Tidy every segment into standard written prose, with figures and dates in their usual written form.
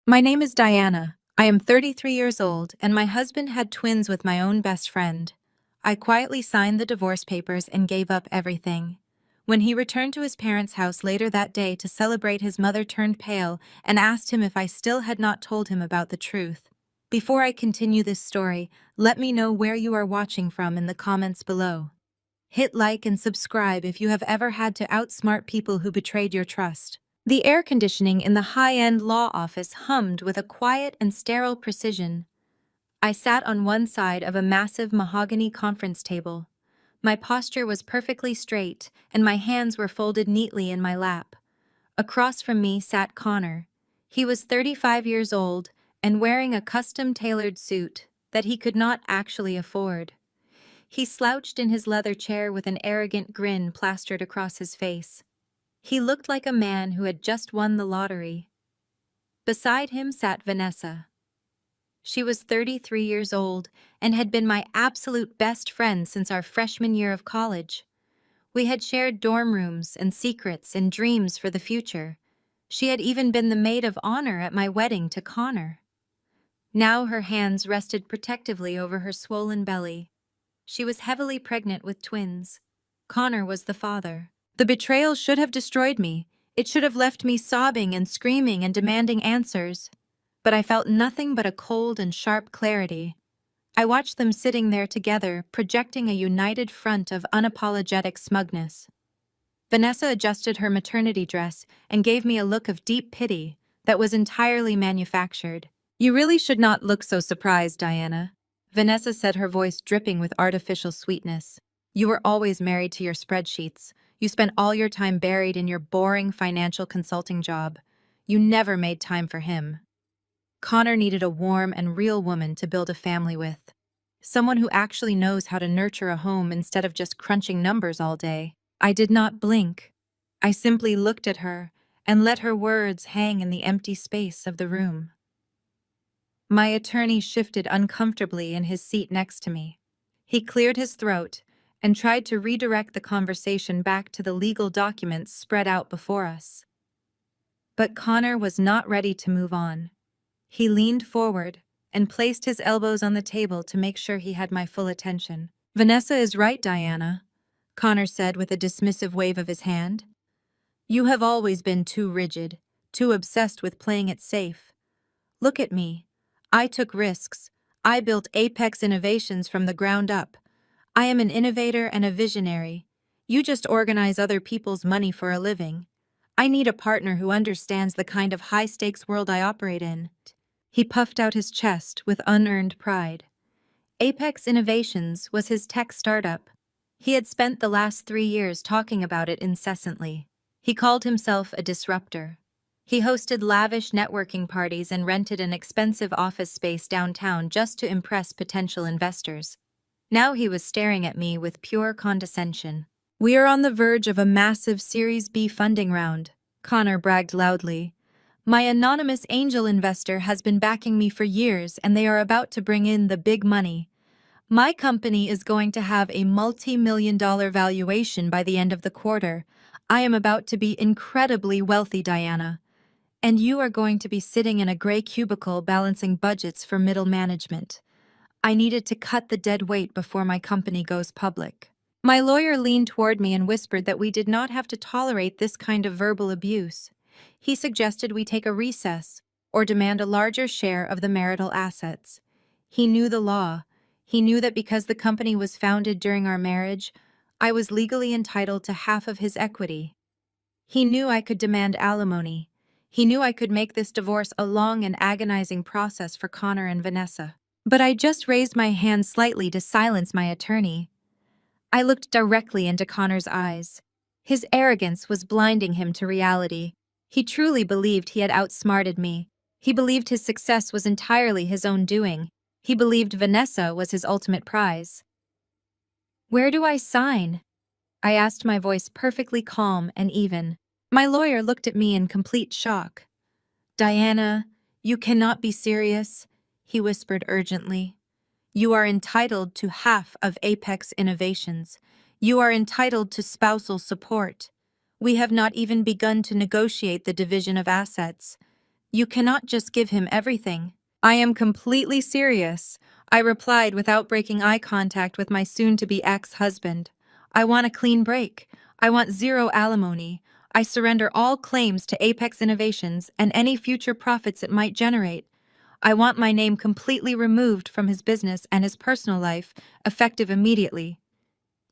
My name is Diana. I am 33 years old, and my husband had twins with my own best friend. I quietly signed the divorce papers and gave up everything. When he returned to his parents' house later that day to celebrate, his mother turned pale and asked him if I still had not told him about the truth. Before I continue this story, let me know where you are watching from in the comments below. Hit like and subscribe if you have ever had to outsmart people who betrayed your trust. The air conditioning in the high-end law office hummed with a quiet and sterile precision. I sat on one side of a massive mahogany conference table. My posture was perfectly straight, and my hands were folded neatly in my lap. Across from me sat Connor. He was 35 years old and wearing a custom-tailored suit that he could not actually afford. He slouched in his leather chair with an arrogant grin plastered across his face. He looked like a man who had just won the lottery. Beside him sat Vanessa. She was 33 years old and had been my absolute best friend since our freshman year of college. We had shared dorm rooms and secrets and dreams for the future. She had even been the maid of honor at my wedding to Connor. Now her hands rested protectively over her swollen belly. She was heavily pregnant with twins. Connor was the father. The betrayal should have destroyed me. It should have left me sobbing and screaming and demanding answers. But I felt nothing but a cold and sharp clarity. I watched them sitting there together, projecting a united front of unapologetic smugness. Vanessa adjusted her maternity dress and gave me a look of deep pity that was entirely manufactured. "You really should not look so surprised, Diana," Vanessa said, her voice dripping with artificial sweetness. "You were always married to your spreadsheets. You spent all your time buried in your boring financial consulting job. You never made time for him." Connor needed a warm and real woman to build a family with. Someone who actually knows how to nurture a home instead of just crunching numbers all day. I did not blink. I simply looked at her and let her words hang in the empty space of the room. My attorney shifted uncomfortably in his seat next to me. He cleared his throat and tried to redirect the conversation back to the legal documents spread out before us. But Connor was not ready to move on. He leaned forward and placed his elbows on the table to make sure he had my full attention. "Vanessa is right, Diana," Connor said with a dismissive wave of his hand. "You have always been too rigid, too obsessed with playing it safe. Look at me. I took risks. I built Apex Innovations from the ground up. I am an innovator and a visionary. You just organize other people's money for a living. I need a partner who understands the kind of high-stakes world I operate in." He puffed out his chest with unearned pride. Apex Innovations was his tech startup. He had spent the last 3 years talking about it incessantly. He called himself a disruptor. He hosted lavish networking parties and rented an expensive office space downtown just to impress potential investors. Now he was staring at me with pure condescension. "We are on the verge of a massive Series B funding round," Connor bragged loudly. "My anonymous angel investor has been backing me for years, and they are about to bring in the big money. My company is going to have a multi-million-dollar valuation by the end of the quarter. I am about to be incredibly wealthy, Diana. And you are going to be sitting in a gray cubicle balancing budgets for middle management. I needed to cut the dead weight before my company goes public." My lawyer leaned toward me and whispered that we did not have to tolerate this kind of verbal abuse. He suggested we take a recess or demand a larger share of the marital assets. He knew the law. He knew that because the company was founded during our marriage, I was legally entitled to half of his equity. He knew I could demand alimony. He knew I could make this divorce a long and agonizing process for Connor and Vanessa. But I just raised my hand slightly to silence my attorney. I looked directly into Connor's eyes. His arrogance was blinding him to reality. He truly believed he had outsmarted me. He believed his success was entirely his own doing. He believed Vanessa was his ultimate prize. "Where do I sign?" I asked, my voice perfectly calm and even. My lawyer looked at me in complete shock. "Diana, you cannot be serious," he whispered urgently. "You are entitled to half of Apex Innovations. You are entitled to spousal support. We have not even begun to negotiate the division of assets. You cannot just give him everything. I am completely serious, I replied without breaking eye contact with my soon-to-be ex-husband. I want a clean break. I want zero alimony. I surrender all claims to Apex Innovations and any future profits it might generate. I want my name completely removed from his business and his personal life, effective immediately.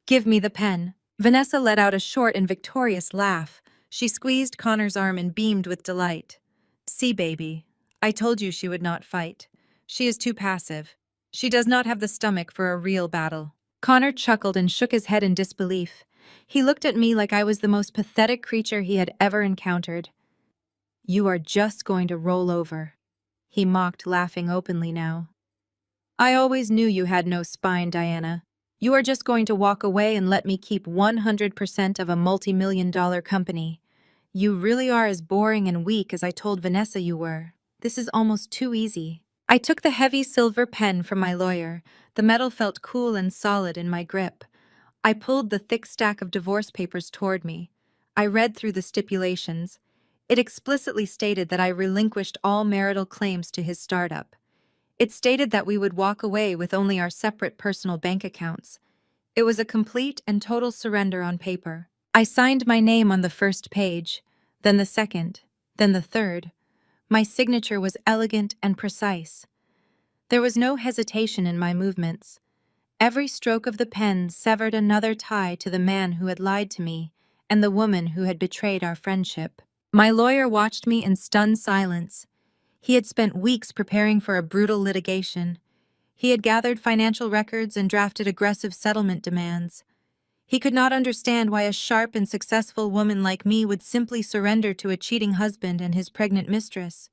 Give me the pen. Vanessa let out a short and victorious laugh. She squeezed Connor's arm and beamed with delight. See, baby, I told you she would not fight. She is too passive. She does not have the stomach for a real battle. Connor chuckled and shook his head in disbelief. He looked at me like I was the most pathetic creature he had ever encountered. You are just going to roll over. He mocked, laughing openly now. I always knew you had no spine, Diana. You are just going to walk away and let me keep 100% of a multi-million-dollar company. You really are as boring and weak as I told Vanessa you were. This is almost too easy. I took the heavy silver pen from my lawyer. The metal felt cool and solid in my grip. I pulled the thick stack of divorce papers toward me. I read through the stipulations. It explicitly stated that I relinquished all marital claims to his startup. It stated that we would walk away with only our separate personal bank accounts. It was a complete and total surrender on paper. I signed my name on the first page, then the second, then the third. My signature was elegant and precise. There was no hesitation in my movements. Every stroke of the pen severed another tie to the man who had lied to me and the woman who had betrayed our friendship. My lawyer watched me in stunned silence. He had spent weeks preparing for a brutal litigation. He had gathered financial records and drafted aggressive settlement demands. He could not understand why a sharp and successful woman like me would simply surrender to a cheating husband and his pregnant mistress.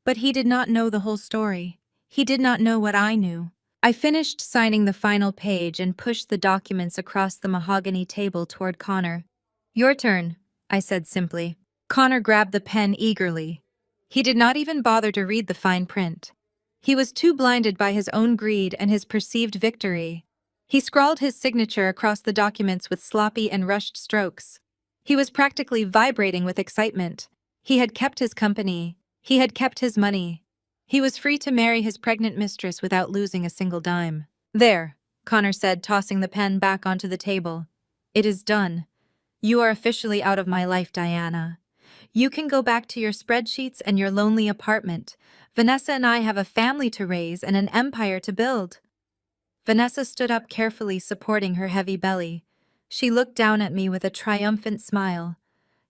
But he did not know the whole story. He did not know what I knew. I finished signing the final page and pushed the documents across the mahogany table toward Connor. Your turn, I said simply. Connor grabbed the pen eagerly. He did not even bother to read the fine print. He was too blinded by his own greed and his perceived victory. He scrawled his signature across the documents with sloppy and rushed strokes. He was practically vibrating with excitement. He had kept his company. He had kept his money. He was free to marry his pregnant mistress without losing a single dime. There, Connor said, tossing the pen back onto the table. It is done. You are officially out of my life, Diana. You can go back to your spreadsheets and your lonely apartment. Vanessa and I have a family to raise and an empire to build. Vanessa stood up carefully, supporting her heavy belly. She looked down at me with a triumphant smile.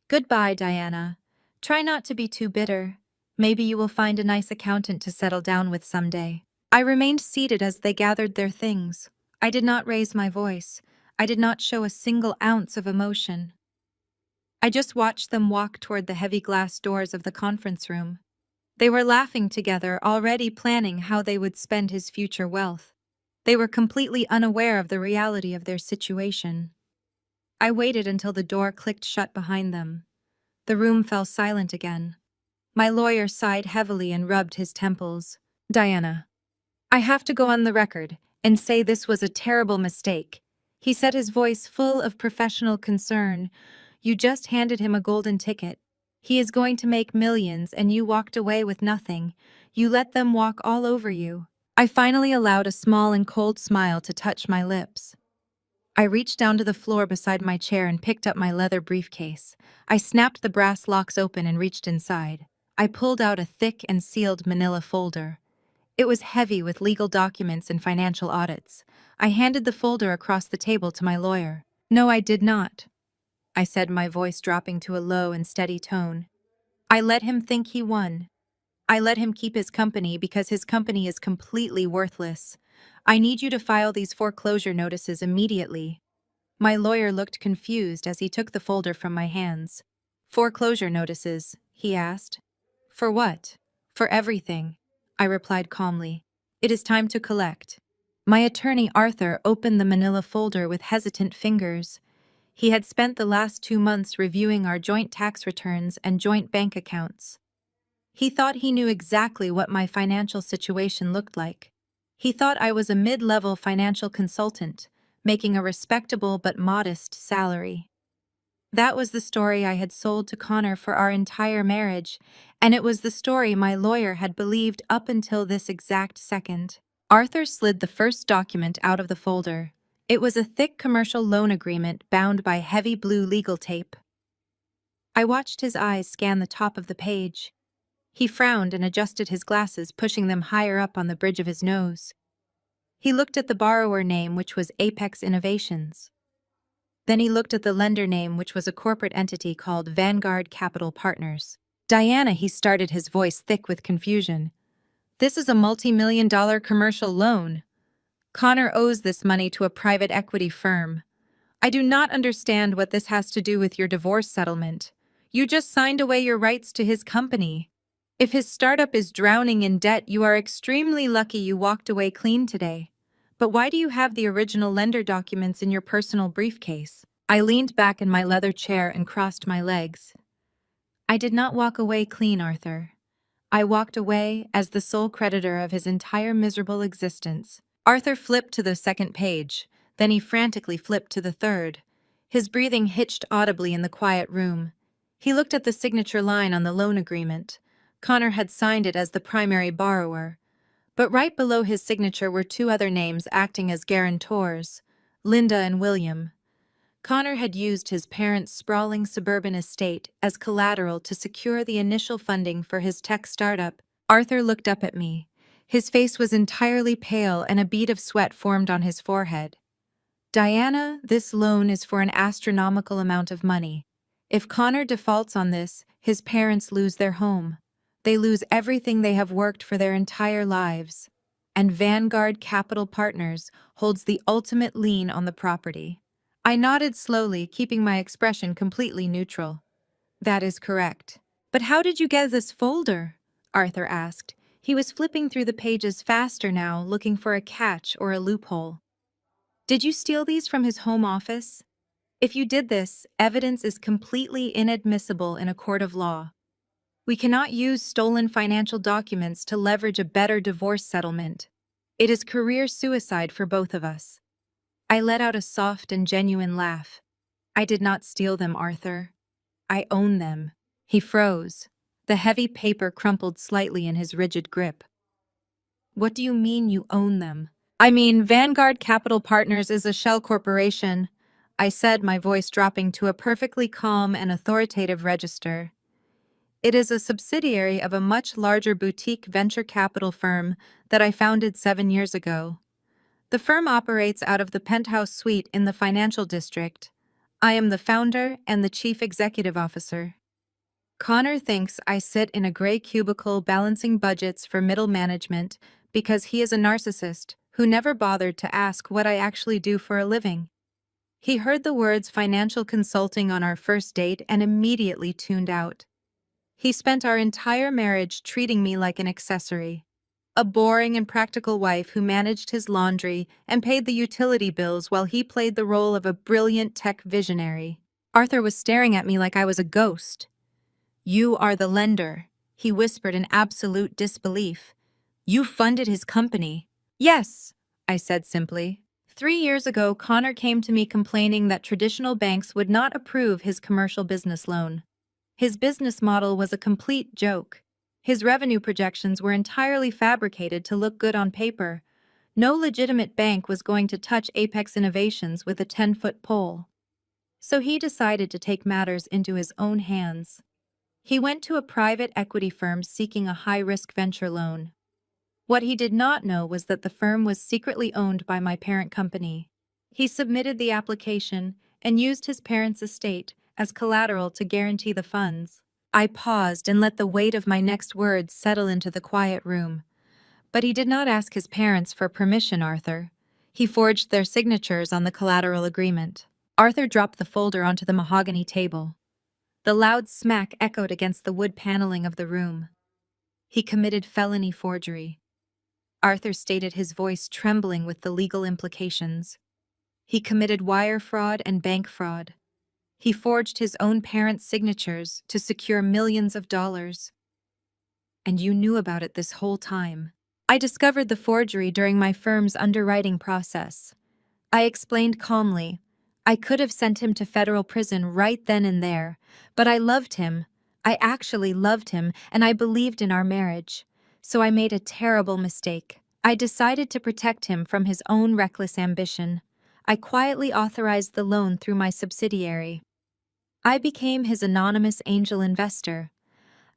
Goodbye, Diana. Try not to be too bitter. Maybe you will find a nice accountant to settle down with someday. I remained seated as they gathered their things. I did not raise my voice. I did not show a single ounce of emotion. I just watched them walk toward the heavy glass doors of the conference room. They were laughing together, already planning how they would spend his future wealth. They were completely unaware of the reality of their situation. I waited until the door clicked shut behind them. The room fell silent again. My lawyer sighed heavily and rubbed his temples. Diana, I have to go on the record and say this was a terrible mistake. He said, his voice full of professional concern. You just handed him a golden ticket. He is going to make millions and you walked away with nothing. You let them walk all over you. I finally allowed a small and cold smile to touch my lips. I reached down to the floor beside my chair and picked up my leather briefcase. I snapped the brass locks open and reached inside. I pulled out a thick and sealed manila folder. It was heavy with legal documents and financial audits. I handed the folder across the table to my lawyer. No, I did not, I said, my voice dropping to a low and steady tone. I let him think he won. I let him keep his company because his company is completely worthless. I need you to file these foreclosure notices immediately. My lawyer looked confused as he took the folder from my hands. Foreclosure notices, he asked. For what? For everything, I replied calmly. It is time to collect. My attorney Arthur opened the manila folder with hesitant fingers. He had spent the last 2 months reviewing our joint tax returns and joint bank accounts. He thought he knew exactly what my financial situation looked like. He thought I was a mid-level financial consultant, making a respectable but modest salary. That was the story I had sold to Connor for our entire marriage, and it was the story my lawyer had believed up until this exact second. Arthur slid the first document out of the folder. It was a thick commercial loan agreement bound by heavy blue legal tape. I watched his eyes scan the top of the page. He frowned and adjusted his glasses, pushing them higher up on the bridge of his nose. He looked at the borrower name, which was Apex Innovations. Then he looked at the lender name, which was a corporate entity called Vanguard Capital Partners. Diana, he started, his voice thick with confusion. This is a multi-million-dollar commercial loan. Connor owes this money to a private equity firm. I do not understand what this has to do with your divorce settlement. You just signed away your rights to his company. If his startup is drowning in debt, you are extremely lucky you walked away clean today. But why do you have the original lender documents in your personal briefcase? I leaned back in my leather chair and crossed my legs. I did not walk away clean, Arthur. I walked away as the sole creditor of his entire miserable existence. Arthur flipped to the second page, then he frantically flipped to the third. His breathing hitched audibly in the quiet room. He looked at the signature line on the loan agreement. Connor had signed it as the primary borrower. But right below his signature were two other names acting as guarantors, Linda and William. Connor had used his parents' sprawling suburban estate as collateral to secure the initial funding for his tech startup. Arthur looked up at me. His face was entirely pale and a bead of sweat formed on his forehead. Diana, this loan is for an astronomical amount of money. If Connor defaults on this, his parents lose their home. They lose everything they have worked for their entire lives. And Vanguard Capital Partners holds the ultimate lien on the property. I nodded slowly, keeping my expression completely neutral. That is correct. But how did you get this folder? Arthur asked. He was flipping through the pages faster now, looking for a catch or a loophole. Did you steal these from his home office? If you did this, evidence is completely inadmissible in a court of law. We cannot use stolen financial documents to leverage a better divorce settlement. It is career suicide for both of us. I let out a soft and genuine laugh. I did not steal them, Arthur. I own them. He froze. The heavy paper crumpled slightly in his rigid grip. What do you mean you own them? I mean, Vanguard Capital Partners is a shell corporation, I said, my voice dropping to a perfectly calm and authoritative register. It is a subsidiary of a much larger boutique venture capital firm that I founded 7 years ago. The firm operates out of the penthouse suite in the financial district. I am the founder and the chief executive officer. Connor thinks I sit in a gray cubicle balancing budgets for middle management because he is a narcissist who never bothered to ask what I actually do for a living. He heard the words financial consulting on our first date and immediately tuned out. He spent our entire marriage treating me like an accessory, a boring and practical wife who managed his laundry and paid the utility bills while he played the role of a brilliant tech visionary. Arthur was staring at me like I was a ghost. You are the lender, he whispered in absolute disbelief. You funded his company. Yes, I said simply. 3 years ago, Connor came to me complaining that traditional banks would not approve his commercial business loan. His business model was a complete joke. His revenue projections were entirely fabricated to look good on paper. No legitimate bank was going to touch Apex Innovations with a 10-foot pole. So he decided to take matters into his own hands. He went to a private equity firm seeking a high-risk venture loan. What he did not know was that the firm was secretly owned by my parent company. He submitted the application and used his parents' estate as collateral to guarantee the funds. I paused and let the weight of my next words settle into the quiet room. But he did not ask his parents for permission, Arthur. He forged their signatures on the collateral agreement. Arthur dropped the folder onto the mahogany table. The loud smack echoed against the wood paneling of the room. He committed felony forgery. Arthur stated, his voice trembling with the legal implications. He committed wire fraud and bank fraud. He forged his own parents' signatures to secure millions of dollars. And you knew about it this whole time. I discovered the forgery during my firm's underwriting process. I explained calmly. I could have sent him to federal prison right then and there, but I loved him. I actually loved him, and I believed in our marriage. So I made a terrible mistake. I decided to protect him from his own reckless ambition. I quietly authorized the loan through my subsidiary. I became his anonymous angel investor.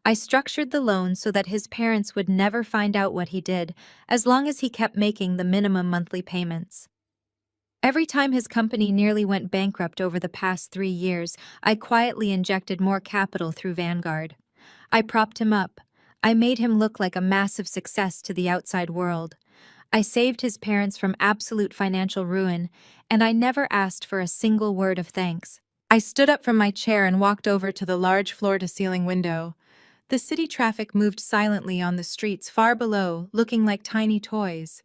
I structured the loan so that his parents would never find out what he did, as long as he kept making the minimum monthly payments. Every time his company nearly went bankrupt over the past 3 years, I quietly injected more capital through Vanguard. I propped him up. I made him look like a massive success to the outside world. I saved his parents from absolute financial ruin, and I never asked for a single word of thanks. I stood up from my chair and walked over to the large floor-to-ceiling window. The city traffic moved silently on the streets far below, looking like tiny toys.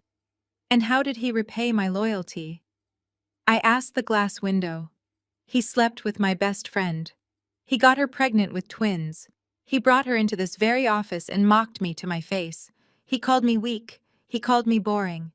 And how did he repay my loyalty? I asked the glass window. He slept with my best friend. He got her pregnant with twins. He brought her into this very office and mocked me to my face. He called me weak. He called me boring.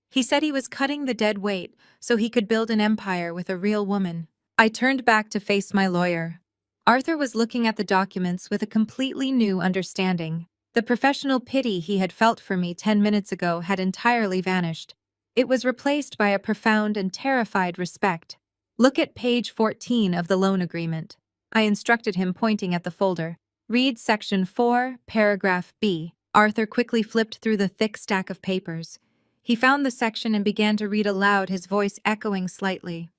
He said he was cutting the dead weight so he could build an empire with a real woman. I turned back to face my lawyer. Arthur was looking at the documents with a completely new understanding. The professional pity he had felt for me 10 minutes ago had entirely vanished. It was replaced by a profound and terrified respect. Look at page 14 of the loan agreement. I instructed him, pointing at the folder. Read section 4, paragraph B. Arthur quickly flipped through the thick stack of papers. He found the section and began to read aloud, his voice echoing slightly.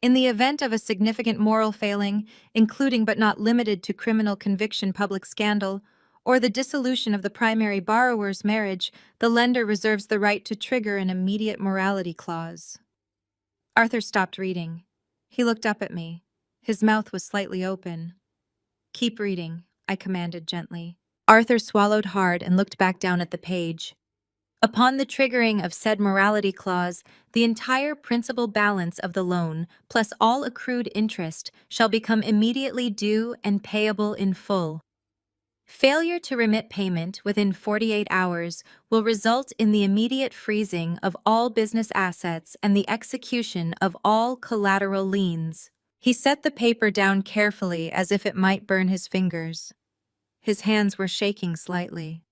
In the event of a significant moral failing, including but not limited to criminal conviction, public scandal, or the dissolution of the primary borrower's marriage, the lender reserves the right to trigger an immediate morality clause. Arthur stopped reading. He looked up at me. His mouth was slightly open. Keep reading, I commanded gently. Arthur swallowed hard and looked back down at the page. Upon the triggering of said morality clause, the entire principal balance of the loan, plus all accrued interest, shall become immediately due and payable in full. Failure to remit payment within 48 hours will result in the immediate freezing of all business assets and the execution of all collateral liens. He set the paper down carefully as if it might burn his fingers. His hands were shaking slightly.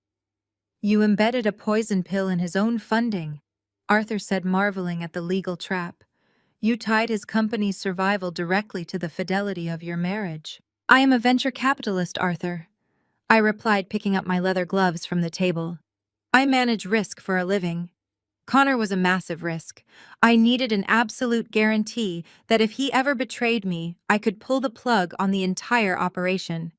You embedded a poison pill in his own funding, Arthur said, marveling at the legal trap. You tied his company's survival directly to the fidelity of your marriage. I am a venture capitalist, Arthur, I replied, picking up my leather gloves from the table. I manage risk for a living. Connor was a massive risk. I needed an absolute guarantee that if he ever betrayed me, I could pull the plug on the entire operation.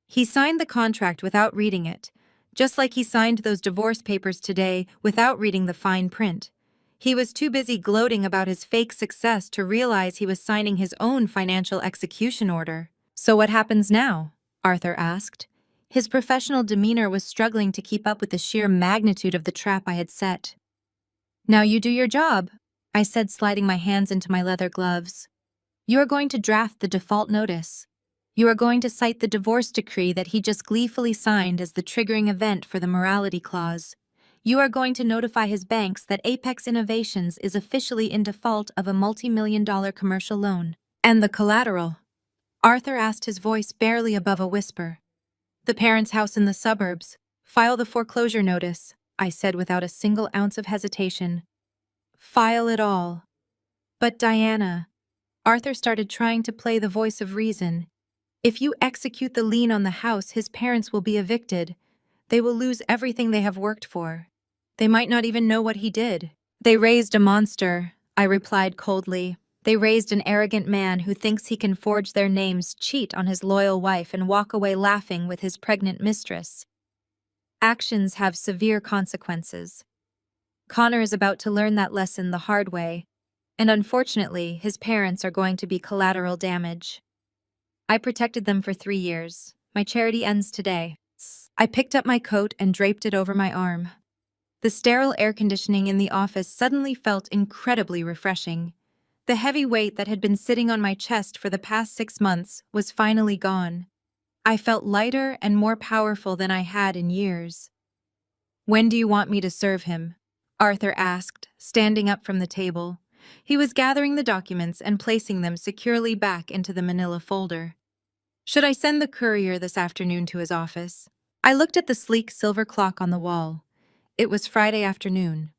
He signed the contract without reading it, just like he signed those divorce papers today without reading the fine print. He was too busy gloating about his fake success to realize he was signing his own financial execution order. So what happens now? Arthur asked. His professional demeanor was struggling to keep up with the sheer magnitude of the trap I had set. Now you do your job, I said, sliding my hands into my leather gloves. You are going to draft the default notice. You are going to cite the divorce decree that he just gleefully signed as the triggering event for the morality clause. You are going to notify his banks that Apex Innovations is officially in default of a multi-million-dollar commercial loan. And the collateral? Arthur asked, his voice barely above a whisper. The parents' house in the suburbs. File the foreclosure notice, I said without a single ounce of hesitation. File it all. But Diana, Arthur started trying to play the voice of reason. If you execute the lien on the house, his parents will be evicted. They will lose everything they have worked for. They might not even know what he did. They raised a monster, I replied coldly. They raised an arrogant man who thinks he can forge their names, cheat on his loyal wife, and walk away laughing with his pregnant mistress. Actions have severe consequences. Connor is about to learn that lesson the hard way, and unfortunately, his parents are going to be collateral damage. I protected them for 3 years. My charity ends today. I picked up my coat and draped it over my arm. The sterile air conditioning in the office suddenly felt incredibly refreshing. The heavy weight that had been sitting on my chest for the past 6 months was finally gone. I felt lighter and more powerful than I had in years. When do you want me to serve him? Arthur asked, standing up from the table. He was gathering the documents and placing them securely back into the manila folder. Should I send the courier this afternoon to his office? I looked at the sleek silver clock on the wall. It was Friday afternoon.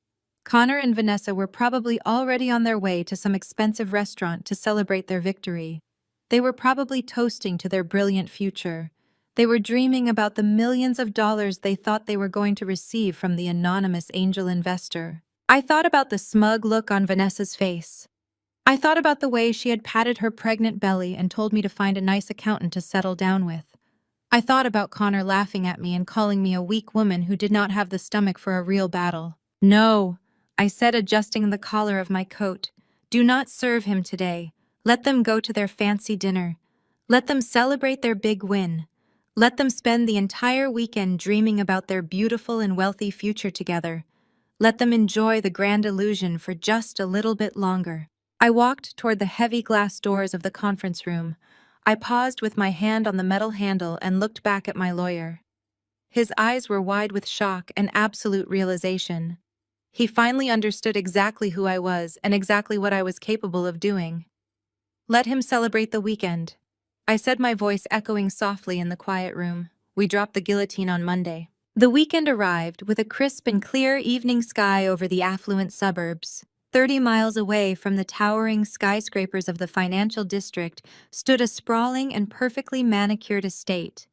Connor and Vanessa were probably already on their way to some expensive restaurant to celebrate their victory. They were probably toasting to their brilliant future. They were dreaming about the millions of dollars they thought they were going to receive from the anonymous angel investor. I thought about the smug look on Vanessa's face. I thought about the way she had patted her pregnant belly and told me to find a nice accountant to settle down with. I thought about Connor laughing at me and calling me a weak woman who did not have the stomach for a real battle. No, I said, adjusting the collar of my coat. Do not serve him today. Let them go to their fancy dinner. Let them celebrate their big win. Let them spend the entire weekend dreaming about their beautiful and wealthy future together. Let them enjoy the grand illusion for just a little bit longer. I walked toward the heavy glass doors of the conference room. I paused with my hand on the metal handle and looked back at my lawyer. His eyes were wide with shock and absolute realization. He finally understood exactly who I was and exactly what I was capable of doing. Let him celebrate the weekend, I said, my voice echoing softly in the quiet room. We dropped the guillotine on Monday. The weekend arrived with a crisp and clear evening sky over the affluent suburbs. 30 miles away from the towering skyscrapers of the financial district stood a sprawling and perfectly manicured estate.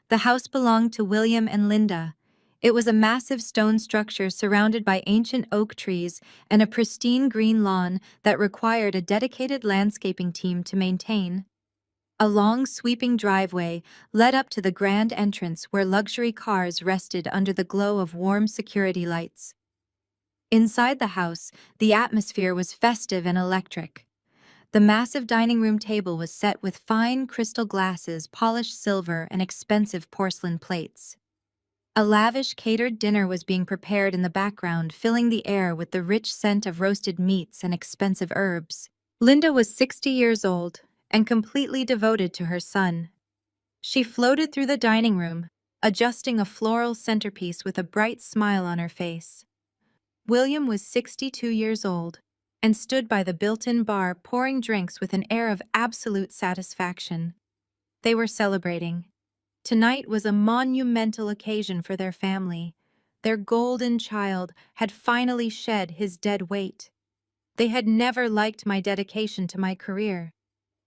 The house belonged to William and Linda. It was a massive stone structure surrounded by ancient oak trees and a pristine green lawn that required a dedicated landscaping team to maintain. A long, sweeping driveway led up to the grand entrance where luxury cars rested under the glow of warm security lights. Inside the house, the atmosphere was festive and electric. The massive dining room table was set with fine crystal glasses, polished silver, and expensive porcelain plates. A lavish catered dinner was being prepared in the background, filling the air with the rich scent of roasted meats and expensive herbs. Linda was 60 years old and completely devoted to her son. She floated through the dining room, adjusting a floral centerpiece with a bright smile on her face. William was 62 years old and stood by the built-in bar pouring drinks with an air of absolute satisfaction. They were celebrating. Tonight was a monumental occasion for their family. Their golden child had finally shed his dead weight. They had never liked my dedication to my career.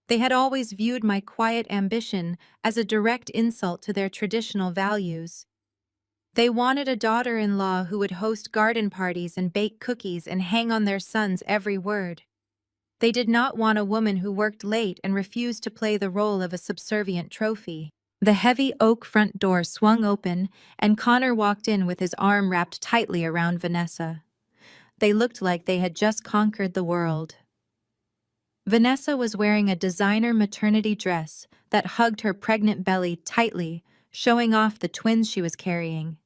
They had always viewed my quiet ambition as a direct insult to their traditional values. They wanted a daughter-in-law who would host garden parties and bake cookies and hang on their son's every word. They did not want a woman who worked late and refused to play the role of a subservient trophy. The heavy oak front door swung open, and Connor walked in with his arm wrapped tightly around Vanessa. They looked like they had just conquered the world. Vanessa was wearing a designer maternity dress that hugged her pregnant belly tightly, showing off the twins she was carrying.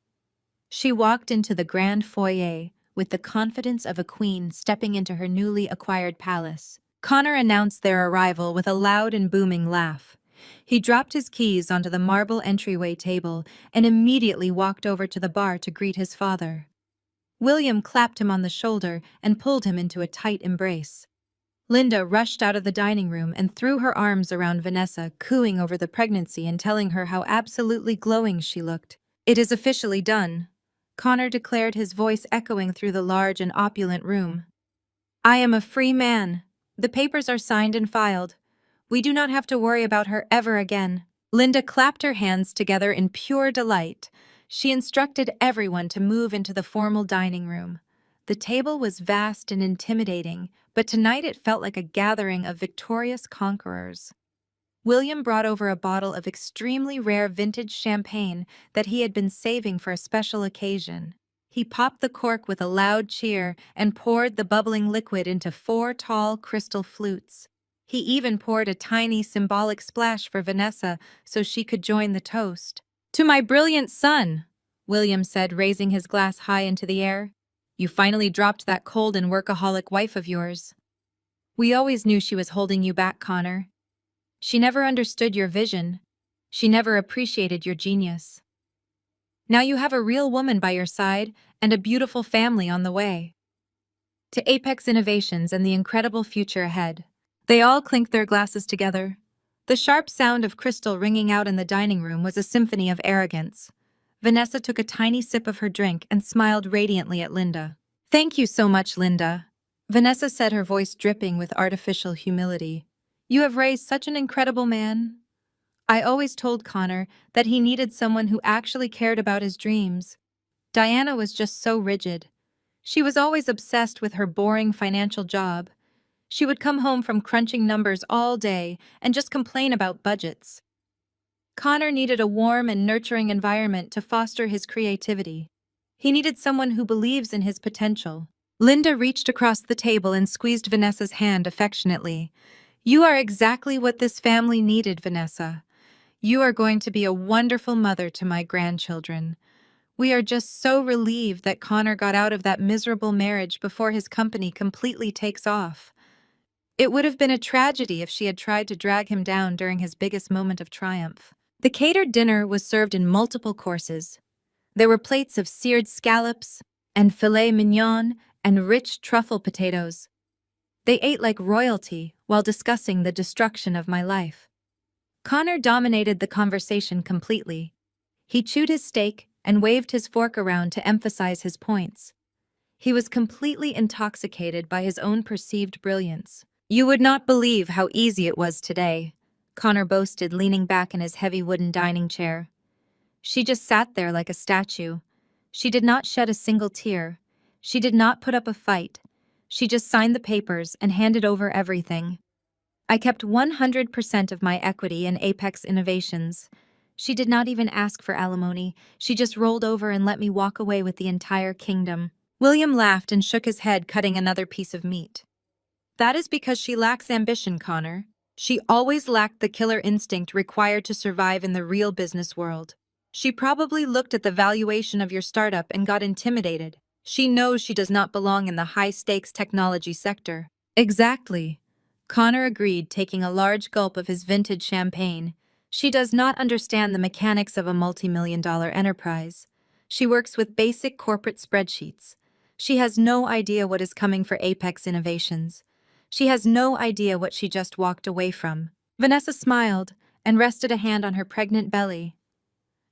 She walked into the grand foyer with the confidence of a queen stepping into her newly acquired palace. Connor announced their arrival with a loud and booming laugh. He dropped his keys onto the marble entryway table and immediately walked over to the bar to greet his father. William clapped him on the shoulder and pulled him into a tight embrace. Linda rushed out of the dining room and threw her arms around Vanessa, cooing over the pregnancy and telling her how absolutely glowing she looked. "It is officially done," Connor declared, his voice echoing through the large and opulent room. "I am a free man. The papers are signed and filed. We do not have to worry about her ever again." Linda clapped her hands together in pure delight. She instructed everyone to move into the formal dining room. The table was vast and intimidating, but tonight it felt like a gathering of victorious conquerors. William brought over a bottle of extremely rare vintage champagne that he had been saving for a special occasion. He popped the cork with a loud cheer and poured the bubbling liquid into 4 tall crystal flutes. He even poured a tiny symbolic splash for Vanessa so she could join the toast. "To my brilliant son," William said, raising his glass high into the air. "You finally dropped that cold and workaholic wife of yours. We always knew she was holding you back, Connor. She never understood your vision. She never appreciated your genius. Now you have a real woman by your side and a beautiful family on the way." to Apex Innovations and the incredible future ahead. They all clinked their glasses together. The sharp sound of crystal ringing out in the dining room was a symphony of arrogance. Vanessa took a tiny sip of her drink and smiled radiantly at Linda. "Thank you so much, Linda," Vanessa said, her voice dripping with artificial humility. "You have raised such an incredible man. I always told Connor that he needed someone who actually cared about his dreams. Diana was just so rigid. She was always obsessed with her boring financial job. She would come home from crunching numbers all day and just complain about budgets. Connor needed a warm and nurturing environment to foster his creativity. He needed someone who believes in his potential." Linda reached across the table and squeezed Vanessa's hand affectionately. "You are exactly what this family needed, Vanessa. You are going to be a wonderful mother to my grandchildren. We are just so relieved that Connor got out of that miserable marriage before his company completely takes off. It would have been a tragedy if she had tried to drag him down during his biggest moment of triumph." The catered dinner was served in multiple courses. There were plates of seared scallops and filet mignon and rich truffle potatoes. They ate like royalty while discussing the destruction of my life. Connor dominated the conversation completely. He chewed his steak and waved his fork around to emphasize his points. He was completely intoxicated by his own perceived brilliance. "You would not believe how easy it was today," Connor boasted, leaning back in his heavy wooden dining chair. She just sat there like a statue. She did not shed a single tear. She did not put up a fight. She just signed the papers and handed over everything. "I kept 100% of my equity in Apex Innovations. She did not even ask for alimony. She just rolled over and let me walk away with the entire kingdom." William laughed and shook his head, cutting another piece of meat. "That is because she lacks ambition, Connor. She always lacked the killer instinct required to survive in the real business world. She probably looked at the valuation of your startup and got intimidated. She knows she does not belong in the high-stakes technology sector." "Exactly," Connor agreed, taking a large gulp of his vintage champagne. "She does not understand the mechanics of a multi-million-dollar enterprise. She works with basic corporate spreadsheets. She has no idea what is coming for Apex Innovations. She has no idea what she just walked away from." Vanessa smiled and rested a hand on her pregnant belly.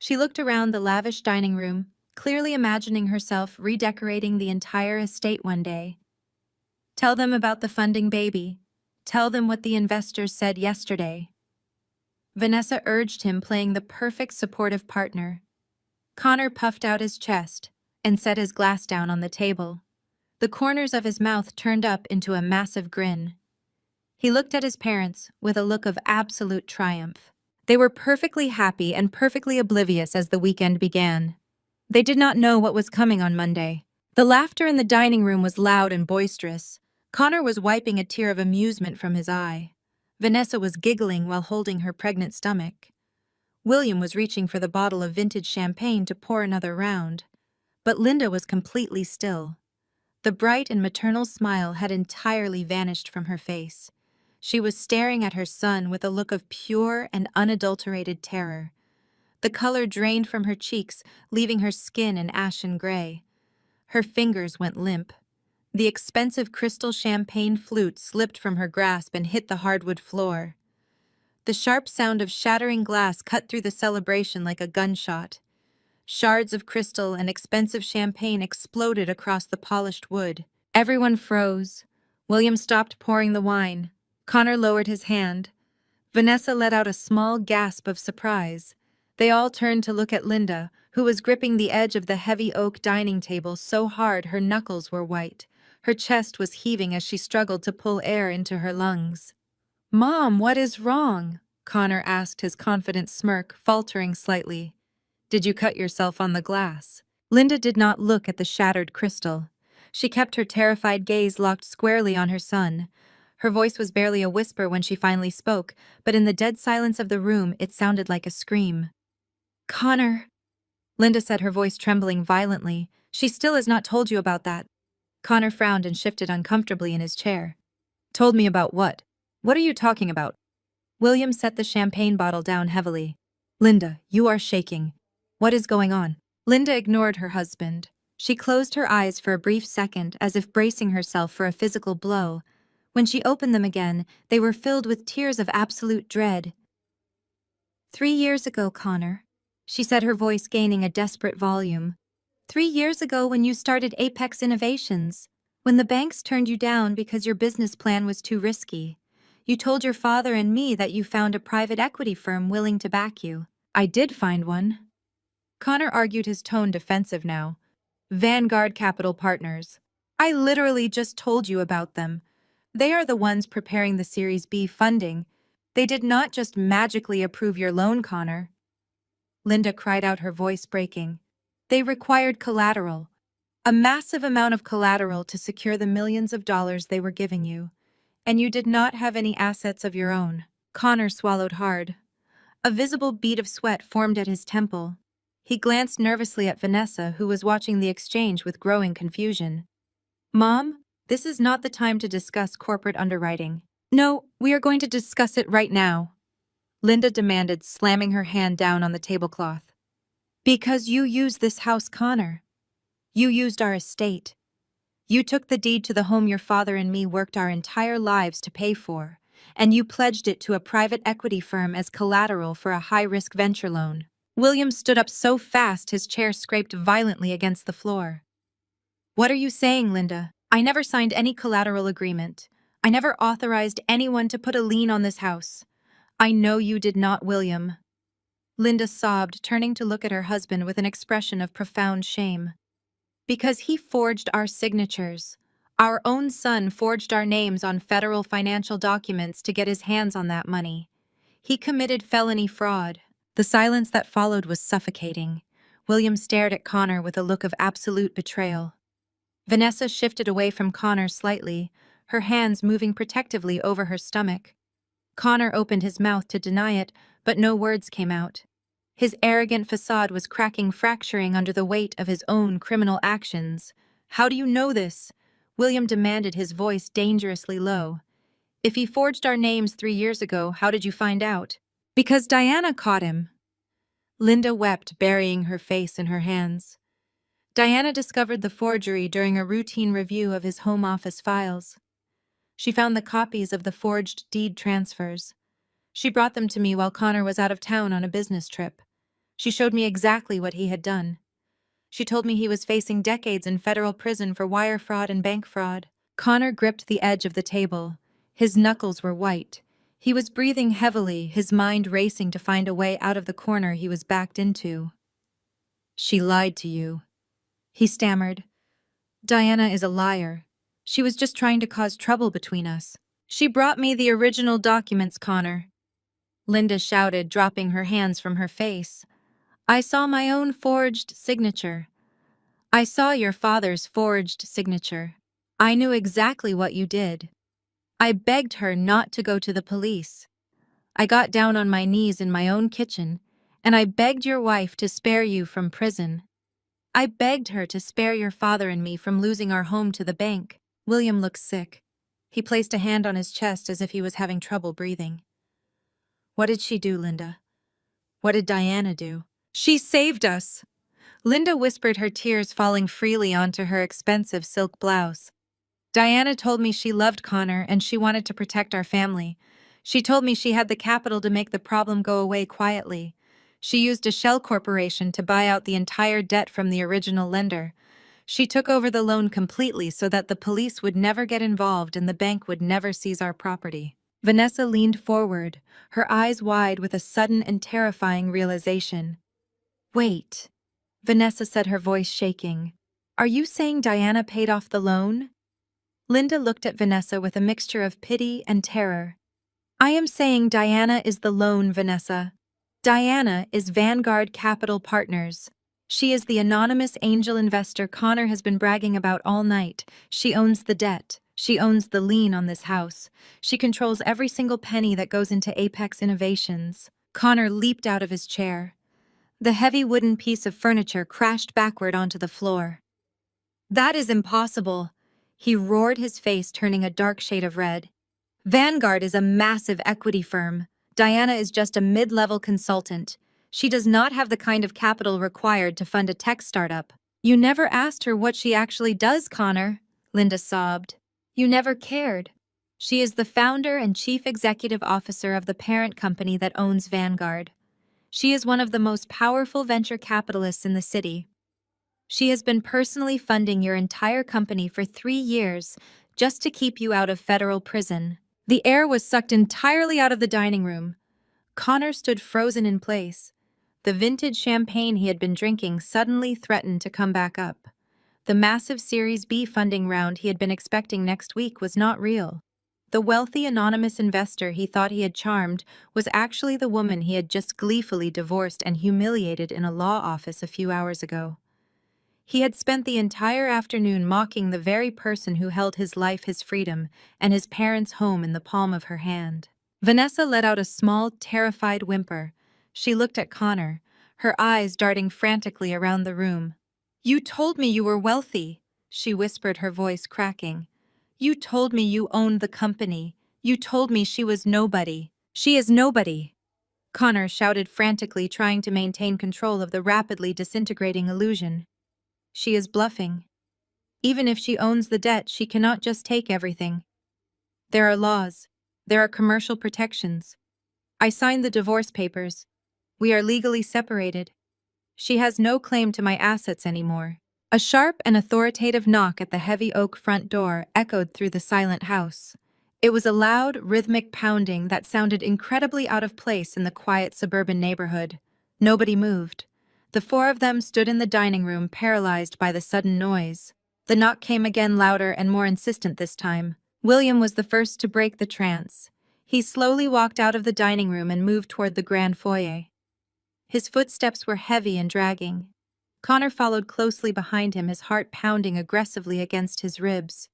She looked around the lavish dining room, clearly imagining herself redecorating the entire estate one day. "Tell them about the funding, baby. Tell them what the investors said yesterday." Vanessa urged him, playing the perfect supportive partner. Connor puffed out his chest and set his glass down on the table. The corners of his mouth turned up into a massive grin. He looked at his parents with a look of absolute triumph. They were perfectly happy and perfectly oblivious as the weekend began. They did not know what was coming on Monday. The laughter in the dining room was loud and boisterous. Connor was wiping a tear of amusement from his eye. Vanessa was giggling while holding her pregnant stomach. William was reaching for the bottle of vintage champagne to pour another round. But Linda was completely still. The bright and maternal smile had entirely vanished from her face. She was staring at her son with a look of pure and unadulterated terror. The color drained from her cheeks, leaving her skin an ashen gray. Her fingers went limp. The expensive crystal champagne flute slipped from her grasp and hit the hardwood floor. The sharp sound of shattering glass cut through the celebration like a gunshot. Shards of crystal and expensive champagne exploded across the polished wood. Everyone froze. William stopped pouring the wine. Connor lowered his hand. Vanessa let out a small gasp of surprise. They all turned to look at Linda, who was gripping the edge of the heavy oak dining table so hard her knuckles were white. Her chest was heaving as she struggled to pull air into her lungs. "Mom, what is wrong?" Connor asked, his confident smirk faltering slightly. "Did you cut yourself on the glass?" Linda did not look at the shattered crystal. She kept her terrified gaze locked squarely on her son. Her voice was barely a whisper when she finally spoke, but in the dead silence of the room it sounded like a scream. "Connor," Linda said, her voice trembling violently. "She still has not told you about that." Connor frowned and shifted uncomfortably in his chair. "Told me about what? What are you talking about?" William set the champagne bottle down heavily. "Linda, you are shaking. What is going on?" Linda ignored her husband. She closed her eyes for a brief second as if bracing herself for a physical blow. When she opened them again, they were filled with tears of absolute dread. 3 years ago, Connor, she said, her voice gaining a desperate volume. 3 years ago when you started Apex Innovations, when the banks turned you down because your business plan was too risky. You told your father and me that you found a private equity firm willing to back you. I did find one. Connor argued, his tone defensive now. Vanguard Capital Partners. I literally just told you about them. They are the ones preparing the Series B funding. They did not just magically approve your loan, Connor. Linda cried out, her voice breaking. They required collateral. A massive amount of collateral to secure the millions of dollars they were giving you. And you did not have any assets of your own. Connor swallowed hard. A visible bead of sweat formed at his temple. He glanced nervously at Vanessa, who was watching the exchange with growing confusion. Mom, this is not the time to discuss corporate underwriting. No, we are going to discuss it right now, Linda demanded, slamming her hand down on the tablecloth. Because you used this house, Connor. You used our estate. You took the deed to the home your father and me worked our entire lives to pay for, and you pledged it to a private equity firm as collateral for a high-risk venture loan. William stood up so fast his chair scraped violently against the floor. What are you saying, Linda? I never signed any collateral agreement. I never authorized anyone to put a lien on this house. I know you did not, William. Linda sobbed, turning to look at her husband with an expression of profound shame. Because he forged our signatures. Our own son forged our names on federal financial documents to get his hands on that money. He committed felony fraud. The silence that followed was suffocating. William stared at Connor with a look of absolute betrayal. Vanessa shifted away from Connor slightly, her hands moving protectively over her stomach. Connor opened his mouth to deny it, but no words came out. His arrogant facade was cracking, fracturing under the weight of his own criminal actions. How do you know this? William demanded, his voice dangerously low. If he forged our names 3 years ago, how did you find out? Because Diana caught him. Linda wept, burying her face in her hands. Diana discovered the forgery during a routine review of his home office files. She found the copies of the forged deed transfers. She brought them to me while Connor was out of town on a business trip. She showed me exactly what he had done. She told me he was facing decades in federal prison for wire fraud and bank fraud. Connor gripped the edge of the table. His knuckles were white. He was breathing heavily, his mind racing to find a way out of the corner he was backed into. She lied to you, he stammered. Diana is a liar. She was just trying to cause trouble between us. She brought me the original documents, Connor. Linda shouted, dropping her hands from her face. I saw my own forged signature. I saw your father's forged signature. I knew exactly what you did. I begged her not to go to the police. I got down on my knees in my own kitchen, and I begged your wife to spare you from prison. I begged her to spare your father and me from losing our home to the bank. William looked sick. He placed a hand on his chest as if he was having trouble breathing. What did she do, Linda? What did Diana do? She saved us! Linda whispered, her tears falling freely onto her expensive silk blouse. Diana told me she loved Connor and she wanted to protect our family. She told me she had the capital to make the problem go away quietly. She used a shell corporation to buy out the entire debt from the original lender. She took over the loan completely so that the police would never get involved and the bank would never seize our property. Vanessa leaned forward, her eyes wide with a sudden and terrifying realization. Wait, Vanessa said, her voice shaking. Are you saying Diana paid off the loan? Linda looked at Vanessa with a mixture of pity and terror. I am saying Diana is the loan, Vanessa. Diana is Vanguard Capital Partners. She is the anonymous angel investor Connor has been bragging about all night. She owns the debt. She owns the lien on this house. She controls every single penny that goes into Apex Innovations. Connor leaped out of his chair. The heavy wooden piece of furniture crashed backward onto the floor. That is impossible, he roared, his face turning a dark shade of red. Vanguard is a massive equity firm. Diana is just a mid-level consultant. She does not have the kind of capital required to fund a tech startup. You never asked her what she actually does, Connor, Linda sobbed. You never cared. She is the founder and chief executive officer of the parent company that owns Vanguard. She is one of the most powerful venture capitalists in the city. She has been personally funding your entire company for 3 years just to keep you out of federal prison. The air was sucked entirely out of the dining room. Connor stood frozen in place. The vintage champagne he had been drinking suddenly threatened to come back up. The massive Series B funding round he had been expecting next week was not real. The wealthy anonymous investor he thought he had charmed was actually the woman he had just gleefully divorced and humiliated in a law office a few hours ago. He had spent the entire afternoon mocking the very person who held his life, his freedom, and his parents' home in the palm of her hand. Vanessa let out a small, terrified whimper. She looked at Connor, her eyes darting frantically around the room. "You told me you were wealthy," she whispered, her voice cracking. "You told me you owned the company. You told me she was nobody. She is nobody." Connor shouted frantically, trying to maintain control of the rapidly disintegrating illusion. "She is bluffing. Even if she owns the debt, she cannot just take everything. There are laws. There are commercial protections. I signed the divorce papers. We are legally separated. She has no claim to my assets anymore." A sharp and authoritative knock at the heavy oak front door echoed through the silent house. It was a loud, rhythmic pounding that sounded incredibly out of place in the quiet suburban neighborhood. Nobody moved. The four of them stood in the dining room, paralyzed by the sudden noise. The knock came again, louder and more insistent this time. William was the first to break the trance. He slowly walked out of the dining room and moved toward the grand foyer. His footsteps were heavy and dragging. Connor followed closely behind him, his heart pounding aggressively against his ribs.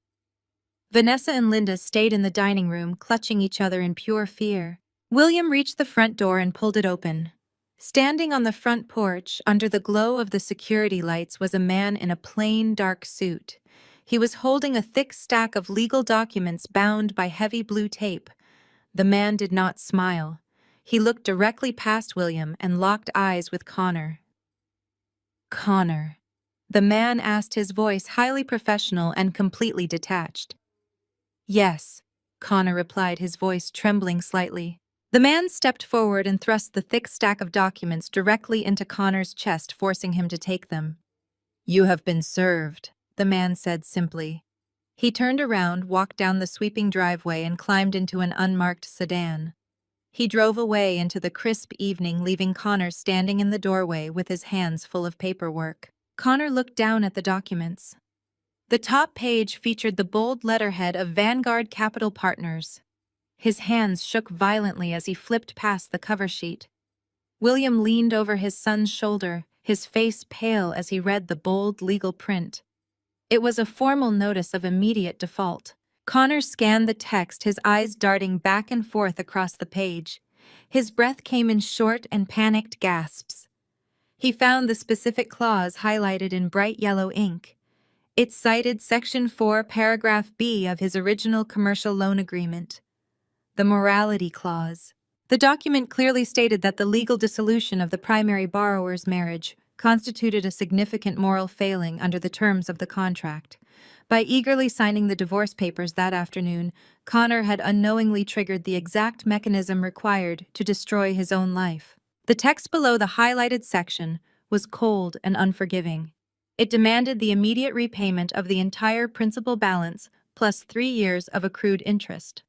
Vanessa and Linda stayed in the dining room, clutching each other in pure fear. William reached the front door and pulled it open. Standing on the front porch, under the glow of the security lights, was a man in a plain, dark suit. He was holding a thick stack of legal documents bound by heavy blue tape. The man did not smile. He looked directly past William and locked eyes with Connor. "Connor," the man asked, his voice highly professional and completely detached. "Yes," Connor replied, his voice trembling slightly. The man stepped forward and thrust the thick stack of documents directly into Connor's chest, forcing him to take them. "You have been served," the man said simply. He turned around, walked down the sweeping driveway, and climbed into an unmarked sedan. He drove away into the crisp evening, leaving Connor standing in the doorway with his hands full of paperwork. Connor looked down at the documents. The top page featured the bold letterhead of Vanguard Capital Partners. His hands shook violently as he flipped past the cover sheet. William leaned over his son's shoulder, his face pale as he read the bold legal print. It was a formal notice of immediate default. Connor scanned the text, his eyes darting back and forth across the page. His breath came in short and panicked gasps. He found the specific clause highlighted in bright yellow ink. It cited Section 4, Paragraph B of his original commercial loan agreement. The morality clause. The document clearly stated that the legal dissolution of the primary borrower's marriage constituted a significant moral failing under the terms of the contract. By eagerly signing the divorce papers that afternoon, Connor had unknowingly triggered the exact mechanism required to destroy his own life. The text below the highlighted section was cold and unforgiving. It demanded the immediate repayment of the entire principal balance plus 3 years of accrued interest.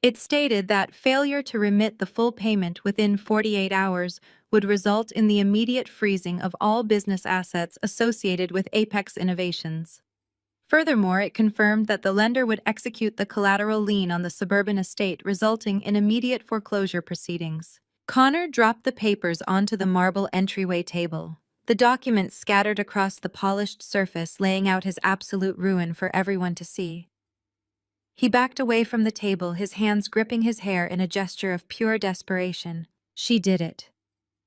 It stated that failure to remit the full payment within 48 hours would result in the immediate freezing of all business assets associated with Apex Innovations. Furthermore, it confirmed that the lender would execute the collateral lien on the suburban estate, resulting in immediate foreclosure proceedings. Connor dropped the papers onto the marble entryway table. The documents scattered across the polished surface, laying out his absolute ruin for everyone to see. He backed away from the table, his hands gripping his hair in a gesture of pure desperation. "She did it,"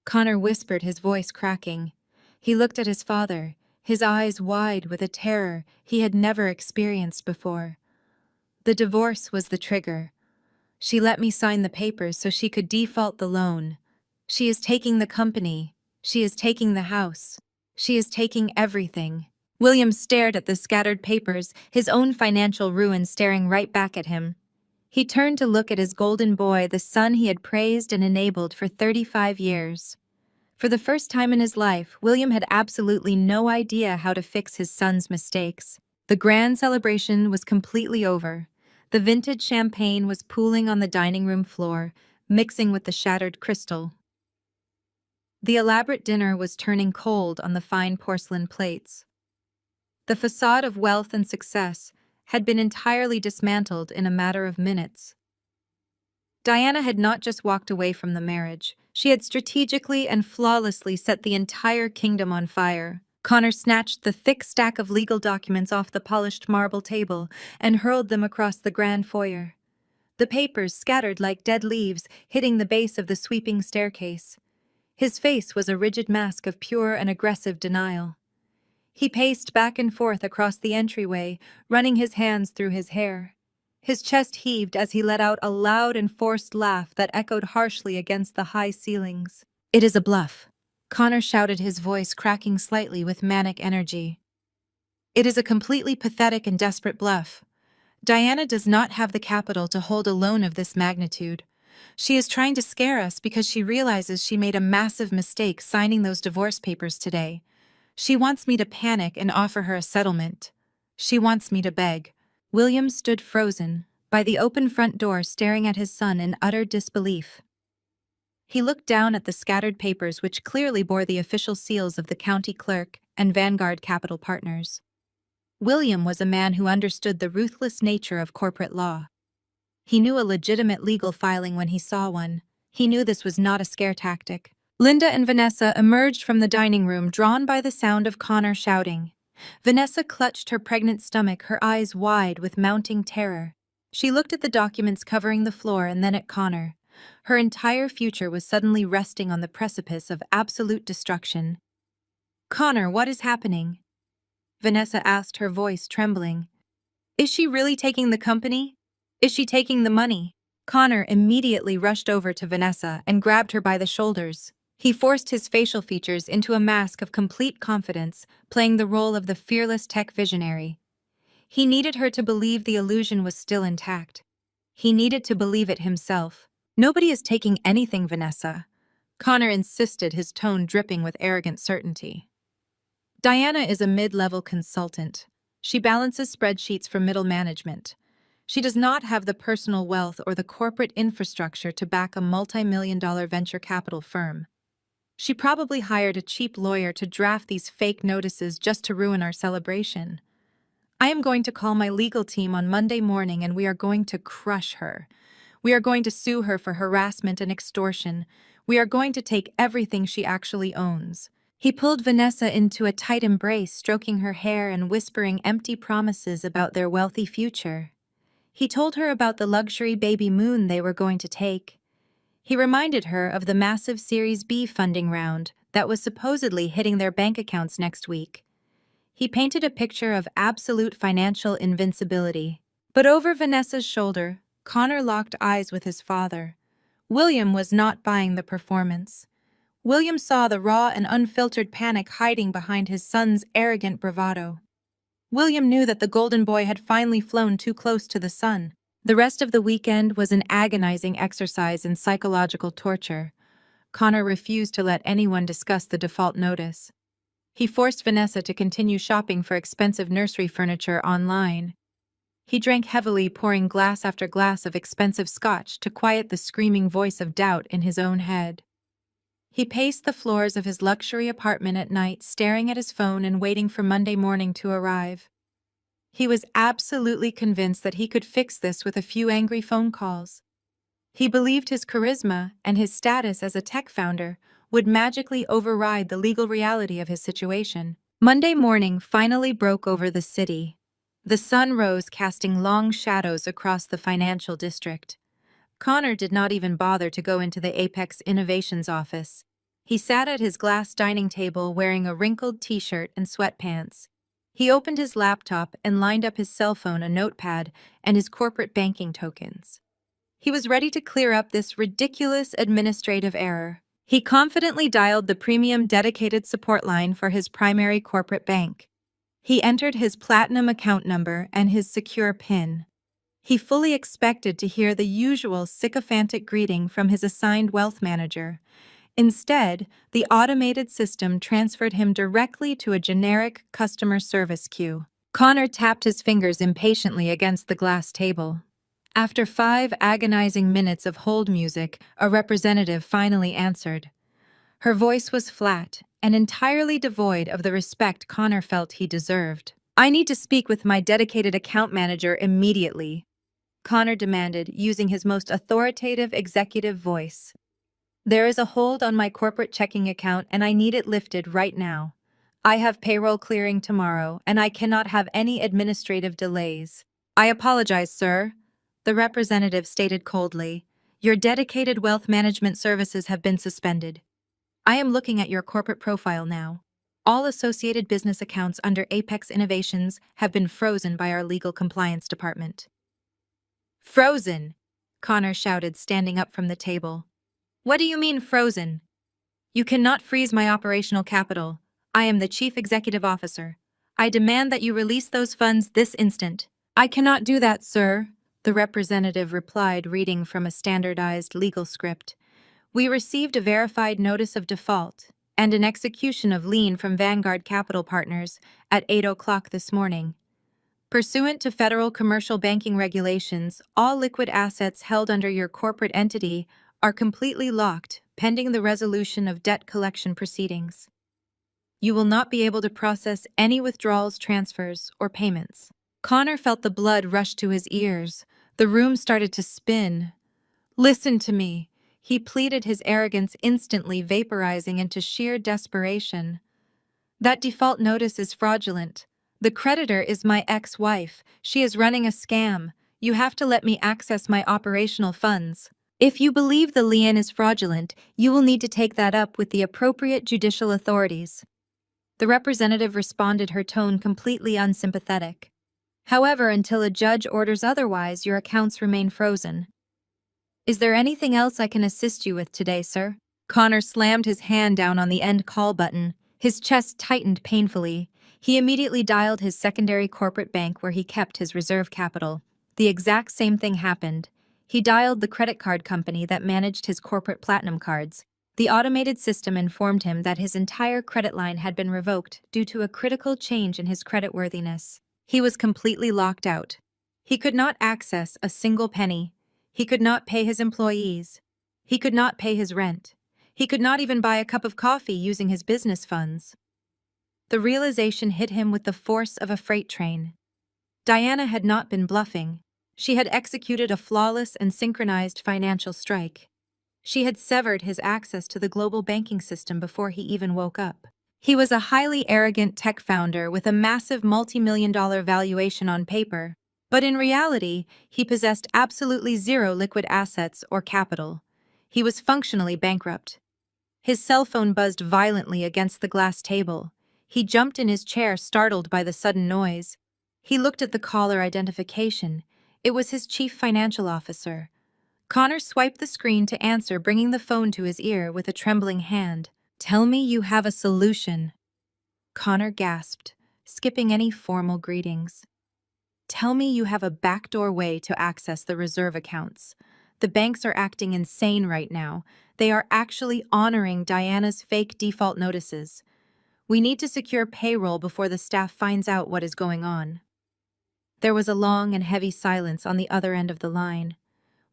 Connor whispered, his voice cracking. He looked at his father, his eyes wide with a terror he had never experienced before. "The divorce was the trigger. She let me sign the papers so she could default the loan. She is taking the company. She is taking the house. She is taking everything. William stared at the scattered papers, his own financial ruin staring right back at him. He turned to look at his golden boy, the son he had praised and enabled for 35 years. For the first time in his life, William had absolutely no idea how to fix his son's mistakes. The grand celebration was completely over. The vintage champagne was pooling on the dining room floor, mixing with the shattered crystal. The elaborate dinner was turning cold on the fine porcelain plates. The facade of wealth and success had been entirely dismantled in a matter of minutes. Diana had not just walked away from the marriage, she had strategically and flawlessly set the entire kingdom on fire. Connor snatched the thick stack of legal documents off the polished marble table and hurled them across the grand foyer. The papers scattered like dead leaves, hitting the base of the sweeping staircase. His face was a rigid mask of pure and aggressive denial. He paced back and forth across the entryway, running his hands through his hair. His chest heaved as he let out a loud and forced laugh that echoed harshly against the high ceilings. "It is a bluff," Connor shouted, his voice cracking slightly with manic energy. "It is a completely pathetic and desperate bluff. Diana does not have the capital to hold a loan of this magnitude. She is trying to scare us because she realizes she made a massive mistake signing those divorce papers today. She wants me to panic and offer her a settlement. She wants me to beg." William stood frozen by the open front door, staring at his son in utter disbelief. He looked down at the scattered papers, which clearly bore the official seals of the county clerk and Vanguard Capital Partners. William was a man who understood the ruthless nature of corporate law. He knew a legitimate legal filing when he saw one. He knew this was not a scare tactic. Linda and Vanessa emerged from the dining room, drawn by the sound of Connor shouting. Vanessa clutched her pregnant stomach, her eyes wide with mounting terror. She looked at the documents covering the floor and then at Connor. Her entire future was suddenly resting on the precipice of absolute destruction. "Connor, what is happening?" Vanessa asked, her voice trembling. "Is she really taking the company? Is she taking the money?" Connor immediately rushed over to Vanessa and grabbed her by the shoulders. He forced his facial features into a mask of complete confidence, playing the role of the fearless tech visionary. He needed her to believe the illusion was still intact. He needed to believe it himself. "Nobody is taking anything, Vanessa," Connor insisted, his tone dripping with arrogant certainty. "Diana is a mid-level consultant. She balances spreadsheets for middle management. She does not have the personal wealth or the corporate infrastructure to back a multi-million-dollar venture capital firm. She probably hired a cheap lawyer to draft these fake notices just to ruin our celebration. I am going to call my legal team on Monday morning and we are going to crush her. We are going to sue her for harassment and extortion. We are going to take everything she actually owns." He pulled Vanessa into a tight embrace, stroking her hair and whispering empty promises about their wealthy future. He told her about the luxury baby moon they were going to take. He reminded her of the massive Series B funding round that was supposedly hitting their bank accounts next week. He painted a picture of absolute financial invincibility. But over Vanessa's shoulder, Connor locked eyes with his father. William was not buying the performance. William saw the raw and unfiltered panic hiding behind his son's arrogant bravado. William knew that the golden boy had finally flown too close to the sun. The rest of the weekend was an agonizing exercise in psychological torture. Connor refused to let anyone discuss the default notice. He forced Vanessa to continue shopping for expensive nursery furniture online. He drank heavily, pouring glass after glass of expensive scotch to quiet the screaming voice of doubt in his own head. He paced the floors of his luxury apartment at night, staring at his phone and waiting for Monday morning to arrive. He was absolutely convinced that he could fix this with a few angry phone calls. He believed his charisma and his status as a tech founder would magically override the legal reality of his situation. Monday morning finally broke over the city. The sun rose, casting long shadows across the financial district. Connor did not even bother to go into the Apex Innovations office. He sat at his glass dining table wearing a wrinkled t-shirt and sweatpants. He opened his laptop and lined up his cell phone, a notepad, and his corporate banking tokens. He was ready to clear up this ridiculous administrative error. He confidently dialed the premium dedicated support line for his primary corporate bank. He entered his platinum account number and his secure PIN. He fully expected to hear the usual sycophantic greeting from his assigned wealth manager. Instead, the automated system transferred him directly to a generic customer service queue. Connor tapped his fingers impatiently against the glass table. After 5 agonizing minutes of hold music, a representative finally answered. Her voice was flat and entirely devoid of the respect Connor felt he deserved. "I need to speak with my dedicated account manager immediately," Connor demanded, using his most authoritative executive voice. "There is a hold on my corporate checking account and I need it lifted right now. I have payroll clearing tomorrow and I cannot have any administrative delays." "I apologize, sir," the representative stated coldly. "Your dedicated wealth management services have been suspended. I am looking at your corporate profile now. All associated business accounts under Apex Innovations have been frozen by our legal compliance department." "Frozen!" Connor shouted, standing up from the table. "What do you mean frozen? You cannot freeze my operational capital. I am the Chief Executive Officer. I demand that you release those funds this instant." "I cannot do that, sir," the representative replied, reading from a standardized legal script. "We received a verified notice of default and an execution of lien from Vanguard Capital Partners at 8 o'clock this morning. Pursuant to federal commercial banking regulations, all liquid assets held under your corporate entity are completely locked pending the resolution of debt collection proceedings. You will not be able to process any withdrawals, transfers, or payments." Connor felt the blood rush to his ears. The room started to spin. "Listen to me," he pleaded, his arrogance instantly vaporizing into sheer desperation. "That default notice is fraudulent. The creditor is my ex-wife. She is running a scam. You have to let me access my operational funds. If you believe the lien is fraudulent, you will need to take that up with the appropriate judicial authorities." The representative responded, her tone completely unsympathetic. "However, until a judge orders otherwise, your accounts remain frozen. Is there anything else I can assist you with today, sir?" Connor slammed his hand down on the end call button. His chest tightened painfully. He immediately dialed his secondary corporate bank where he kept his reserve capital. The exact same thing happened. He dialed the credit card company that managed his corporate platinum cards. The automated system informed him that his entire credit line had been revoked due to a critical change in his creditworthiness. He was completely locked out. He could not access a single penny. He could not pay his employees. He could not pay his rent. He could not even buy a cup of coffee using his business funds. The realization hit him with the force of a freight train. Diana had not been bluffing. She had executed a flawless and synchronized financial strike. She had severed his access to the global banking system before he even woke up. He was a highly arrogant tech founder with a massive multi-million-dollar valuation on paper, but in reality, he possessed absolutely zero liquid assets or capital. He was functionally bankrupt. His cell phone buzzed violently against the glass table. He jumped in his chair, startled by the sudden noise. He looked at the caller identification. It was his chief financial officer. Connor swiped the screen to answer, bringing the phone to his ear with a trembling hand. "Tell me you have a solution." Connor gasped, skipping any formal greetings. "Tell me you have a backdoor way to access the reserve accounts. The banks are acting insane right now. They are actually honoring Diana's fake default notices. We need to secure payroll before the staff finds out what is going on." There was a long and heavy silence on the other end of the line.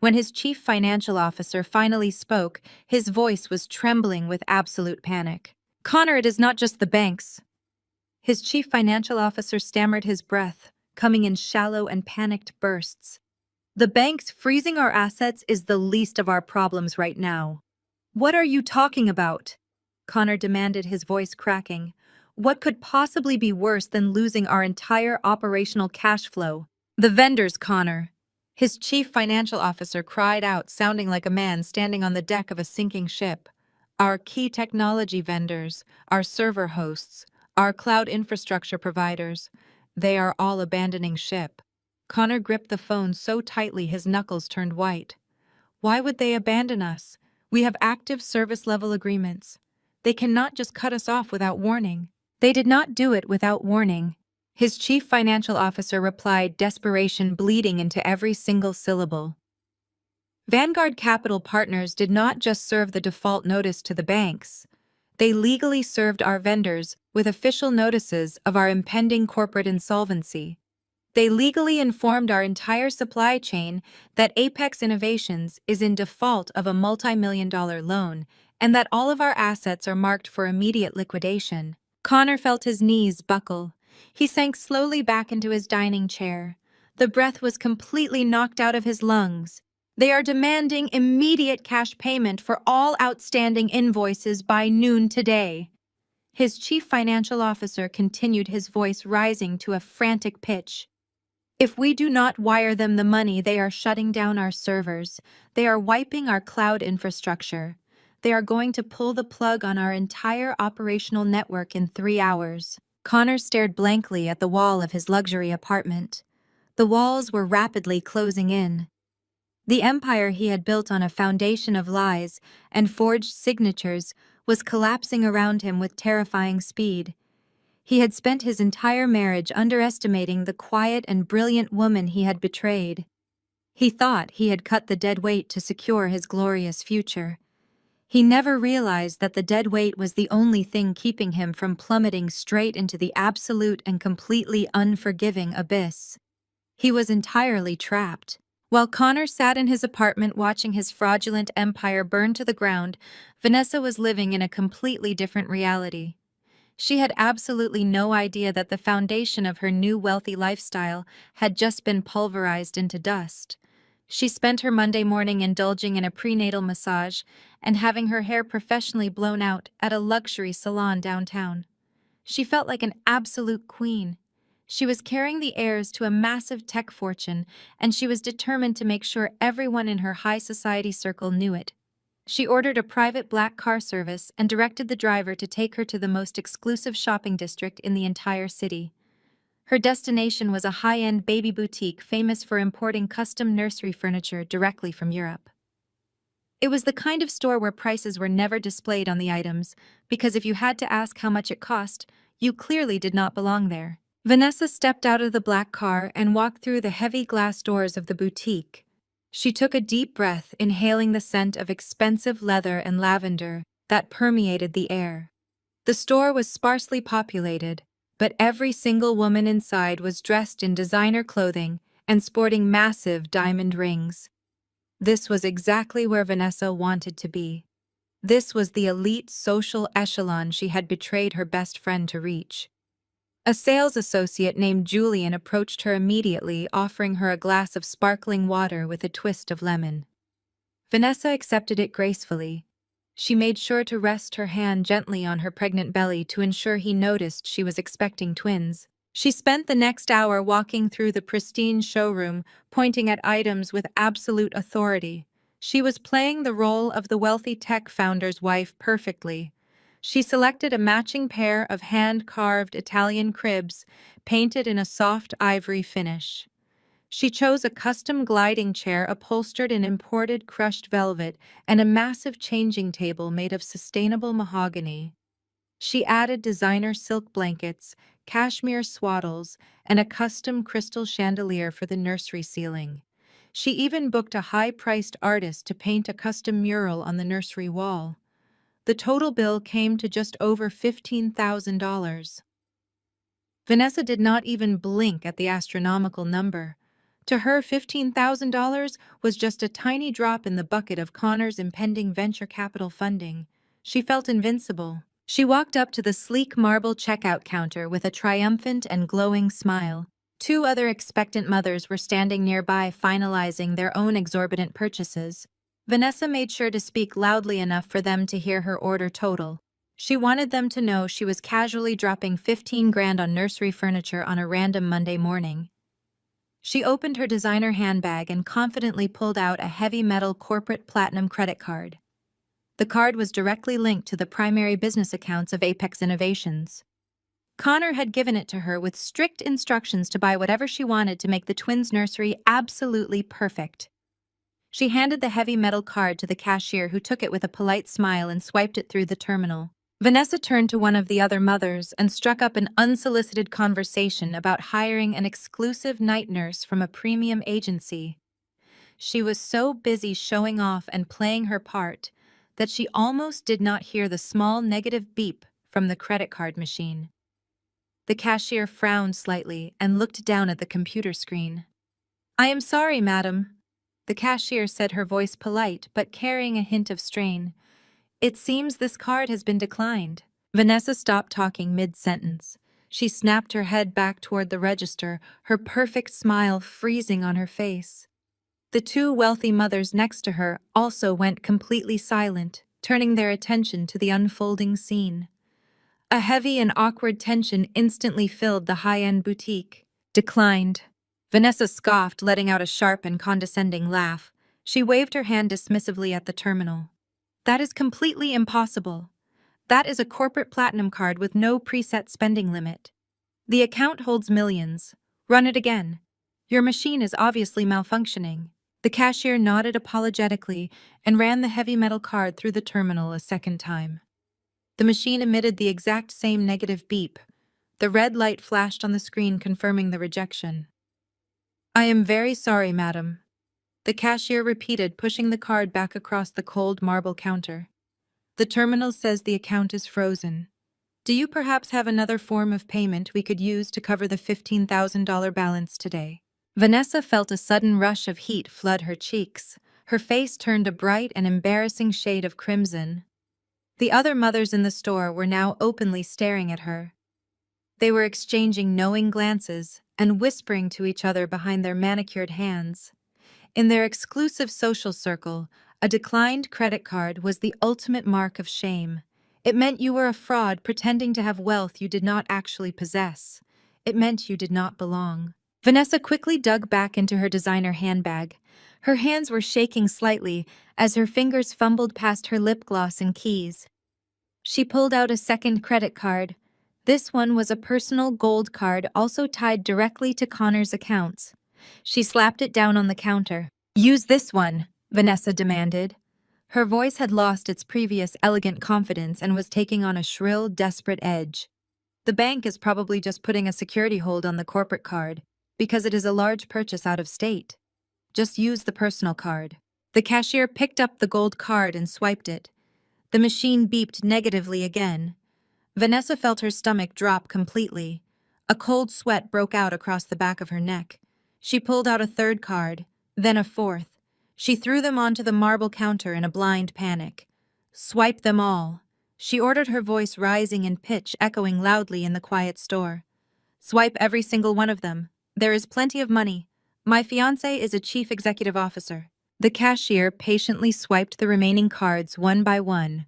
When his chief financial officer finally spoke, his voice was trembling with absolute panic. "Connor, it is not just the banks." His chief financial officer stammered, his breath coming in shallow and panicked bursts. "The banks freezing our assets is the least of our problems right now." "What are you talking about?" Connor demanded, his voice cracking. "What could possibly be worse than losing our entire operational cash flow?" "The vendors, Connor," his chief financial officer cried out, sounding like a man standing on the deck of a sinking ship. "Our key technology vendors, our server hosts, our cloud infrastructure providers, they are all abandoning ship." Connor gripped the phone so tightly his knuckles turned white. "Why would they abandon us? We have active service level agreements. They cannot just cut us off without warning. They did not do it without warning. His chief financial officer replied, desperation bleeding into every single syllable. Vanguard Capital Partners did not just serve the default notice to the banks. They legally served our vendors with official notices of our impending corporate insolvency. They legally informed our entire supply chain that Apex Innovations is in default of a multi-million-dollar loan and that all of our assets are marked for immediate liquidation. Connor felt his knees buckle. He sank slowly back into his dining chair. The breath was completely knocked out of his lungs. They are demanding immediate cash payment for all outstanding invoices by noon today. His chief financial officer continued, his voice rising to a frantic pitch. If we do not wire them the money, they are shutting down our servers. They are wiping our cloud infrastructure. They are going to pull the plug on our entire operational network in 3 hours. Connor stared blankly at the wall of his luxury apartment. The walls were rapidly closing in. The empire he had built on a foundation of lies and forged signatures was collapsing around him with terrifying speed. He had spent his entire marriage underestimating the quiet and brilliant woman he had betrayed. He thought he had cut the dead weight to secure his glorious future. He never realized that the dead weight was the only thing keeping him from plummeting straight into the absolute and completely unforgiving abyss. He was entirely trapped. While Connor sat in his apartment watching his fraudulent empire burn to the ground, Vanessa was living in a completely different reality. She had absolutely no idea that the foundation of her new wealthy lifestyle had just been pulverized into dust. She spent her Monday morning indulging in a prenatal massage and having her hair professionally blown out at a luxury salon downtown. She felt like an absolute queen. She was carrying the heirs to a massive tech fortune, and she was determined to make sure everyone in her high society circle knew it. She ordered a private black car service and directed the driver to take her to the most exclusive shopping district in the entire city. Her destination was a high-end baby boutique famous for importing custom nursery furniture directly from Europe. It was the kind of store where prices were never displayed on the items, because if you had to ask how much it cost, you clearly did not belong there. Vanessa stepped out of the black car and walked through the heavy glass doors of the boutique. She took a deep breath, inhaling the scent of expensive leather and lavender that permeated the air. The store was sparsely populated, but every single woman inside was dressed in designer clothing and sporting massive diamond rings. This was exactly where Vanessa wanted to be. This was the elite social echelon she had betrayed her best friend to reach. A sales associate named Julian approached her immediately, offering her a glass of sparkling water with a twist of lemon. Vanessa accepted it gracefully. She made sure to rest her hand gently on her pregnant belly to ensure he noticed she was expecting twins. She spent the next hour walking through the pristine showroom, pointing at items with absolute authority. She was playing the role of the wealthy tech founder's wife perfectly. She selected a matching pair of hand-carved Italian cribs, painted in a soft ivory finish. She chose a custom gliding chair upholstered in imported crushed velvet and a massive changing table made of sustainable mahogany. She added designer silk blankets, cashmere swaddles, and a custom crystal chandelier for the nursery ceiling. She even booked a high-priced artist to paint a custom mural on the nursery wall. The total bill came to just over $15,000. Vanessa did not even blink at the astronomical number. To her, $15,000 was just a tiny drop in the bucket of Connor's impending venture capital funding. She felt invincible. She walked up to the sleek marble checkout counter with a triumphant and glowing smile. 2 other expectant mothers were standing nearby, finalizing their own exorbitant purchases. Vanessa made sure to speak loudly enough for them to hear her order total. She wanted them to know she was casually dropping 15 grand on nursery furniture on a random Monday morning. She opened her designer handbag and confidently pulled out a heavy metal corporate platinum credit card. The card was directly linked to the primary business accounts of Apex Innovations. Connor had given it to her with strict instructions to buy whatever she wanted to make the twins' nursery absolutely perfect. She handed the heavy metal card to the cashier, who took it with a polite smile and swiped it through the terminal. Vanessa turned to one of the other mothers and struck up an unsolicited conversation about hiring an exclusive night nurse from a premium agency. She was so busy showing off and playing her part that she almost did not hear the small negative beep from the credit card machine. The cashier frowned slightly and looked down at the computer screen. "I am sorry, madam," the cashier said, her voice polite but carrying a hint of strain. "It seems this card has been declined." Vanessa stopped talking mid-sentence. She snapped her head back toward the register, her perfect smile freezing on her face. The two wealthy mothers next to her also went completely silent, turning their attention to the unfolding scene. A heavy and awkward tension instantly filled the high-end boutique. "Declined." Vanessa scoffed, letting out a sharp and condescending laugh. She waved her hand dismissively at the terminal. "That is completely impossible. That is a corporate platinum card with no preset spending limit. The account holds millions. Run it again. Your machine is obviously malfunctioning." The cashier nodded apologetically and ran the heavy metal card through the terminal a second time. The machine emitted the exact same negative beep. The red light flashed on the screen, confirming the rejection. "I am very sorry, madam," the cashier repeated, pushing the card back across the cold marble counter. "The terminal says the account is frozen. Do you perhaps have another form of payment we could use to cover the $15,000 balance today?" Vanessa felt a sudden rush of heat flood her cheeks. Her face turned a bright and embarrassing shade of crimson. The other mothers in the store were now openly staring at her. They were exchanging knowing glances and whispering to each other behind their manicured hands. In their exclusive social circle, a declined credit card was the ultimate mark of shame. It meant you were a fraud pretending to have wealth you did not actually possess. It meant you did not belong. Vanessa quickly dug back into her designer handbag. Her hands were shaking slightly as her fingers fumbled past her lip gloss and keys. She pulled out a second credit card. This one was a personal gold card, also tied directly to Connor's accounts. She slapped it down on the counter. "Use this one," Vanessa demanded. Her voice had lost its previous elegant confidence and was taking on a shrill, desperate edge. "The bank is probably just putting a security hold on the corporate card, because it is a large purchase out of state. Just use the personal card." The cashier picked up the gold card and swiped it. The machine beeped negatively again. Vanessa felt her stomach drop completely. A cold sweat broke out across the back of her neck. She pulled out a third card, then a fourth. She threw them onto the marble counter in a blind panic. "Swipe them all," she ordered, her voice rising in pitch, echoing loudly in the quiet store. "Swipe every single one of them. There is plenty of money. My fiancé is a chief executive officer." The cashier patiently swiped the remaining cards one by one.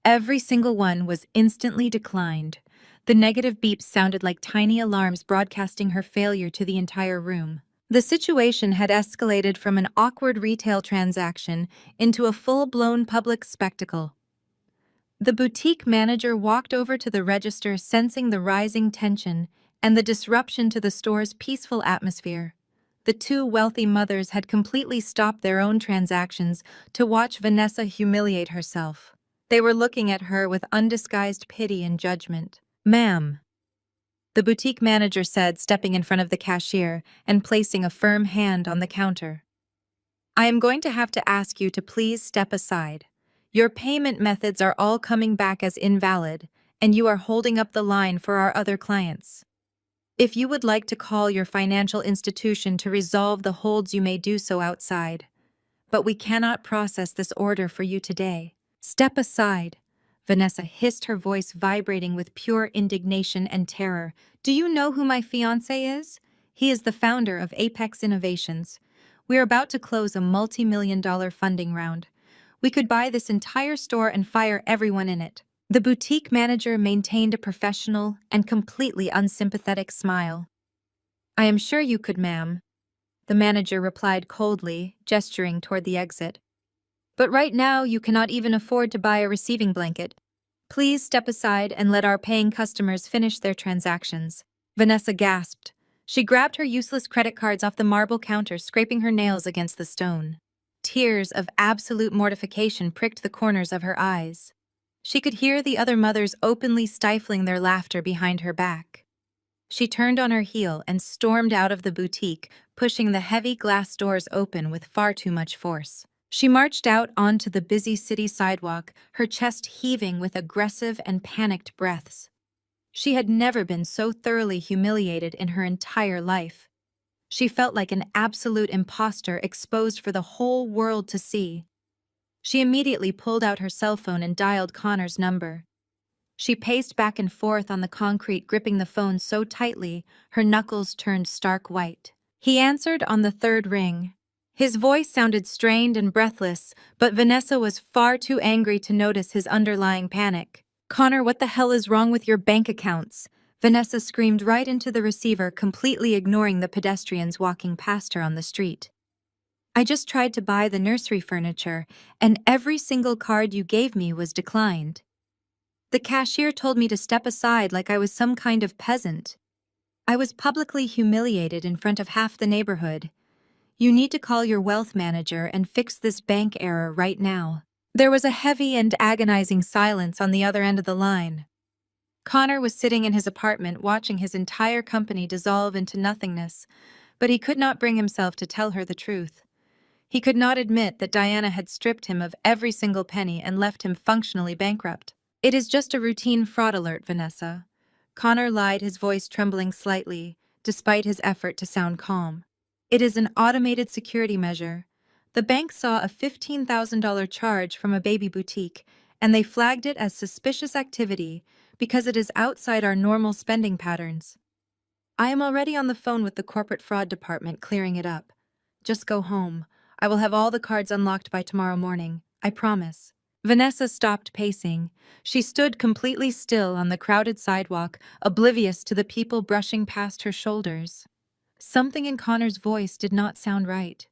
Every single one was instantly declined. The negative beeps sounded like tiny alarms broadcasting her failure to the entire room. The situation had escalated from an awkward retail transaction into a full-blown public spectacle. The boutique manager walked over to the register, sensing the rising tension and the disruption to the store's peaceful atmosphere. The two wealthy mothers had completely stopped their own transactions to watch Vanessa humiliate herself. They were looking at her with undisguised pity and judgment. "Ma'am," the boutique manager said, stepping in front of the cashier and placing a firm hand on the counter. "I am going to have to ask you to please step aside. Your payment methods are all coming back as invalid, and you are holding up the line for our other clients. If you would like to call your financial institution to resolve the holds, you may do so outside. But we cannot process this order for you today." "Step aside," Vanessa hissed, her voice vibrating with pure indignation and terror. "Do you know who my fiancé is? He is the founder of Apex Innovations. We are about to close a multi-million-dollar funding round. We could buy this entire store and fire everyone in it." The boutique manager maintained a professional and completely unsympathetic smile. "I am sure you could, ma'am," the manager replied coldly, gesturing toward the exit. "But right now you cannot even afford to buy a receiving blanket. Please step aside and let our paying customers finish their transactions." Vanessa gasped. She grabbed her useless credit cards off the marble counter, scraping her nails against the stone. Tears of absolute mortification pricked the corners of her eyes. She could hear the other mothers openly stifling their laughter behind her back. She turned on her heel and stormed out of the boutique, pushing the heavy glass doors open with far too much force. She marched out onto the busy city sidewalk, her chest heaving with aggressive and panicked breaths. She had never been so thoroughly humiliated in her entire life. She felt like an absolute imposter exposed for the whole world to see. She immediately pulled out her cell phone and dialed Connor's number. She paced back and forth on the concrete, gripping the phone so tightly, her knuckles turned stark white. He answered on the third ring. His voice sounded strained and breathless, but Vanessa was far too angry to notice his underlying panic. "Connor, what the hell is wrong with your bank accounts?" Vanessa screamed right into the receiver, completely ignoring the pedestrians walking past her on the street. "I just tried to buy the nursery furniture, and every single card you gave me was declined. The cashier told me to step aside like I was some kind of peasant. I was publicly humiliated in front of half the neighborhood. You need to call your wealth manager and fix this bank error right now." There was a heavy and agonizing silence on the other end of the line. Connor was sitting in his apartment watching his entire company dissolve into nothingness, but he could not bring himself to tell her the truth. He could not admit that Diana had stripped him of every single penny and left him functionally bankrupt. "It is just a routine fraud alert, Vanessa." Connor lied, his voice trembling slightly, despite his effort to sound calm. "It is an automated security measure. The bank saw a $15,000 charge from a baby boutique, and they flagged it as suspicious activity because it is outside our normal spending patterns. I am already on the phone with the corporate fraud department clearing it up. Just go home. I will have all the cards unlocked by tomorrow morning. I promise." Vanessa stopped pacing. She stood completely still on the crowded sidewalk, oblivious to the people brushing past her shoulders. Something in Connor's voice did not sound right.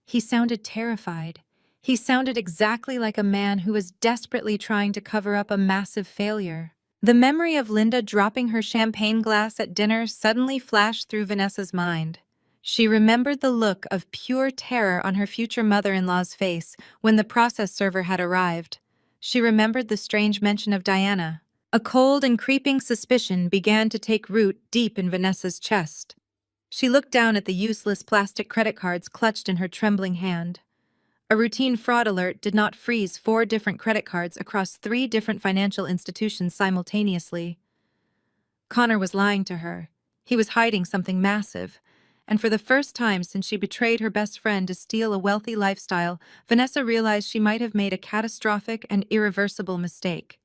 He sounded terrified. He sounded exactly like a man who was desperately trying to cover up a massive failure. The memory of Linda dropping her champagne glass at dinner suddenly flashed through Vanessa's mind. She remembered the look of pure terror on her future mother-in-law's face when the process server had arrived. She remembered the strange mention of Diana. A cold and creeping suspicion began to take root deep in Vanessa's chest. She looked down at the useless plastic credit cards clutched in her trembling hand. A routine fraud alert did not freeze 4 different credit cards across 3 different financial institutions simultaneously. Connor was lying to her. He was hiding something massive. And for the first time since she betrayed her best friend to steal a wealthy lifestyle, Vanessa realized she might have made a catastrophic and irreversible mistake.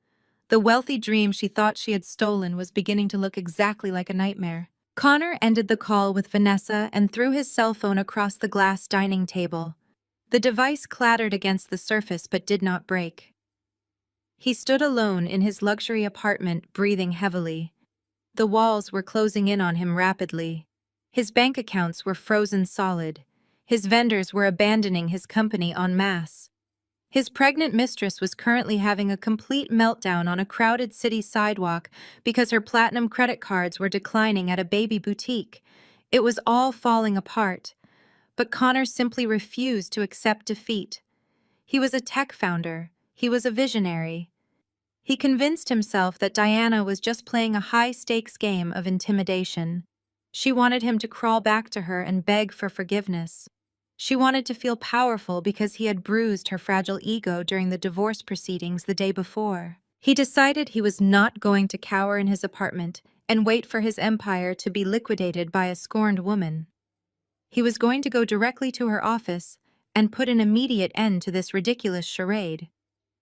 The wealthy dream she thought she had stolen was beginning to look exactly like a nightmare. Connor ended the call with Vanessa and threw his cell phone across the glass dining table. The device clattered against the surface but did not break. He stood alone in his luxury apartment, breathing heavily. The walls were closing in on him rapidly. His bank accounts were frozen solid. His vendors were abandoning his company en masse. His pregnant mistress was currently having a complete meltdown on a crowded city sidewalk because her platinum credit cards were declining at a baby boutique. It was all falling apart. But Connor simply refused to accept defeat. He was a tech founder. He was a visionary. He convinced himself that Diana was just playing a high-stakes game of intimidation. She wanted him to crawl back to her and beg for forgiveness. She wanted to feel powerful because he had bruised her fragile ego during the divorce proceedings the day before. He decided he was not going to cower in his apartment and wait for his empire to be liquidated by a scorned woman. He was going to go directly to her office and put an immediate end to this ridiculous charade.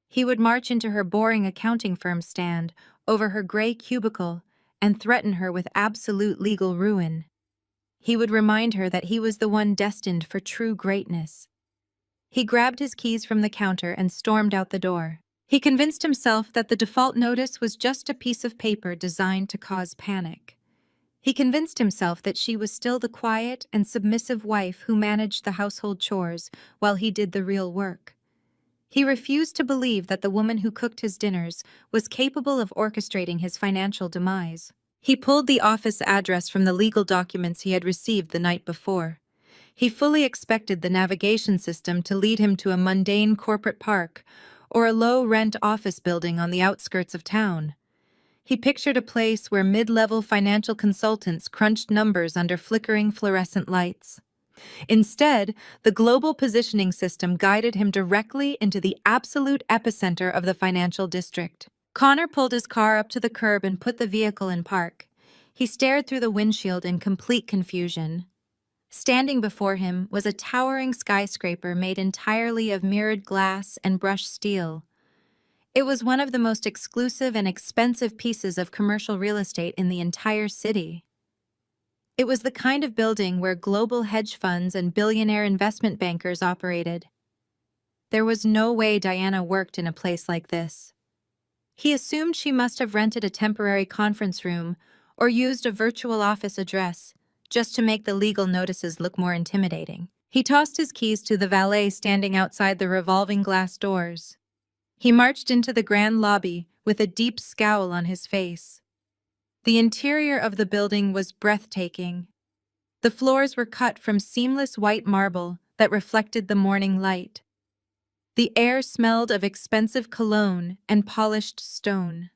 He would march into her boring accounting firm stand over her gray cubicle and threaten her with absolute legal ruin. He would remind her that he was the one destined for true greatness. He grabbed his keys from the counter and stormed out the door. He convinced himself that the default notice was just a piece of paper designed to cause panic. He convinced himself that she was still the quiet and submissive wife who managed the household chores while he did the real work. He refused to believe that the woman who cooked his dinners was capable of orchestrating his financial demise. He pulled the office address from the legal documents he had received the night before. He fully expected the navigation system to lead him to a mundane corporate park or a low-rent office building on the outskirts of town. He pictured a place where mid-level financial consultants crunched numbers under flickering fluorescent lights. Instead, the global positioning system guided him directly into the absolute epicenter of the financial district. Connor pulled his car up to the curb and put the vehicle in park. He stared through the windshield in complete confusion. Standing before him was a towering skyscraper made entirely of mirrored glass and brushed steel. It was one of the most exclusive and expensive pieces of commercial real estate in the entire city. It was the kind of building where global hedge funds and billionaire investment bankers operated. There was no way Diana worked in a place like this. He assumed she must have rented a temporary conference room or used a virtual office address just to make the legal notices look more intimidating. He tossed his keys to the valet standing outside the revolving glass doors. He marched into the grand lobby with a deep scowl on his face. The interior of the building was breathtaking. The floors were cut from seamless white marble that reflected the morning light. The air smelled of expensive cologne and polished stone.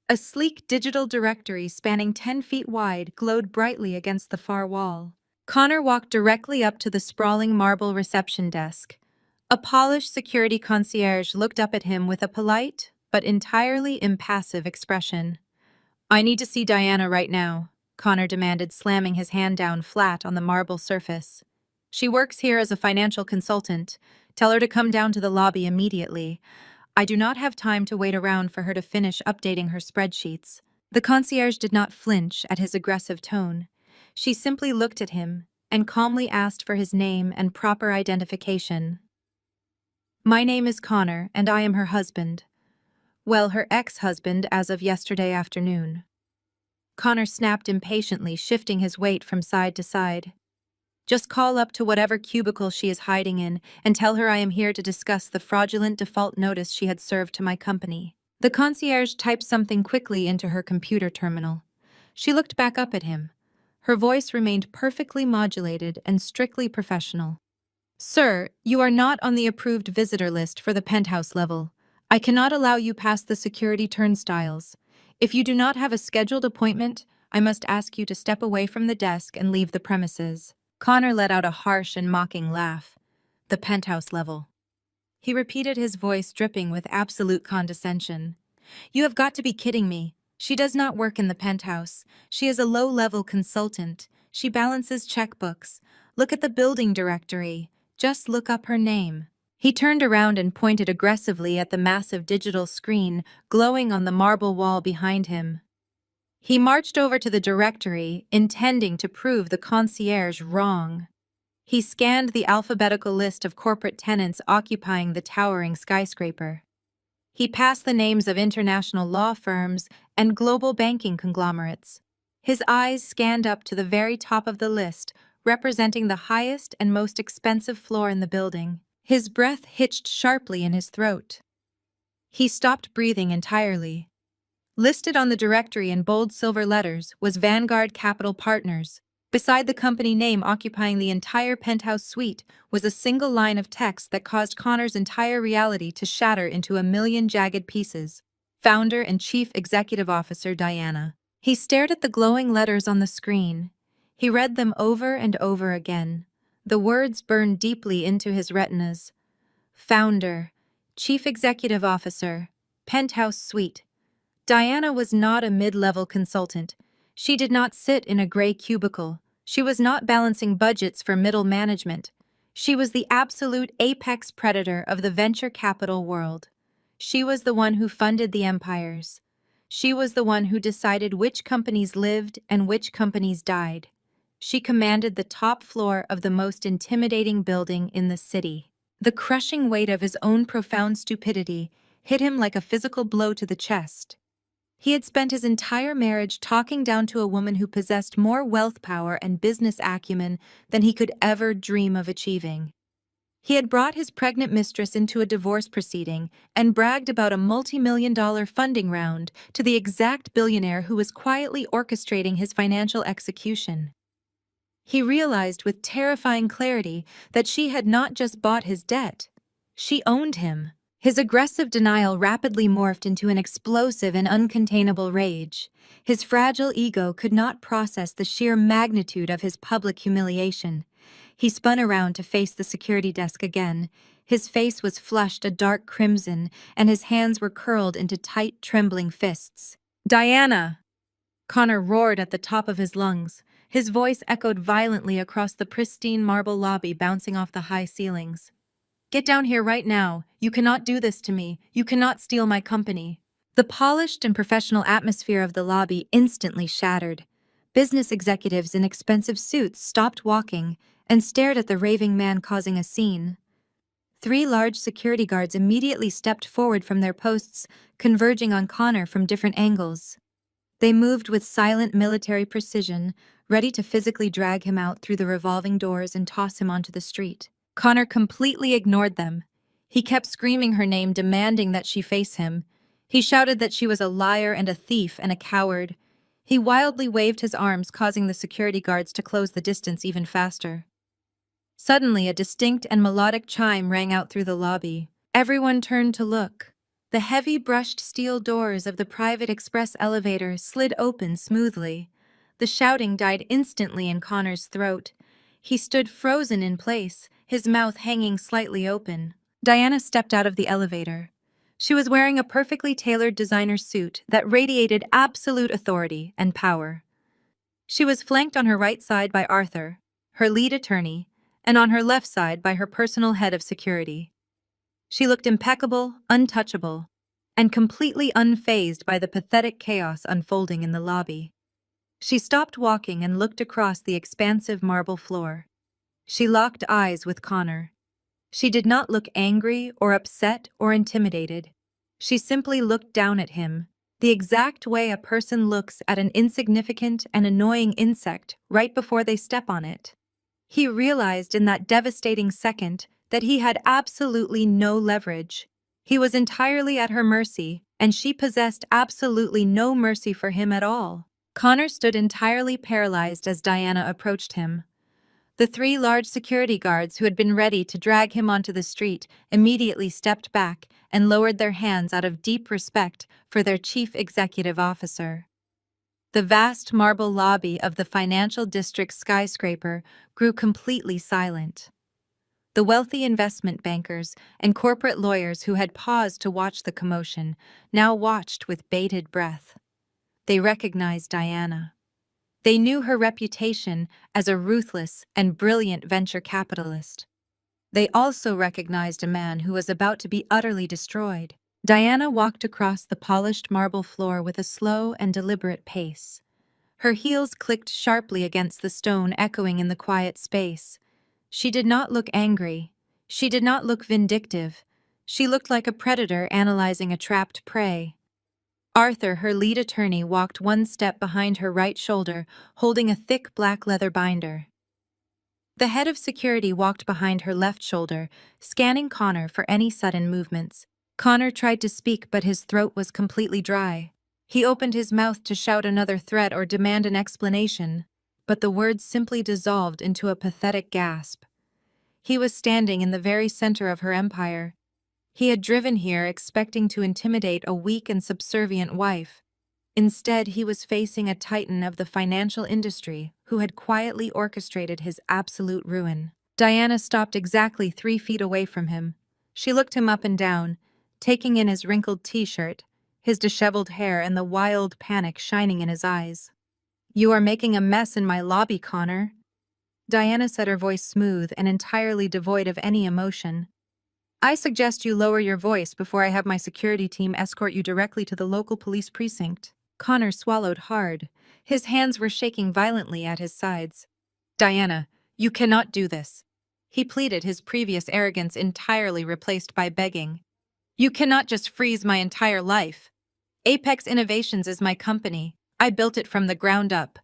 A sleek digital directory spanning 10 feet wide glowed brightly against the far wall. Connor walked directly up to the sprawling marble reception desk. A polished security concierge looked up at him with a polite but entirely impassive expression. "I need to see Diana right now," Connor demanded, slamming his hand down flat on the marble surface. "She works here as a financial consultant. Tell her to come down to the lobby immediately. I do not have time to wait around for her to finish updating her spreadsheets." The concierge did not flinch at his aggressive tone. She simply looked at him and calmly asked for his name and proper identification. "My name is Connor, and I am her husband. Well, her ex-husband as of yesterday afternoon." Connor snapped impatiently, shifting his weight from side to side. "Just call up to whatever cubicle she is hiding in and tell her I am here to discuss the fraudulent default notice she had served to my company." The concierge typed something quickly into her computer terminal. She looked back up at him. Her voice remained perfectly modulated and strictly professional. "Sir, you are not on the approved visitor list for the penthouse level. I cannot allow you past the security turnstiles. If you do not have a scheduled appointment, I must ask you to step away from the desk and leave the premises." Connor let out a harsh and mocking laugh. "The penthouse level." He repeated, his voice dripping with absolute condescension. "You have got to be kidding me. She does not work in the penthouse. She is a low-level consultant. She balances checkbooks. Look at the building directory. Just look up her name." He turned around and pointed aggressively at the massive digital screen glowing on the marble wall behind him. He marched over to the directory, intending to prove the concierge wrong. He scanned the alphabetical list of corporate tenants occupying the towering skyscraper. He passed the names of international law firms and global banking conglomerates. His eyes scanned up to the very top of the list, representing the highest and most expensive floor in the building. His breath hitched sharply in his throat. He stopped breathing entirely. Listed on the directory in bold silver letters was Vanguard Capital Partners. Beside the company name occupying the entire penthouse suite was a single line of text that caused Connor's entire reality to shatter into a million jagged pieces. Founder and Chief Executive Officer Diana. He stared at the glowing letters on the screen. He read them over and over again. The words burned deeply into his retinas. Founder, Chief Executive Officer, Penthouse Suite. Diana was not a mid-level consultant. She did not sit in a gray cubicle. She was not balancing budgets for middle management. She was the absolute apex predator of the venture capital world. She was the one who funded the empires. She was the one who decided which companies lived and which companies died. She commanded the top floor of the most intimidating building in the city. The crushing weight of his own profound stupidity hit him like a physical blow to the chest. He had spent his entire marriage talking down to a woman who possessed more wealth power and business acumen than he could ever dream of achieving. He had brought his pregnant mistress into a divorce proceeding and bragged about a multi-million-dollar funding round to the exact billionaire who was quietly orchestrating his financial execution. He realized with terrifying clarity that she had not just bought his debt. She owned him. His aggressive denial rapidly morphed into an explosive and uncontainable rage. His fragile ego could not process the sheer magnitude of his public humiliation. He spun around to face the security desk again. His face was flushed a dark crimson, and his hands were curled into tight, trembling fists. "Diana!" Connor roared at the top of his lungs. His voice echoed violently across the pristine marble lobby, bouncing off the high ceilings. "Get down here right now. You cannot do this to me. You cannot steal my company." The polished and professional atmosphere of the lobby instantly shattered. Business executives in expensive suits stopped walking and stared at the raving man causing a scene. 3 large security guards immediately stepped forward from their posts, converging on Connor from different angles. They moved with silent military precision, ready to physically drag him out through the revolving doors and toss him onto the street. Connor completely ignored them. He kept screaming her name, demanding that she face him. He shouted that she was a liar and a thief and a coward. He wildly waved his arms, causing the security guards to close the distance even faster. Suddenly, a distinct and melodic chime rang out through the lobby. Everyone turned to look. The heavy brushed steel doors of the private express elevator slid open smoothly. The shouting died instantly in Connor's throat. He stood frozen in place, his mouth hanging slightly open. Diana stepped out of the elevator. She was wearing a perfectly tailored designer suit that radiated absolute authority and power. She was flanked on her right side by Arthur, her lead attorney, and on her left side by her personal head of security. She looked impeccable, untouchable, and completely unfazed by the pathetic chaos unfolding in the lobby. She stopped walking and looked across the expansive marble floor. She locked eyes with Connor. She did not look angry or upset or intimidated. She simply looked down at him, the exact way a person looks at an insignificant and annoying insect right before they step on it. He realized in that devastating second that he had absolutely no leverage. He was entirely at her mercy, and she possessed absolutely no mercy for him at all. Connor stood entirely paralyzed as Diana approached him. The 3 large security guards who had been ready to drag him onto the street immediately stepped back and lowered their hands out of deep respect for their chief executive officer. The vast marble lobby of the financial district skyscraper grew completely silent. The wealthy investment bankers and corporate lawyers who had paused to watch the commotion now watched with bated breath. They recognized Diana. They knew her reputation as a ruthless and brilliant venture capitalist. They also recognized a man who was about to be utterly destroyed. Diana walked across the polished marble floor with a slow and deliberate pace. Her heels clicked sharply against the stone, echoing in the quiet space. She did not look angry. She did not look vindictive. She looked like a predator analyzing a trapped prey. Arthur, her lead attorney, walked one step behind her right shoulder, holding a thick black leather binder. The head of security walked behind her left shoulder, scanning Connor for any sudden movements. Connor tried to speak, but his throat was completely dry. He opened his mouth to shout another threat or demand an explanation, but the words simply dissolved into a pathetic gasp. He was standing in the very center of her empire. He had driven here expecting to intimidate a weak and subservient wife. Instead, he was facing a titan of the financial industry who had quietly orchestrated his absolute ruin. Diana stopped exactly 3 feet away from him. She looked him up and down, taking in his wrinkled t-shirt, his disheveled hair, and the wild panic shining in his eyes. "You are making a mess in my lobby, Connor," Diana said, her voice smooth and entirely devoid of any emotion. "I suggest you lower your voice before I have my security team escort you directly to the local police precinct." Connor swallowed hard. His hands were shaking violently at his sides. "Diana, you cannot do this," he pleaded, his previous arrogance entirely replaced by begging. "You cannot just freeze my entire life. Apex Innovations is my company. I built it from the ground up.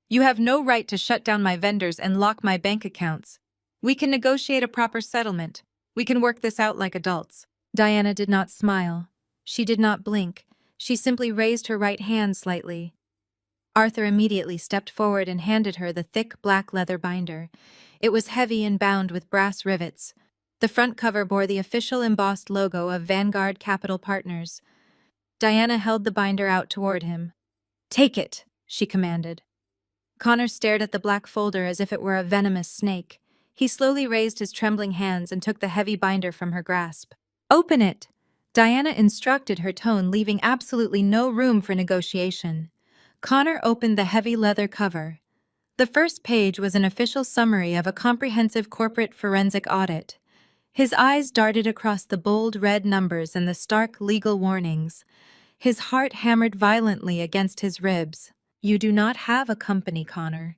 You have no right to shut down my vendors and lock my bank accounts. We can negotiate a proper settlement. We can work this out like adults." Diana did not smile. She did not blink. She simply raised her right hand slightly. Arthur immediately stepped forward and handed her the thick black leather binder. It was heavy and bound with brass rivets. The front cover bore the official embossed logo of Vanguard Capital Partners. Diana held the binder out toward him. "Take it," she commanded. Connor stared at the black folder as if it were a venomous snake. He slowly raised his trembling hands and took the heavy binder from her grasp. "Open it!" Diana instructed, her tone leaving absolutely no room for negotiation. Connor opened the heavy leather cover. The first page was an official summary of a comprehensive corporate forensic audit. His eyes darted across the bold red numbers and the stark legal warnings. His heart hammered violently against his ribs. "You do not have a company, Connor."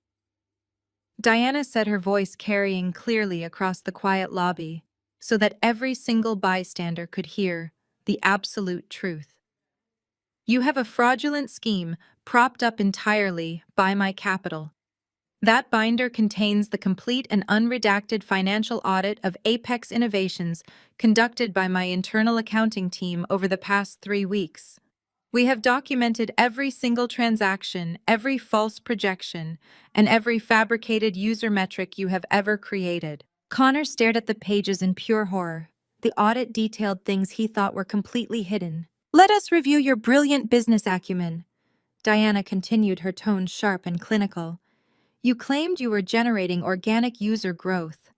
Diana said, her voice carrying clearly across the quiet lobby, so that every single bystander could hear the absolute truth. "You have a fraudulent scheme propped up entirely by my capital. That binder contains the complete and unredacted financial audit of Apex Innovations conducted by my internal accounting team over the past 3 weeks. We have documented every single transaction, every false projection, and every fabricated user metric you have ever created." Connor stared at the pages in pure horror. The audit detailed things he thought were completely hidden. "Let us review your brilliant business acumen," Diana continued, her tone sharp and clinical. "You claimed you were generating organic user growth.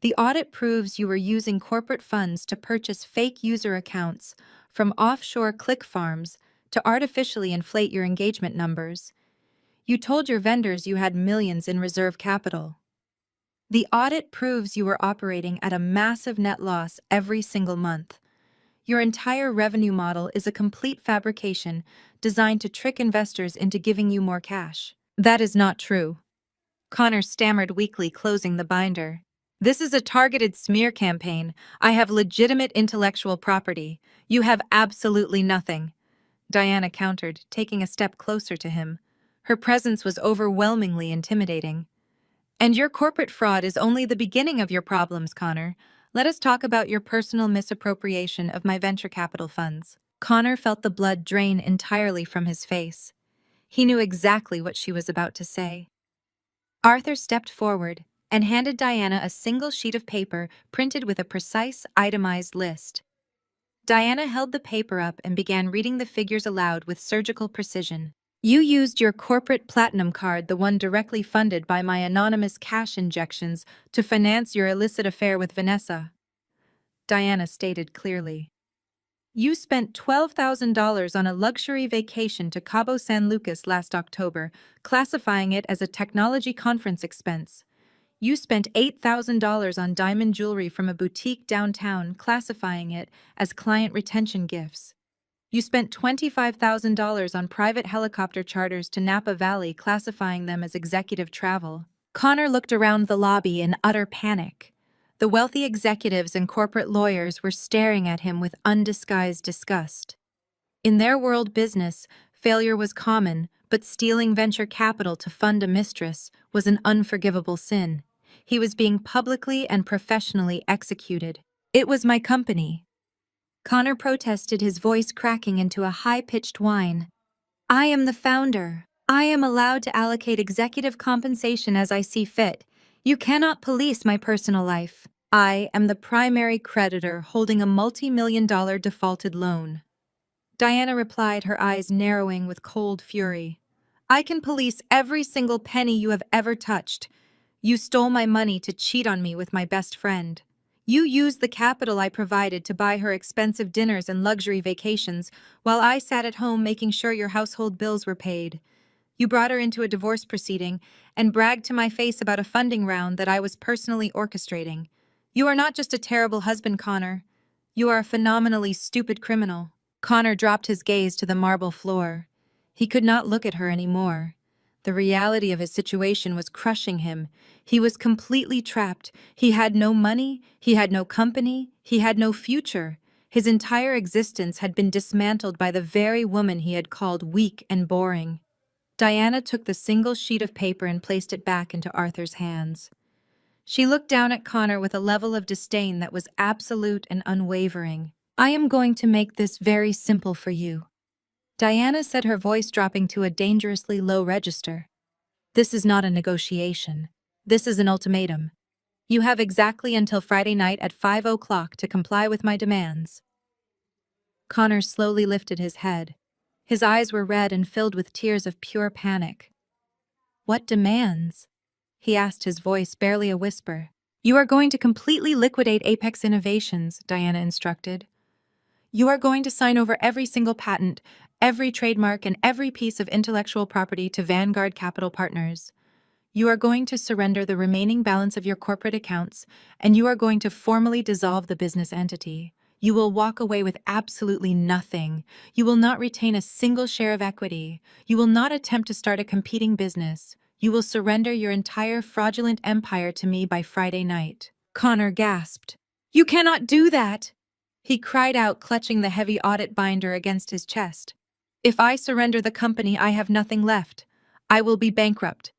The audit proves you were using corporate funds to purchase fake user accounts from offshore click farms to artificially inflate your engagement numbers. You told your vendors you had millions in reserve capital. The audit proves you were operating at a massive net loss every single month. Your entire revenue model is a complete fabrication designed to trick investors into giving you more cash." "That is not true." Connor stammered weakly, closing the binder. "This is a targeted smear campaign. I have legitimate intellectual property. You have absolutely nothing." Diana countered, taking a step closer to him. Her presence was overwhelmingly intimidating. "And your corporate fraud is only the beginning of your problems, Connor. Let us talk about your personal misappropriation of my venture capital funds." Connor felt the blood drain entirely from his face. He knew exactly what she was about to say. Arthur stepped forward and handed Diana a single sheet of paper printed with a precise, itemized list. Diana held the paper up and began reading the figures aloud with surgical precision. "You used your corporate platinum card, the one directly funded by my anonymous cash injections, to finance your illicit affair with Vanessa," Diana stated clearly. "You spent $12,000 on a luxury vacation to Cabo San Lucas last October, classifying it as a technology conference expense. You spent $8,000 on diamond jewelry from a boutique downtown, classifying it as client retention gifts. You spent $25,000 on private helicopter charters to Napa Valley, classifying them as executive travel." Connor looked around the lobby in utter panic. The wealthy executives and corporate lawyers were staring at him with undisguised disgust. In their world business, failure was common, but stealing venture capital to fund a mistress was an unforgivable sin. He was being publicly and professionally executed. "It was my company," Connor protested, his voice cracking into a high-pitched whine. "I am the founder. I am allowed to allocate executive compensation as I see fit. You cannot police my personal life. I am the primary creditor holding a multi-million-dollar defaulted loan," Diana replied, her eyes narrowing with cold fury. "I can police every single penny you have ever touched. You stole my money to cheat on me with my best friend. You used the capital I provided to buy her expensive dinners and luxury vacations, while I sat at home making sure your household bills were paid. You brought her into a divorce proceeding and bragged to my face about a funding round that I was personally orchestrating. You are not just a terrible husband, Connor. You are a phenomenally stupid criminal." Connor dropped his gaze to the marble floor. He could not look at her anymore. The reality of his situation was crushing him. He was completely trapped. He had no money, he had no company, he had no future. His entire existence had been dismantled by the very woman he had called weak and boring. Diana took the single sheet of paper and placed it back into Arthur's hands. She looked down at Connor with a level of disdain that was absolute and unwavering. "I am going to make this very simple for you. Diana said, her voice dropping to a dangerously low register. This is not a negotiation. This is an ultimatum. You have exactly until Friday night at 5 o'clock to comply with my demands. Connor slowly lifted his head. His eyes were red and filled with tears of pure panic. What demands? He asked, his voice barely a whisper. You are going to completely liquidate Apex Innovations, Diana instructed. You are going to sign over every single patent, every trademark, and every piece of intellectual property to Vanguard Capital Partners. You are going to surrender the remaining balance of your corporate accounts, and you are going to formally dissolve the business entity. You will walk away with absolutely nothing. You will not retain a single share of equity. You will not attempt to start a competing business. You will surrender your entire fraudulent empire to me by Friday night. Connor gasped. You cannot do that! He cried out, clutching the heavy audit binder against his chest. If I surrender the company, I have nothing left. I will be bankrupt.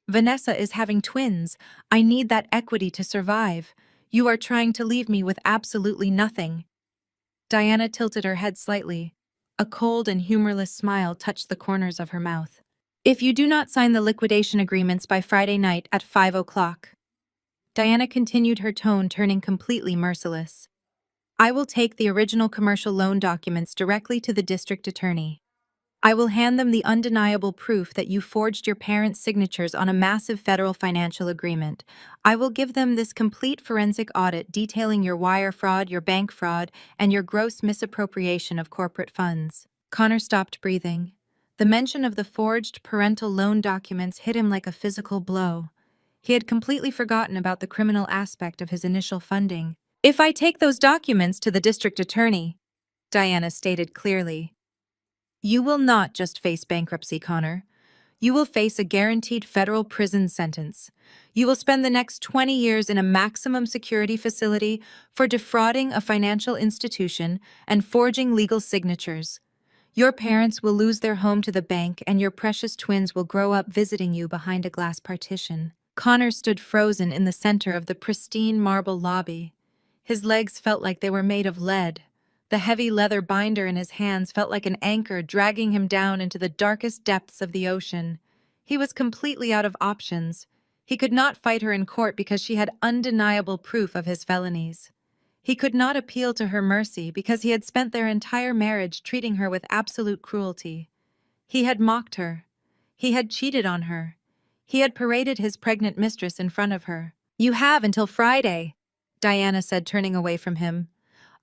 Vanessa is having twins. I need that equity to survive. You are trying to leave me with absolutely nothing. Diana tilted her head slightly. A cold and humorless smile touched the corners of her mouth. If you do not sign the liquidation agreements by Friday night at 5 o'clock. Diana continued, her tone turning completely merciless. I will take the original commercial loan documents directly to the district attorney. I will hand them the undeniable proof that you forged your parents' signatures on a massive federal financial agreement. I will give them this complete forensic audit detailing your wire fraud, your bank fraud, and your gross misappropriation of corporate funds. Connor stopped breathing. The mention of the forged parental loan documents hit him like a physical blow. He had completely forgotten about the criminal aspect of his initial funding. If I take those documents to the district attorney, Diana stated clearly, you will not just face bankruptcy, Connor. You will face a guaranteed federal prison sentence. You will spend the next 20 years in a maximum security facility for defrauding a financial institution and forging legal signatures. Your parents will lose their home to the bank, and your precious twins will grow up visiting you behind a glass partition. Connor stood frozen in the center of the pristine marble lobby. His legs felt like they were made of lead. The heavy leather binder in his hands felt like an anchor dragging him down into the darkest depths of the ocean. He was completely out of options. He could not fight her in court because she had undeniable proof of his felonies. He could not appeal to her mercy because he had spent their entire marriage treating her with absolute cruelty. He had mocked her. He had cheated on her. He had paraded his pregnant mistress in front of her. You have until Friday, Diana said, turning away from him.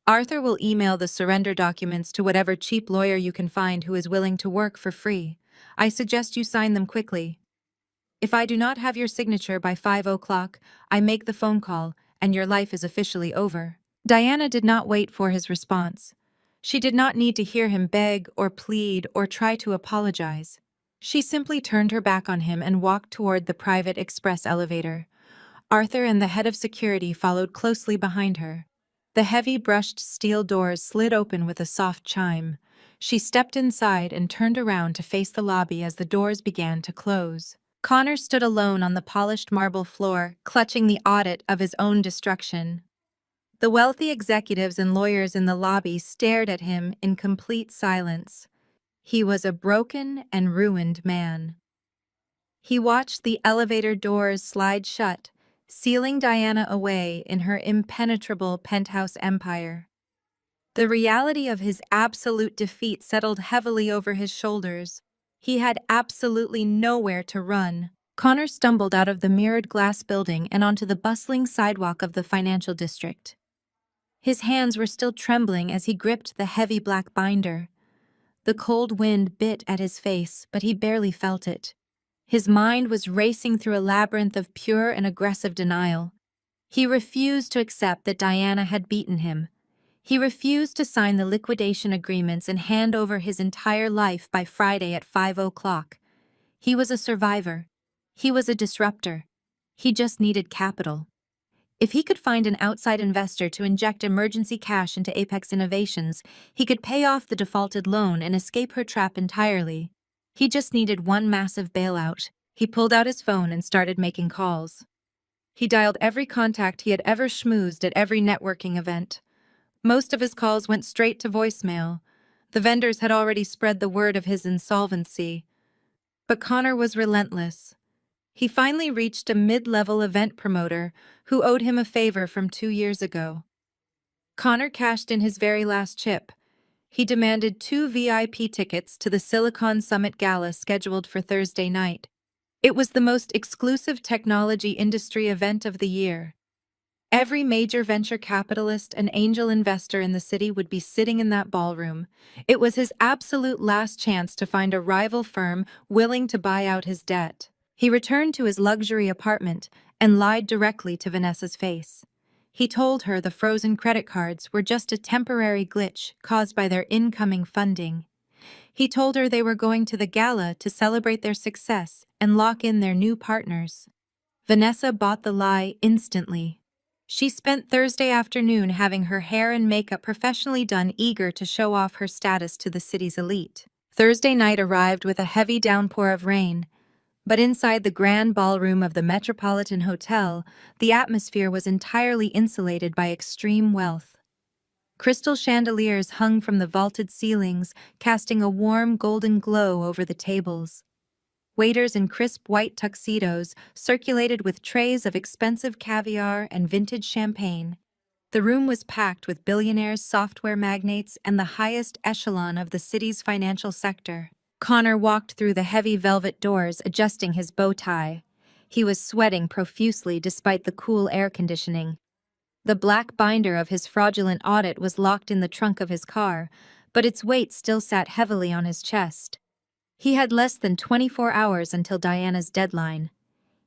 Arthur will email the surrender documents to whatever cheap lawyer you can find who is willing to work for free. I suggest you sign them quickly. If I do not have your signature by 5 o'clock, I make the phone call, and your life is officially over. Diana did not wait for his response. She did not need to hear him beg or plead or try to apologize. She simply turned her back on him and walked toward the private express elevator. Arthur and the head of security followed closely behind her. The heavy brushed steel doors slid open with a soft chime. She stepped inside and turned around to face the lobby as the doors began to close. Connor stood alone on the polished marble floor, clutching the audit of his own destruction. The wealthy executives and lawyers in the lobby stared at him in complete silence. He was a broken and ruined man. He watched the elevator doors slide shut, sealing Diana away in her impenetrable penthouse empire. The reality of his absolute defeat settled heavily over his shoulders. He had absolutely nowhere to run. Connor stumbled out of the mirrored glass building and onto the bustling sidewalk of the financial district. His hands were still trembling as he gripped the heavy black binder. The cold wind bit at his face, but he barely felt it. His mind was racing through a labyrinth of pure and aggressive denial. He refused to accept that Diana had beaten him. He refused to sign the liquidation agreements and hand over his entire life by Friday at 5 o'clock. He was a survivor. He was a disruptor. He just needed capital. If he could find an outside investor to inject emergency cash into Apex Innovations, he could pay off the defaulted loan and escape her trap entirely. He just needed one massive bailout. He pulled out his phone and started making calls. He dialed every contact he had ever schmoozed at every networking event. Most of his calls went straight to voicemail. The vendors had already spread the word of his insolvency. But Connor was relentless. He finally reached a mid-level event promoter who owed him a favor from 2 years ago. Connor cashed in his very last chip. He demanded 2 VIP tickets to the Silicon Summit Gala scheduled for Thursday night. It was the most exclusive technology industry event of the year. Every major venture capitalist and angel investor in the city would be sitting in that ballroom. It was his absolute last chance to find a rival firm willing to buy out his debt. He returned to his luxury apartment and lied directly to Vanessa's face. He told her the frozen credit cards were just a temporary glitch caused by their incoming funding. He told her they were going to the gala to celebrate their success and lock in their new partners. Vanessa bought the lie instantly. She spent Thursday afternoon having her hair and makeup professionally done, eager to show off her status to the city's elite. Thursday night arrived with a heavy downpour of rain, but inside the grand ballroom of the Metropolitan Hotel, the atmosphere was entirely insulated by extreme wealth. Crystal chandeliers hung from the vaulted ceilings, casting a warm golden glow over the tables. Waiters in crisp white tuxedos circulated with trays of expensive caviar and vintage champagne. The room was packed with billionaires, software magnates, and the highest echelon of the city's financial sector. Connor walked through the heavy velvet doors, adjusting his bow tie. He was sweating profusely despite the cool air conditioning. The black binder of his fraudulent audit was locked in the trunk of his car, but its weight still sat heavily on his chest. He had less than 24 hours until Diana's deadline.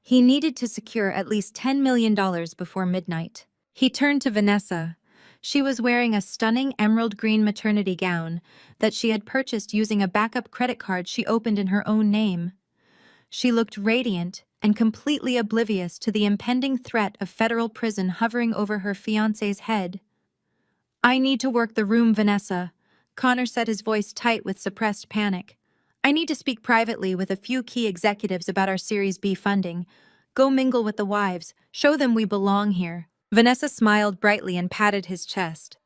He needed to secure at least $10 million before midnight. He turned to Vanessa. She was wearing a stunning emerald green maternity gown that she had purchased using a backup credit card she opened in her own name. She looked radiant and completely oblivious to the impending threat of federal prison hovering over her fiancé's head. "I need to work the room, Vanessa." Connor set his voice tight with suppressed panic. "I need to speak privately with a few key executives about our Series B funding. Go mingle with the wives. Show them we belong here." Vanessa smiled brightly and patted his chest.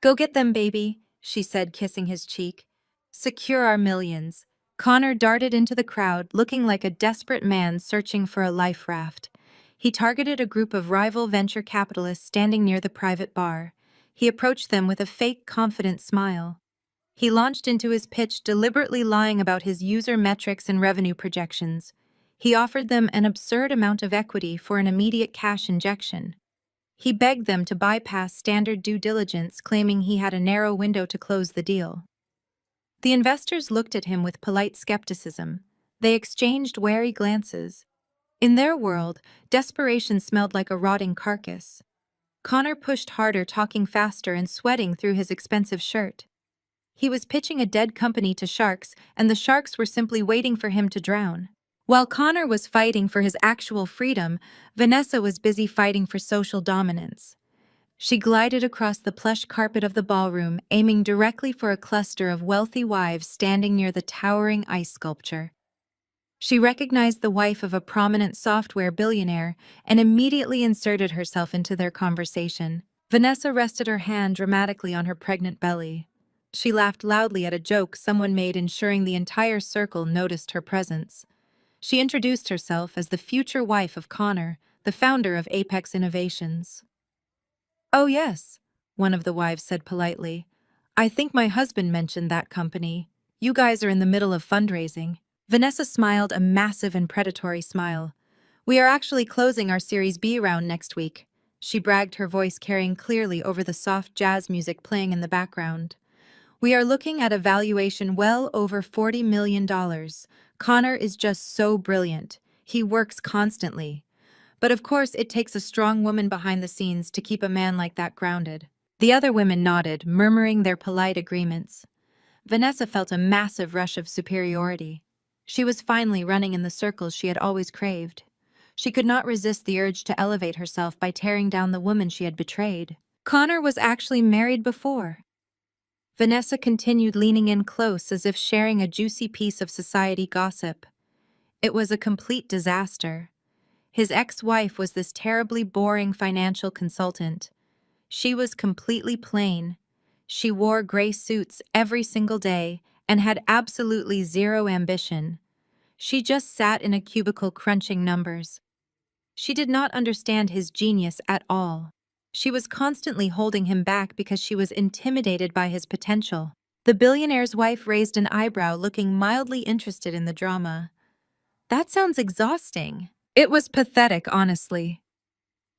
"Go get them, baby," she said, kissing his cheek. "Secure our millions." Connor darted into the crowd, looking like a desperate man searching for a life raft. He targeted a group of rival venture capitalists standing near the private bar. He approached them with a fake, confident smile. He launched into his pitch, deliberately lying about his user metrics and revenue projections. He offered them an absurd amount of equity for an immediate cash injection. He begged them to bypass standard due diligence, claiming he had a narrow window to close the deal. The investors looked at him with polite skepticism. They exchanged wary glances. In their world, desperation smelled like a rotting carcass. Connor pushed harder, talking faster and sweating through his expensive shirt. He was pitching a dead company to sharks, and the sharks were simply waiting for him to drown. While Connor was fighting for his actual freedom, Vanessa was busy fighting for social dominance. She glided across the plush carpet of the ballroom, aiming directly for a cluster of wealthy wives standing near the towering ice sculpture. She recognized the wife of a prominent software billionaire and immediately inserted herself into their conversation. Vanessa rested her hand dramatically on her pregnant belly. She laughed loudly at a joke someone made, ensuring the entire circle noticed her presence. She introduced herself as the future wife of Connor, the founder of Apex Innovations. "Oh yes," one of the wives said politely. "I think my husband mentioned that company. You guys are in the middle of fundraising." Vanessa smiled a massive and predatory smile. "We are actually closing our Series B round next week," she bragged, her voice carrying clearly over the soft jazz music playing in the background. "We are looking at a valuation well over $40 million. Connor is just so brilliant. He works constantly. But of course, it takes a strong woman behind the scenes to keep a man like that grounded." The other women nodded, murmuring their polite agreements. Vanessa felt a massive rush of superiority. She was finally running in the circles she had always craved. She could not resist the urge to elevate herself by tearing down the woman she had betrayed. Connor was actually married before. Vanessa continued, leaning in close as if sharing a juicy piece of society gossip. It was a complete disaster. His ex-wife was this terribly boring financial consultant. She was completely plain. She wore gray suits every single day and had absolutely zero ambition. She just sat in a cubicle crunching numbers. She did not understand his genius at all. She was constantly holding him back because she was intimidated by his potential. The billionaire's wife raised an eyebrow, looking mildly interested in the drama. That sounds exhausting. It was pathetic, honestly.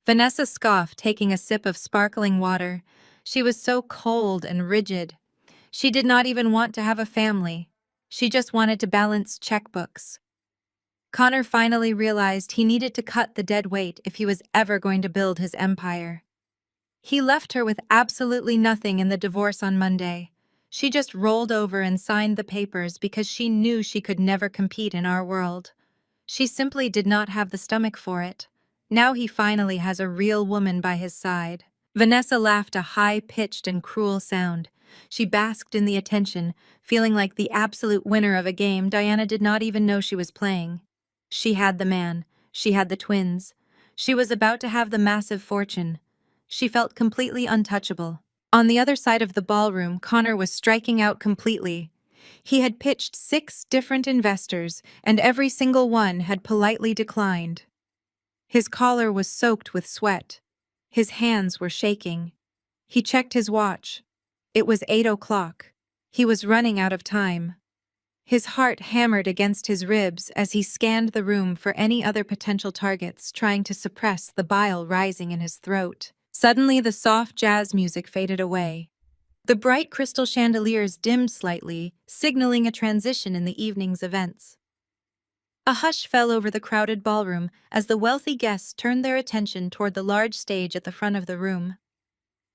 Vanessa scoffed, taking a sip of sparkling water. She was so cold and rigid. She did not even want to have a family. She just wanted to balance checkbooks. Connor finally realized he needed to cut the dead weight if he was ever going to build his empire. He left her with absolutely nothing in the divorce on Monday. She just rolled over and signed the papers because she knew she could never compete in our world. She simply did not have the stomach for it. Now he finally has a real woman by his side. Vanessa laughed a high-pitched and cruel sound. She basked in the attention, feeling like the absolute winner of a game Diana did not even know she was playing. She had the man. She had the twins. She was about to have the massive fortune. She felt completely untouchable. On the other side of the ballroom, Connor was striking out completely. He had pitched 6 different investors, and every single one had politely declined. His collar was soaked with sweat. His hands were shaking. He checked his watch. It was 8 o'clock. He was running out of time. His heart hammered against his ribs as he scanned the room for any other potential targets, trying to suppress the bile rising in his throat. Suddenly, the soft jazz music faded away. The bright crystal chandeliers dimmed slightly, signaling a transition in the evening's events. A hush fell over the crowded ballroom as the wealthy guests turned their attention toward the large stage at the front of the room.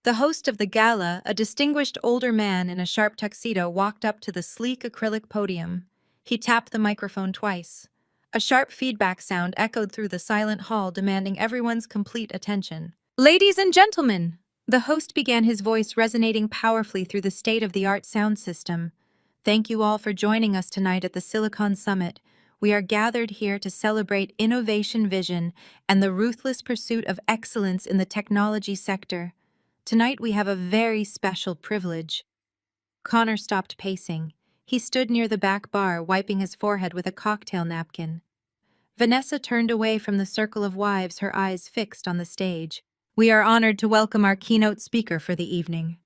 The host of the gala, a distinguished older man in a sharp tuxedo, walked up to the sleek acrylic podium. He tapped the microphone twice. A sharp feedback sound echoed through the silent hall, demanding everyone's complete attention. "Ladies and gentlemen!" The host began, his voice resonating powerfully through the state-of-the-art sound system. "Thank you all for joining us tonight at the Silicon Summit. We are gathered here to celebrate innovation vision and the ruthless pursuit of excellence in the technology sector. Tonight we have a very special privilege." Connor stopped pacing. He stood near the back bar, wiping his forehead with a cocktail napkin. Vanessa turned away from the circle of wives, her eyes fixed on the stage. "We are honored to welcome our keynote speaker for the evening."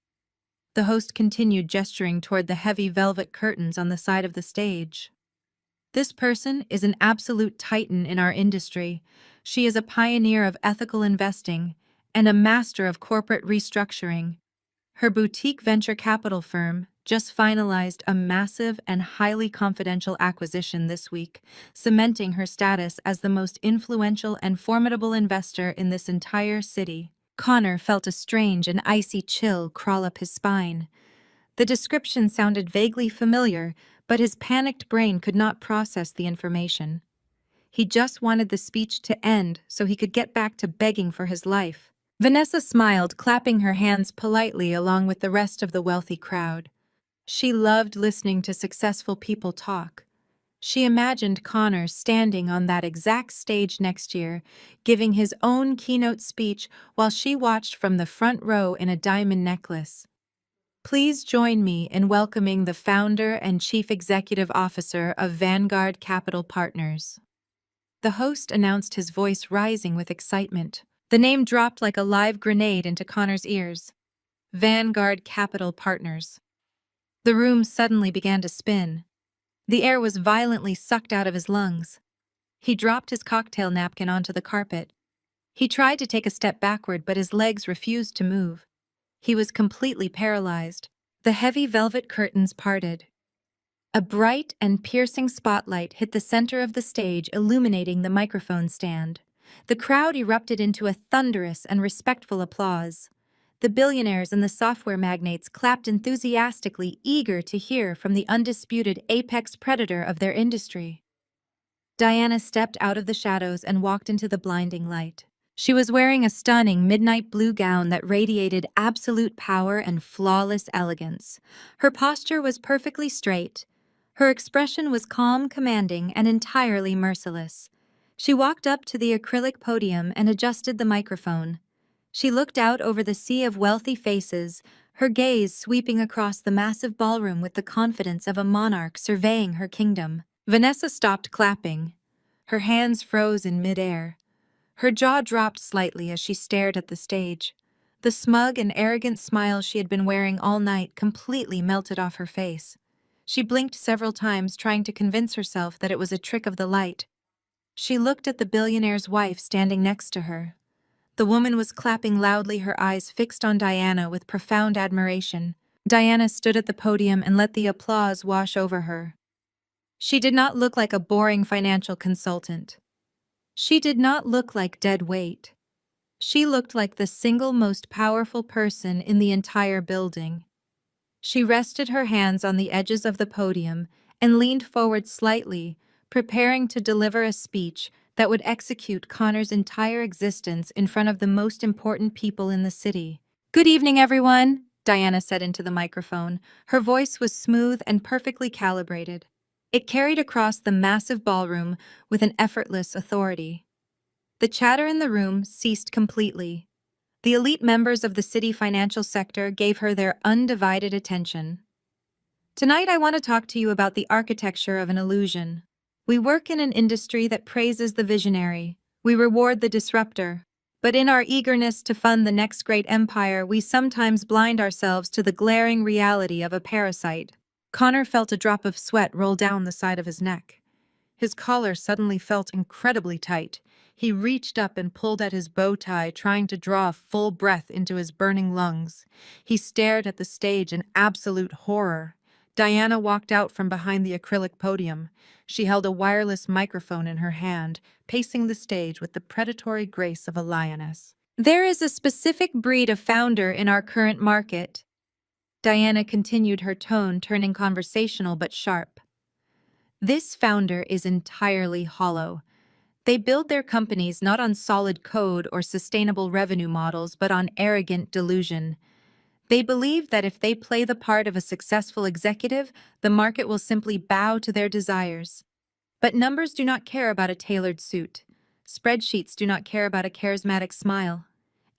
The host continued, gesturing toward the heavy velvet curtains on the side of the stage. "This person is an absolute titan in our industry. She is a pioneer of ethical investing and a master of corporate restructuring. Her boutique venture capital firm just finalized a massive and highly confidential acquisition this week, cementing her status as the most influential and formidable investor in this entire city." Connor felt a strange and icy chill crawl up his spine. The description sounded vaguely familiar, but his panicked brain could not process the information. He just wanted the speech to end so he could get back to begging for his life. Vanessa smiled, clapping her hands politely along with the rest of the wealthy crowd. She loved listening to successful people talk. She imagined Connor standing on that exact stage next year, giving his own keynote speech while she watched from the front row in a diamond necklace. "Please join me in welcoming the founder and chief executive officer of Vanguard Capital Partners." The host announced, his voice rising with excitement. The name dropped like a live grenade into Connor's ears. Vanguard Capital Partners. The room suddenly began to spin. The air was violently sucked out of his lungs. He dropped his cocktail napkin onto the carpet. He tried to take a step backward, but his legs refused to move. He was completely paralyzed. The heavy velvet curtains parted. A bright and piercing spotlight hit the center of the stage, illuminating the microphone stand. The crowd erupted into a thunderous and respectful applause. The billionaires and the software magnates clapped enthusiastically, eager to hear from the undisputed apex predator of their industry. Diana stepped out of the shadows and walked into the blinding light. She was wearing a stunning midnight blue gown that radiated absolute power and flawless elegance. Her posture was perfectly straight. Her expression was calm, commanding, and entirely merciless. She walked up to the acrylic podium and adjusted the microphone. She looked out over the sea of wealthy faces, her gaze sweeping across the massive ballroom with the confidence of a monarch surveying her kingdom. Vanessa stopped clapping. Her hands froze in midair. Her jaw dropped slightly as she stared at the stage. The smug and arrogant smile she had been wearing all night completely melted off her face. She blinked several times, trying to convince herself that it was a trick of the light. She looked at the billionaire's wife standing next to her. The woman was clapping loudly, her eyes fixed on Diana with profound admiration. Diana stood at the podium and let the applause wash over her. She did not look like a boring financial consultant. She did not look like dead weight. She looked like the single most powerful person in the entire building. She rested her hands on the edges of the podium and leaned forward slightly, preparing to deliver a speech that would execute Connor's entire existence in front of the most important people in the city. "Good evening, everyone," Diana said into the microphone. Her voice was smooth and perfectly calibrated. It carried across the massive ballroom with an effortless authority. The chatter in the room ceased completely. The elite members of the city financial sector gave her their undivided attention. "Tonight I want to talk to you about the architecture of an illusion. We work in an industry that praises the visionary. We reward the disruptor. But in our eagerness to fund the next great empire, we sometimes blind ourselves to the glaring reality of a parasite." Connor felt a drop of sweat roll down the side of his neck. His collar suddenly felt incredibly tight. He reached up and pulled at his bow tie, trying to draw a full breath into his burning lungs. He stared at the stage in absolute horror. Diana walked out from behind the acrylic podium. She held a wireless microphone in her hand, pacing the stage with the predatory grace of a lioness. "There is a specific breed of founder in our current market." Diana continued, her tone turning conversational but sharp. "This founder is entirely hollow. They build their companies not on solid code or sustainable revenue models, but on arrogant delusion. They believe that if they play the part of a successful executive, the market will simply bow to their desires. But numbers do not care about a tailored suit. Spreadsheets do not care about a charismatic smile.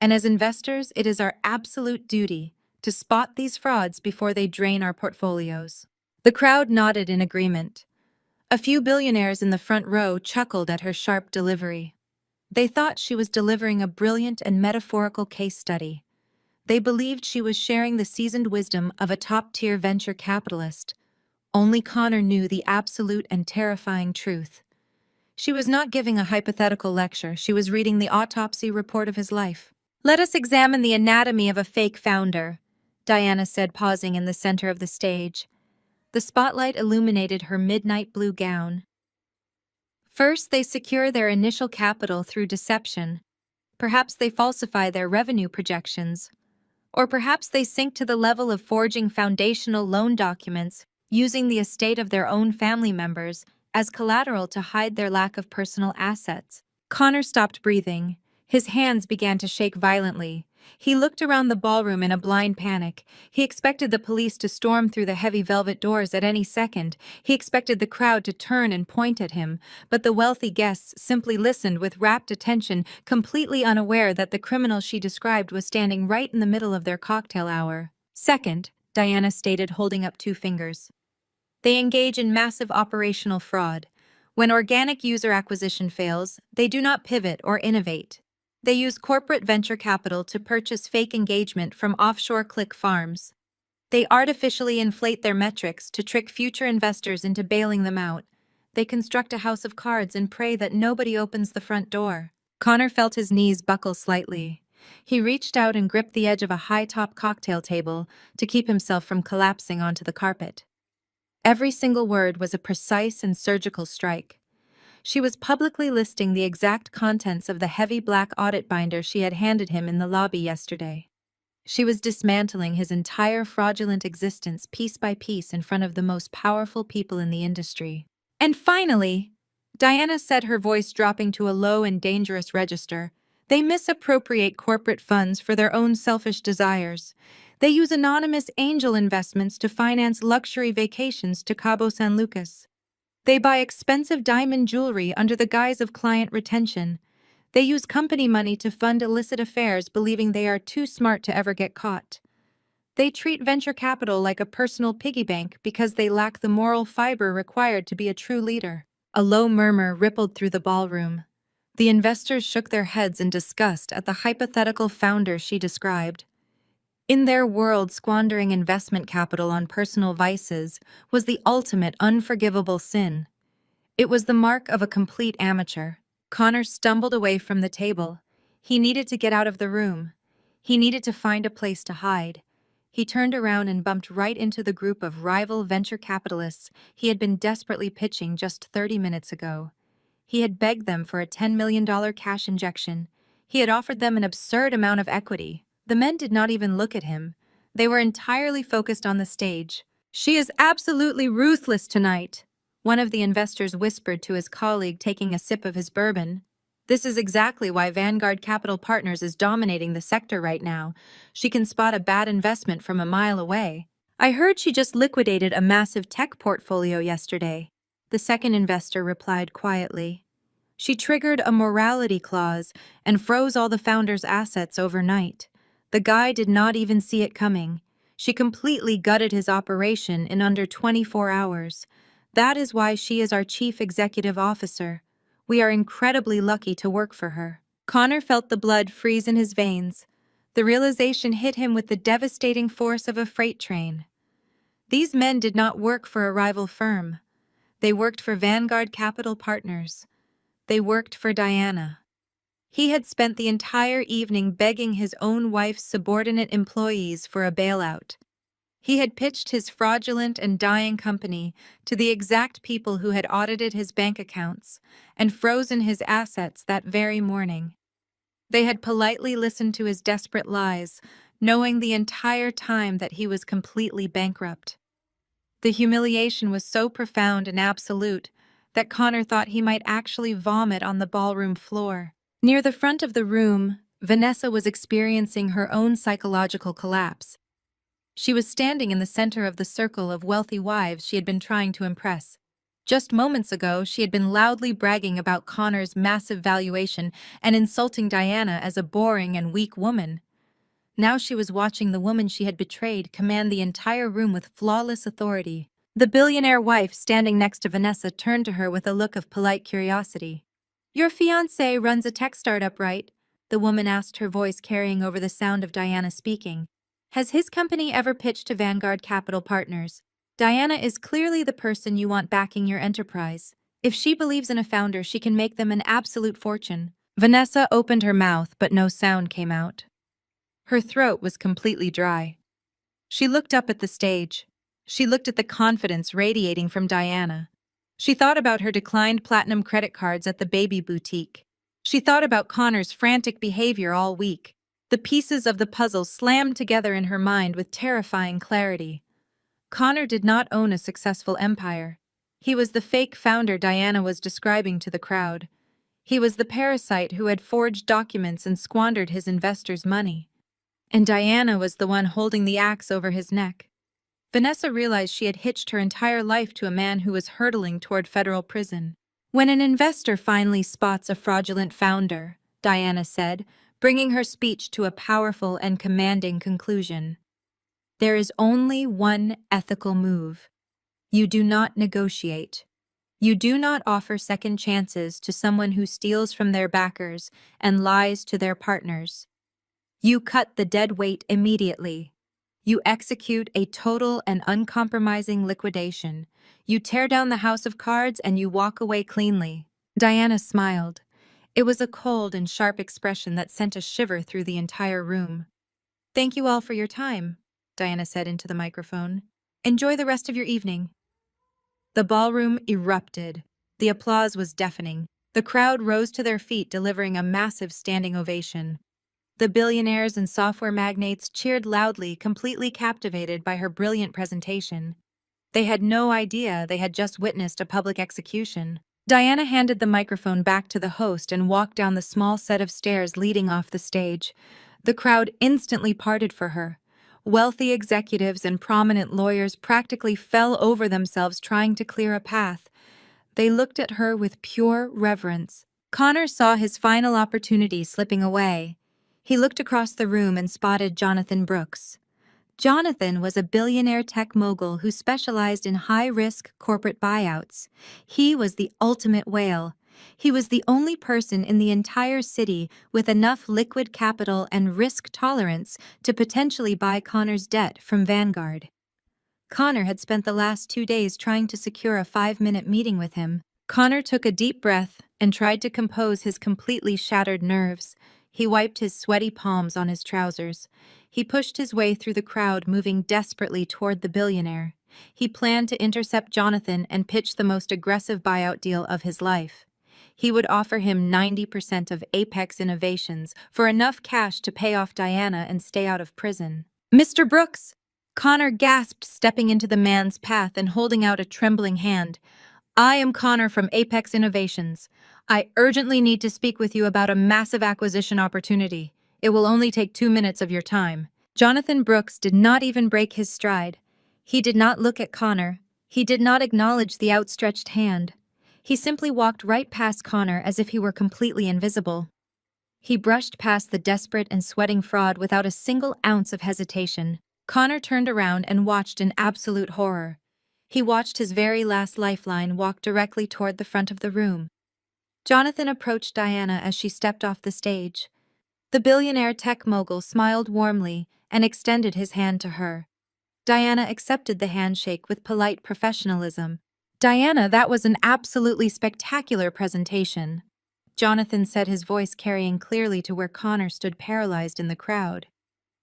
And as investors, it is our absolute duty to spot these frauds before they drain our portfolios." The crowd nodded in agreement. A few billionaires in the front row chuckled at her sharp delivery. They thought she was delivering a brilliant and metaphorical case study. They believed she was sharing the seasoned wisdom of a top-tier venture capitalist. Only Connor knew the absolute and terrifying truth. She was not giving a hypothetical lecture, she was reading the autopsy report of his life. "Let us examine the anatomy of a fake founder," Diana said, pausing in the center of the stage. The spotlight illuminated her midnight blue gown. "First, they secure their initial capital through deception. Perhaps they falsify their revenue projections. Or perhaps they sink to the level of forging foundational loan documents, using the estate of their own family members as collateral to hide their lack of personal assets." Connor stopped breathing. His hands began to shake violently. He looked around the ballroom in a blind panic. He expected the police to storm through the heavy velvet doors at any second. He expected the crowd to turn and point at him. But the wealthy guests simply listened with rapt attention, completely unaware that the criminal she described was standing right in the middle of their cocktail hour. "Second," Diana stated, holding up two fingers, "they engage in massive operational fraud. When organic user acquisition fails, they do not pivot or innovate. They use corporate venture capital to purchase fake engagement from offshore click farms. They artificially inflate their metrics to trick future investors into bailing them out. They construct a house of cards and pray that nobody opens the front door." Connor felt his knees buckle slightly. He reached out and gripped the edge of a high-top cocktail table to keep himself from collapsing onto the carpet. Every single word was a precise and surgical strike. She was publicly listing the exact contents of the heavy black audit binder she had handed him in the lobby yesterday. She was dismantling his entire fraudulent existence piece by piece in front of the most powerful people in the industry. "And finally," Diana said, her voice dropping to a low and dangerous register, "they misappropriate corporate funds for their own selfish desires. They use anonymous angel investments to finance luxury vacations to Cabo San Lucas. They buy expensive diamond jewelry under the guise of client retention. They use company money to fund illicit affairs, believing they are too smart to ever get caught. They treat venture capital like a personal piggy bank because they lack the moral fiber required to be a true leader. A low murmur rippled through the ballroom. The investors shook their heads in disgust at the hypothetical founder she described. In their world, squandering investment capital on personal vices was the ultimate unforgivable sin. It was the mark of a complete amateur. Connor stumbled away from the table. He needed to get out of the room. He needed to find a place to hide. He turned around and bumped right into the group of rival venture capitalists he had been desperately pitching just 30 minutes ago. He had begged them for a $10 million cash injection. He had offered them an absurd amount of equity. The men did not even look at him. They were entirely focused on the stage. "She is absolutely ruthless tonight," one of the investors whispered to his colleague taking a sip of his bourbon. "This is exactly why Vanguard Capital Partners is dominating the sector right now. She can spot a bad investment from a mile away. I heard she just liquidated a massive tech portfolio yesterday," the second investor replied quietly. "She triggered a morality clause and froze all the founders' assets overnight. The guy did not even see it coming. She completely gutted his operation in under 24 hours. That is why she is our chief executive officer. We are incredibly lucky to work for her." Connor felt the blood freeze in his veins. The realization hit him with the devastating force of a freight train. These men did not work for a rival firm. They worked for Vanguard Capital Partners. They worked for Diana. He had spent the entire evening begging his own wife's subordinate employees for a bailout. He had pitched his fraudulent and dying company to the exact people who had audited his bank accounts and frozen his assets that very morning. They had politely listened to his desperate lies, knowing the entire time that he was completely bankrupt. The humiliation was so profound and absolute that Connor thought he might actually vomit on the ballroom floor. Near the front of the room, Vanessa was experiencing her own psychological collapse. She was standing in the center of the circle of wealthy wives she had been trying to impress. Just moments ago, she had been loudly bragging about Connor's massive valuation and insulting Diana as a boring and weak woman. Now she was watching the woman she had betrayed command the entire room with flawless authority. The billionaire wife standing next to Vanessa turned to her with a look of polite curiosity. "Your fiancé runs a tech startup, right?" the woman asked, her voice carrying over the sound of Diana speaking. "Has his company ever pitched to Vanguard Capital Partners? Diana is clearly the person you want backing your enterprise. If she believes in a founder, she can make them an absolute fortune." Vanessa opened her mouth, but no sound came out. Her throat was completely dry. She looked up at the stage. She looked at the confidence radiating from Diana. She thought about her declined platinum credit cards at the baby boutique. She thought about Connor's frantic behavior all week. The pieces of the puzzle slammed together in her mind with terrifying clarity. Connor did not own a successful empire. He was the fake founder Diana was describing to the crowd. He was the parasite who had forged documents and squandered his investors' money. And Diana was the one holding the axe over his neck. Vanessa realized she had hitched her entire life to a man who was hurtling toward federal prison. "When an investor finally spots a fraudulent founder," Diana said, bringing her speech to a powerful and commanding conclusion, "there is only one ethical move. You do not negotiate. You do not offer second chances to someone who steals from their backers and lies to their partners. You cut the dead weight immediately. You execute a total and uncompromising liquidation. You tear down the house of cards and you walk away cleanly." Diana smiled. It was a cold and sharp expression that sent a shiver through the entire room. "Thank you all for your time," Diana said into the microphone. "Enjoy the rest of your evening." The ballroom erupted. The applause was deafening. The crowd rose to their feet, delivering a massive standing ovation. The billionaires and software magnates cheered loudly, completely captivated by her brilliant presentation. They had no idea they had just witnessed a public execution. Diana handed the microphone back to the host and walked down the small set of stairs leading off the stage. The crowd instantly parted for her. Wealthy executives and prominent lawyers practically fell over themselves trying to clear a path. They looked at her with pure reverence. Connor saw his final opportunity slipping away. He looked across the room and spotted Jonathan Brooks. Jonathan was a billionaire tech mogul who specialized in high-risk corporate buyouts. He was the ultimate whale. He was the only person in the entire city with enough liquid capital and risk tolerance to potentially buy Connor's debt from Vanguard. Connor had spent the last 2 days trying to secure a 5-minute meeting with him. Connor took a deep breath and tried to compose his completely shattered nerves. He wiped his sweaty palms on his trousers. He pushed his way through the crowd, moving desperately toward the billionaire. He planned to intercept Jonathan and pitch the most aggressive buyout deal of his life. He would offer him 90% of Apex Innovations for enough cash to pay off Diana and stay out of prison. "Mr. Brooks!" Connor gasped, stepping into the man's path and holding out a trembling hand. "I am Connor from Apex Innovations. I urgently need to speak with you about a massive acquisition opportunity. It will only take 2 minutes of your time." Jonathan Brooks did not even break his stride. He did not look at Connor. He did not acknowledge the outstretched hand. He simply walked right past Connor as if he were completely invisible. He brushed past the desperate and sweating fraud without a single ounce of hesitation. Connor turned around and watched in absolute horror. He watched his very last lifeline walk directly toward the front of the room. Jonathan approached Diana as she stepped off the stage. The billionaire tech mogul smiled warmly and extended his hand to her. Diana accepted the handshake with polite professionalism. "Diana, that was an absolutely spectacular presentation," Jonathan said, his voice carrying clearly to where Connor stood paralyzed in the crowd.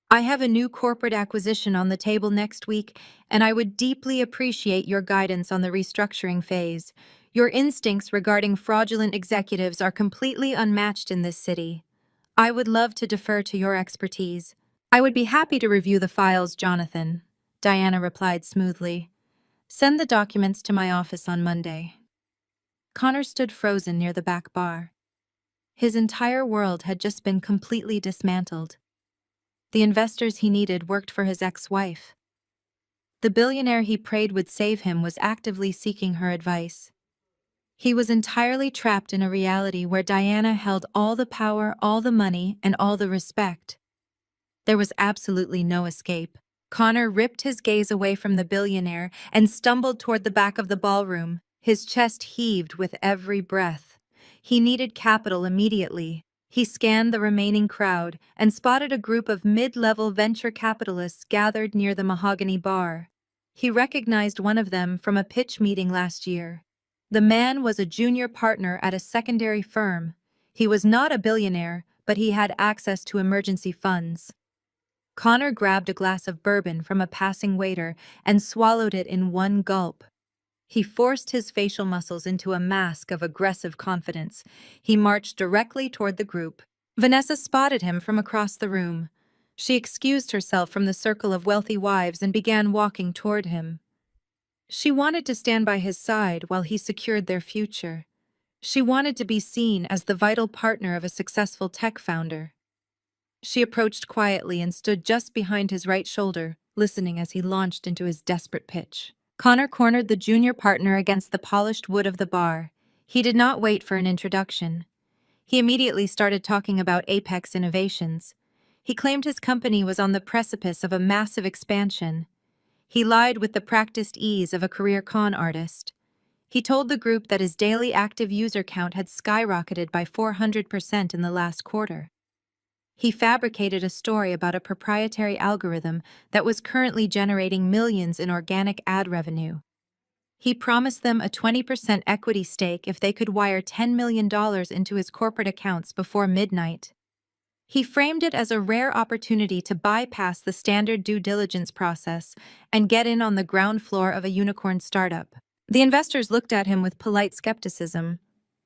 "I have a new corporate acquisition on the table next week, and I would deeply appreciate your guidance on the restructuring phase. Your instincts regarding fraudulent executives are completely unmatched in this city. I would love to defer to your expertise." "I would be happy to review the files, Jonathan," Diana replied smoothly. "Send the documents to my office on Monday." Connor stood frozen near the back bar. His entire world had just been completely dismantled. The investors he needed worked for his ex-wife. The billionaire he prayed would save him was actively seeking her advice. He was entirely trapped in a reality where Diana held all the power, all the money, and all the respect. There was absolutely no escape. Connor ripped his gaze away from the billionaire and stumbled toward the back of the ballroom. His chest heaved with every breath. He needed capital immediately. He scanned the remaining crowd and spotted a group of mid-level venture capitalists gathered near the mahogany bar. He recognized one of them from a pitch meeting last year. The man was a junior partner at a secondary firm. He was not a billionaire, but he had access to emergency funds. Connor grabbed a glass of bourbon from a passing waiter and swallowed it in one gulp. He forced his facial muscles into a mask of aggressive confidence. He marched directly toward the group. Vanessa spotted him from across the room. She excused herself from the circle of wealthy wives and began walking toward him. She wanted to stand by his side while he secured their future. She wanted to be seen as the vital partner of a successful tech founder. She approached quietly and stood just behind his right shoulder, listening as he launched into his desperate pitch. Connor cornered the junior partner against the polished wood of the bar. He did not wait for an introduction. He immediately started talking about Apex Innovations. He claimed his company was on the precipice of a massive expansion. He lied with the practiced ease of a career con artist. He told the group that his daily active user count had skyrocketed by 400% in the last quarter. He fabricated a story about a proprietary algorithm that was currently generating millions in organic ad revenue. He promised them a 20% equity stake if they could wire $10 million into his corporate accounts before midnight. He framed it as a rare opportunity to bypass the standard due diligence process and get in on the ground floor of a unicorn startup. The investors looked at him with polite skepticism.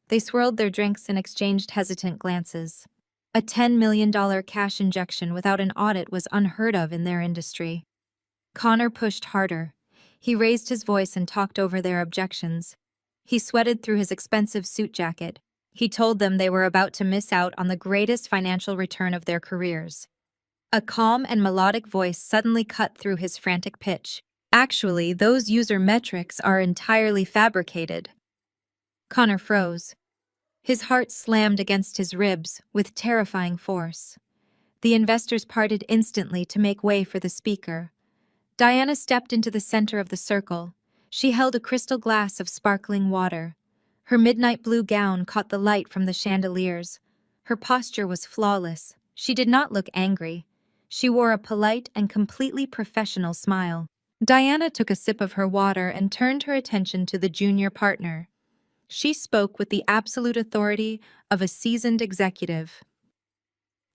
They swirled their drinks and exchanged hesitant glances. A $10 million cash injection without an audit was unheard of in their industry. Connor pushed harder. He raised his voice and talked over their objections. He sweated through his expensive suit jacket. He told them they were about to miss out on the greatest financial return of their careers. A calm and melodic voice suddenly cut through his frantic pitch. "Actually, those user metrics are entirely fabricated." Connor froze. His heart slammed against his ribs with terrifying force. The investors parted instantly to make way for the speaker. Diana stepped into the center of the circle. She held a crystal glass of sparkling water. Her midnight blue gown caught the light from the chandeliers. Her posture was flawless. She did not look angry. She wore a polite and completely professional smile. Diana took a sip of her water and turned her attention to the junior partner. She spoke with the absolute authority of a seasoned executive.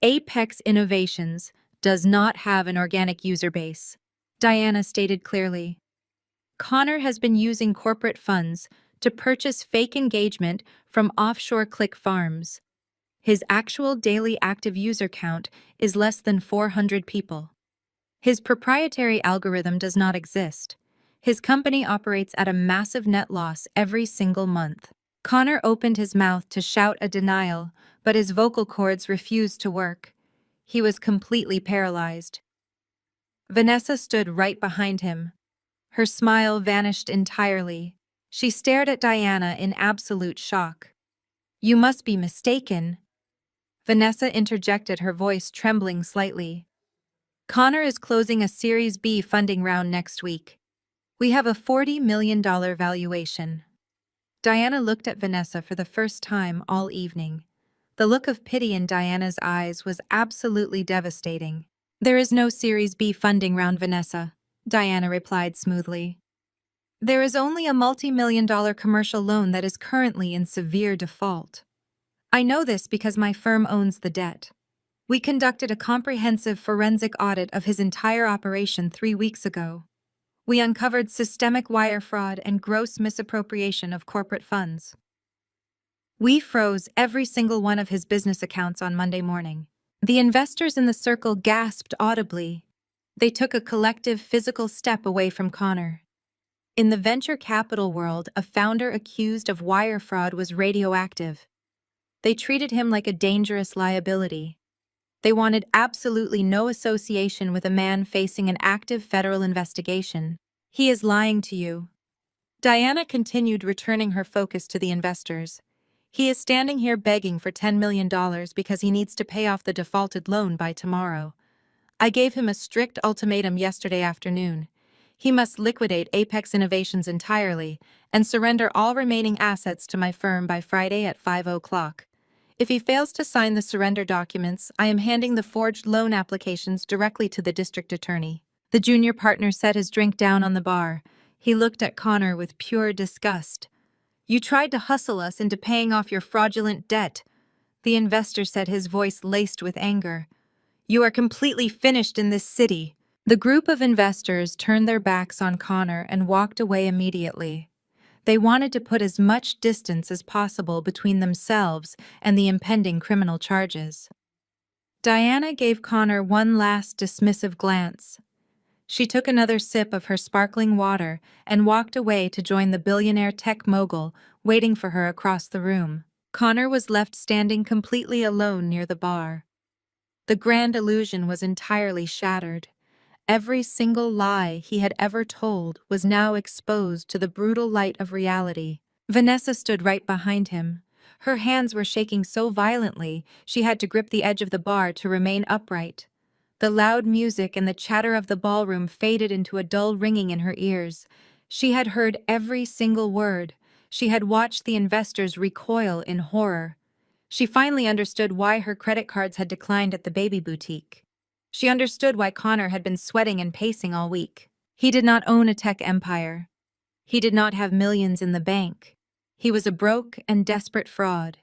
Apex Innovations does not have an organic user base, Diana stated clearly. Connor has been using corporate funds to purchase fake engagement from offshore click farms. His actual daily active user count is less than 400 people. His proprietary algorithm does not exist. His company operates at a massive net loss every single month. Connor opened his mouth to shout a denial, but his vocal cords refused to work. He was completely paralyzed. Vanessa stood right behind him. Her smile vanished entirely. She stared at Diana in absolute shock. "You must be mistaken." Vanessa interjected, her voice trembling slightly. "Connor is closing a Series B funding round next week. We have a $40 million valuation." Diana looked at Vanessa for the first time all evening. The look of pity in Diana's eyes was absolutely devastating. "There is no Series B funding round, Vanessa," Diana replied smoothly. "There is only a multi-million-dollar commercial loan that is currently in severe default. I know this because my firm owns the debt. We conducted a comprehensive forensic audit of his entire operation 3 weeks ago. We uncovered systemic wire fraud and gross misappropriation of corporate funds. We froze every single one of his business accounts on Monday morning." The investors in the circle gasped audibly. They took a collective physical step away from Connor. In the venture capital world, a founder accused of wire fraud was radioactive. They treated him like a dangerous liability. They wanted absolutely no association with a man facing an active federal investigation. "He is lying to you." Diana continued, returning her focus to the investors. "He is standing here begging for $10 million because he needs to pay off the defaulted loan by tomorrow. I gave him a strict ultimatum yesterday afternoon. He must liquidate Apex Innovations entirely and surrender all remaining assets to my firm by Friday at 5 o'clock. If he fails to sign the surrender documents, I am handing the forged loan applications directly to the district attorney." The junior partner set his drink down on the bar. He looked at Connor with pure disgust. "You tried to hustle us into paying off your fraudulent debt," the investor said, his voice laced with anger. "You are completely finished in this city." The group of investors turned their backs on Connor and walked away immediately. They wanted to put as much distance as possible between themselves and the impending criminal charges. Diana gave Connor one last dismissive glance. She took another sip of her sparkling water and walked away to join the billionaire tech mogul waiting for her across the room. Connor was left standing completely alone near the bar. The grand illusion was entirely shattered. Every single lie he had ever told was now exposed to the brutal light of reality. Vanessa stood right behind him. Her hands were shaking so violently she had to grip the edge of the bar to remain upright. The loud music and the chatter of the ballroom faded into a dull ringing in her ears. She had heard every single word. She had watched the investors recoil in horror. She finally understood why her credit cards had declined at the baby boutique. She understood why Connor had been sweating and pacing all week. He did not own a tech empire. He did not have millions in the bank. He was a broke and desperate fraud.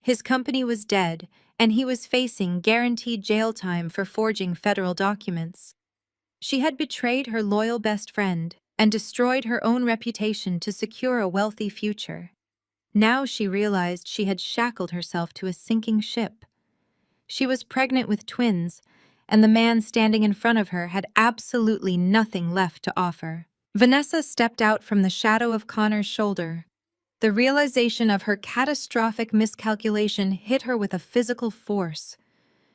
His company was dead, and he was facing guaranteed jail time for forging federal documents. She had betrayed her loyal best friend and destroyed her own reputation to secure a wealthy future. Now she realized she had shackled herself to a sinking ship. She was pregnant with twins, and the man standing in front of her had absolutely nothing left to offer. Vanessa stepped out from the shadow of Connor's shoulder. The realization of her catastrophic miscalculation hit her with a physical force.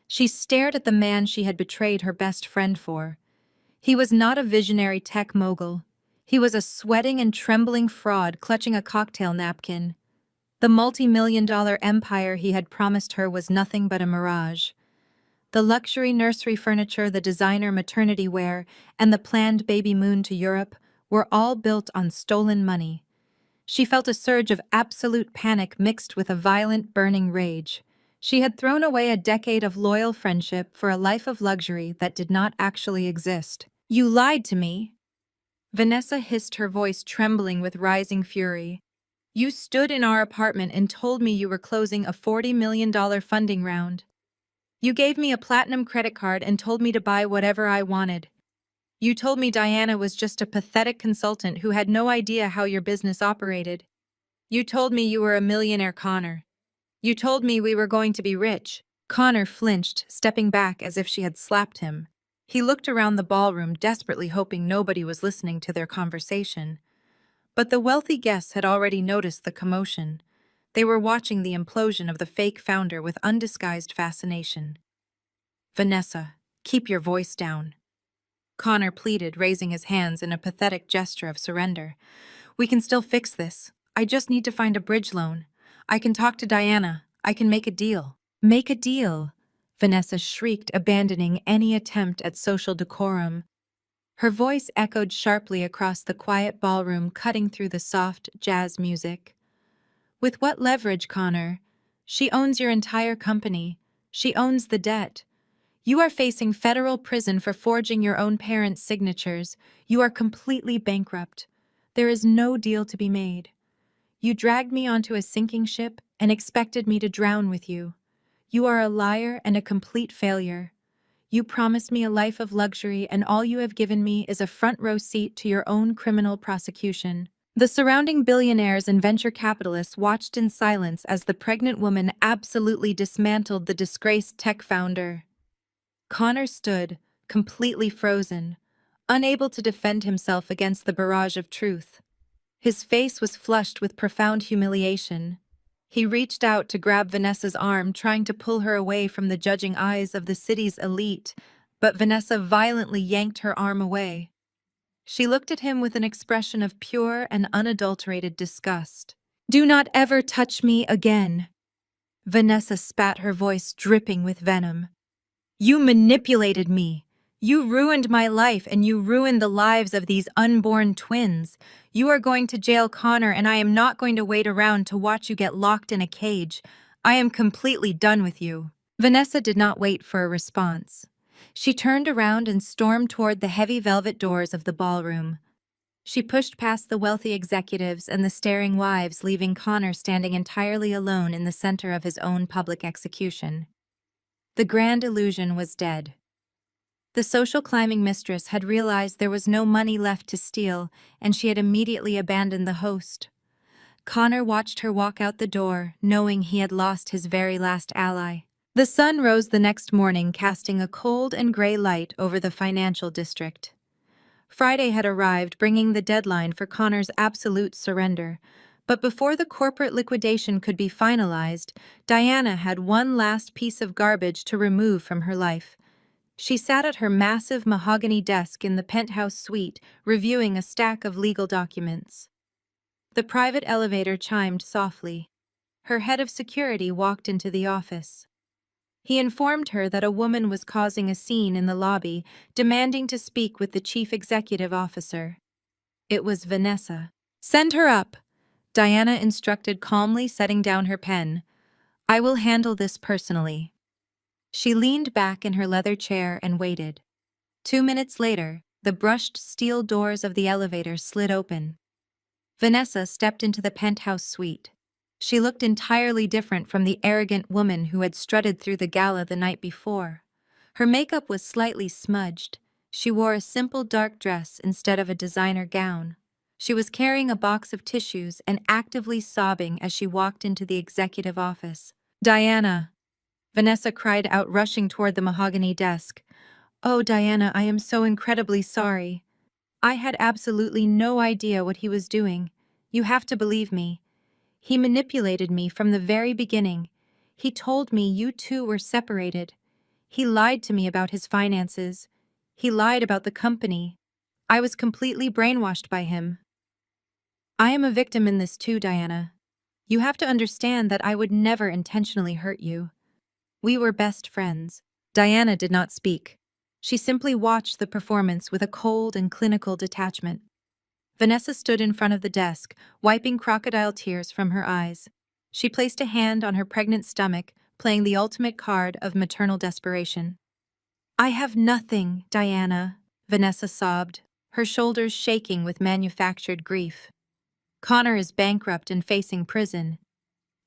She stared at the man she had betrayed her best friend for. He was not a visionary tech mogul. He was a sweating and trembling fraud clutching a cocktail napkin. The multi-million-dollar empire he had promised her was nothing but a mirage. The luxury nursery furniture, the designer maternity wear, and the planned baby moon to Europe were all built on stolen money. She felt a surge of absolute panic mixed with a violent, burning rage. She had thrown away a decade of loyal friendship for a life of luxury that did not actually exist. "You lied to me," Vanessa hissed, her voice trembling with rising fury. "You stood in our apartment and told me you were closing a $40 million funding round. You gave me a platinum credit card and told me to buy whatever I wanted. You told me Diana was just a pathetic consultant who had no idea how your business operated. You told me you were a millionaire, Connor. You told me we were going to be rich." Connor flinched, stepping back as if she had slapped him. He looked around the ballroom, desperately hoping nobody was listening to their conversation. But the wealthy guests had already noticed the commotion. They were watching the implosion of the fake founder with undisguised fascination. "Vanessa, keep your voice down," Connor pleaded, raising his hands in a pathetic gesture of surrender. "We can still fix this. I just need to find a bridge loan. I can talk to Diana. I can make a deal." "Make a deal?" Vanessa shrieked, abandoning any attempt at social decorum. Her voice echoed sharply across the quiet ballroom, cutting through the soft jazz music. "With what leverage, Connor? She owns your entire company. She owns the debt. You are facing federal prison for forging your own parents' signatures. You are completely bankrupt. There is no deal to be made. You dragged me onto a sinking ship and expected me to drown with you. You are a liar and a complete failure. You promised me a life of luxury, and all you have given me is a front-row seat to your own criminal prosecution." The surrounding billionaires and venture capitalists watched in silence as the pregnant woman absolutely dismantled the disgraced tech founder. Connor stood, completely frozen, unable to defend himself against the barrage of truth. His face was flushed with profound humiliation. He reached out to grab Vanessa's arm, trying to pull her away from the judging eyes of the city's elite, but Vanessa violently yanked her arm away. She looked at him with an expression of pure and unadulterated disgust. "Do not ever touch me again," Vanessa spat, her voice dripping with venom. "You manipulated me. You ruined my life, and you ruined the lives of these unborn twins. You are going to jail, Connor, and I am not going to wait around to watch you get locked in a cage. I am completely done with you." Vanessa did not wait for a response. She turned around and stormed toward the heavy velvet doors of the ballroom. She pushed past the wealthy executives and the staring wives, leaving Connor standing entirely alone in the center of his own public execution. The grand illusion was dead. The social climbing mistress had realized there was no money left to steal, and she had immediately abandoned the host. Connor watched her walk out the door, knowing he had lost his very last ally. The sun rose the next morning, casting a cold and gray light over the financial district. Friday had arrived, bringing the deadline for Connor's absolute surrender. But before the corporate liquidation could be finalized, Diana had one last piece of garbage to remove from her life. She sat at her massive mahogany desk in the penthouse suite, reviewing a stack of legal documents. The private elevator chimed softly. Her head of security walked into the office. He informed her that a woman was causing a scene in the lobby, demanding to speak with the chief executive officer. It was Vanessa. "Send her up," Diana instructed calmly, setting down her pen. "I will handle this personally." She leaned back in her leather chair and waited. 2 minutes later, the brushed steel doors of the elevator slid open. Vanessa stepped into the penthouse suite. She looked entirely different from the arrogant woman who had strutted through the gala the night before. Her makeup was slightly smudged. She wore a simple dark dress instead of a designer gown. She was carrying a box of tissues and actively sobbing as she walked into the executive office. "Diana," Vanessa cried out, rushing toward the mahogany desk. "Oh, Diana, I am so incredibly sorry. I had absolutely no idea what he was doing. You have to believe me. He manipulated me from the very beginning. He told me you two were separated. He lied to me about his finances. He lied about the company. I was completely brainwashed by him. I am a victim in this too, Diana. You have to understand that I would never intentionally hurt you. We were best friends. Diana did not speak. She simply watched the performance with a cold and clinical detachment. Vanessa stood in front of the desk, wiping crocodile tears from her eyes. She placed a hand on her pregnant stomach, playing the ultimate card of maternal desperation. "I have nothing, Diana," Vanessa sobbed, her shoulders shaking with manufactured grief. "Connor is bankrupt and facing prison.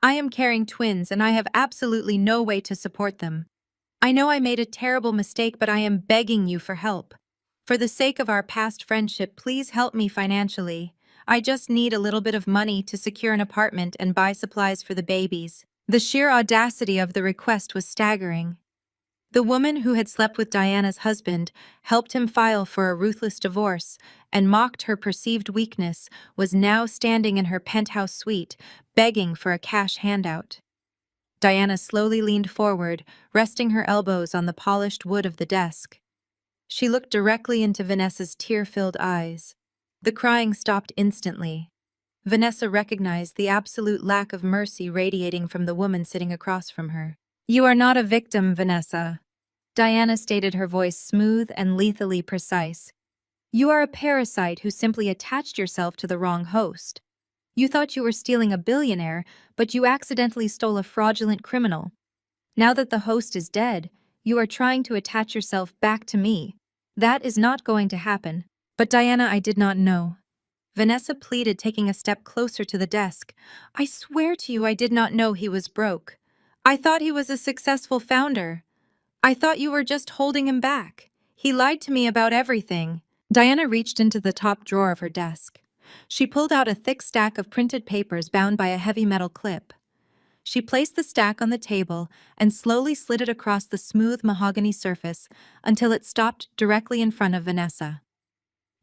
I am carrying twins and I have absolutely no way to support them. I know I made a terrible mistake, but I am begging you for help. For the sake of our past friendship, please help me financially. I just need a little bit of money to secure an apartment and buy supplies for the babies." The sheer audacity of the request was staggering. The woman who had slept with Diana's husband, helped him file for a ruthless divorce, and mocked her perceived weakness, was now standing in her penthouse suite, begging for a cash handout. Diana slowly leaned forward, resting her elbows on the polished wood of the desk. She looked directly into Vanessa's tear-filled eyes. The crying stopped instantly. Vanessa recognized the absolute lack of mercy radiating from the woman sitting across from her. "You are not a victim, Vanessa," Diana stated, her voice smooth and lethally precise. "You are a parasite who simply attached yourself to the wrong host. You thought you were stealing a billionaire, but you accidentally stole a fraudulent criminal. Now that the host is dead, you are trying to attach yourself back to me. That is not going to happen." "But Diana, I did not know." Vanessa pleaded, taking a step closer to the desk. "I swear to you I did not know he was broke. I thought he was a successful founder. I thought you were just holding him back. He lied to me about everything." Diana reached into the top drawer of her desk. She pulled out a thick stack of printed papers bound by a heavy metal clip. She placed the stack on the table and slowly slid it across the smooth mahogany surface until it stopped directly in front of Vanessa.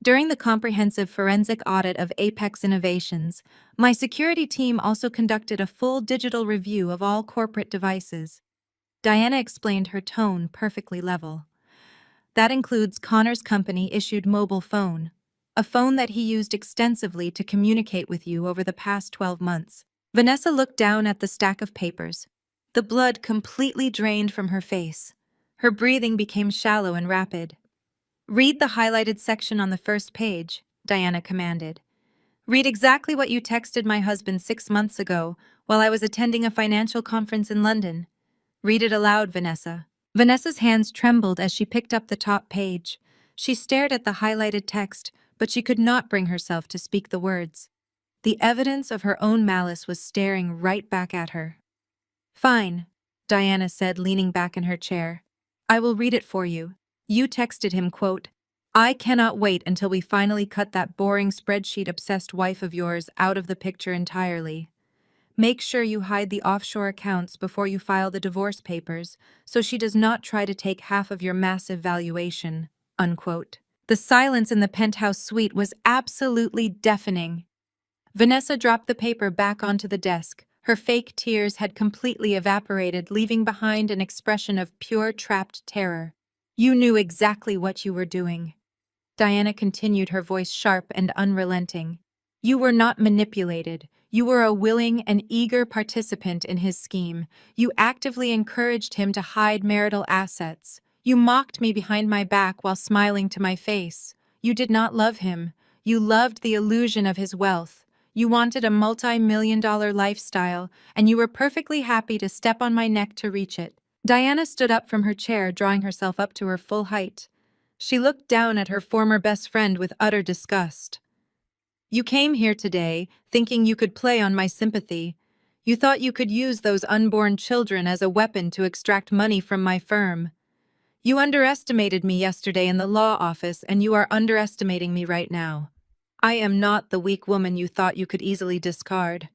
"During the comprehensive forensic audit of Apex Innovations, my security team also conducted a full digital review of all corporate devices." Diana explained, her tone perfectly level. "That includes Connor's company-issued mobile phone, a phone that he used extensively to communicate with you over the past 12 months. Vanessa looked down at the stack of papers. The blood completely drained from her face. Her breathing became shallow and rapid. "Read the highlighted section on the first page," Diana commanded. "Read exactly what you texted my husband 6 months ago while I was attending a financial conference in London. Read it aloud, Vanessa." Vanessa's hands trembled as she picked up the top page. She stared at the highlighted text, but she could not bring herself to speak the words. The evidence of her own malice was staring right back at her. "Fine," Diana said, leaning back in her chair. "I will read it for you. You texted him, quote, 'I cannot wait until we finally cut that boring spreadsheet-obsessed wife of yours out of the picture entirely. Make sure you hide the offshore accounts before you file the divorce papers so she does not try to take half of your massive valuation,' unquote." The silence in the penthouse suite was absolutely deafening. Vanessa dropped the paper back onto the desk. Her fake tears had completely evaporated, leaving behind an expression of pure trapped terror. "You knew exactly what you were doing," Diana continued, her voice sharp and unrelenting. "You were not manipulated. You were a willing and eager participant in his scheme. You actively encouraged him to hide marital assets. You mocked me behind my back while smiling to my face. You did not love him. You loved the illusion of his wealth. You wanted a multi-million-dollar lifestyle, and you were perfectly happy to step on my neck to reach it." Diana stood up from her chair, drawing herself up to her full height. She looked down at her former best friend with utter disgust. "You came here today thinking you could play on my sympathy. You thought you could use those unborn children as a weapon to extract money from my firm. You underestimated me yesterday in the law office, and you are underestimating me right now. I am not the weak woman you thought you could easily discard.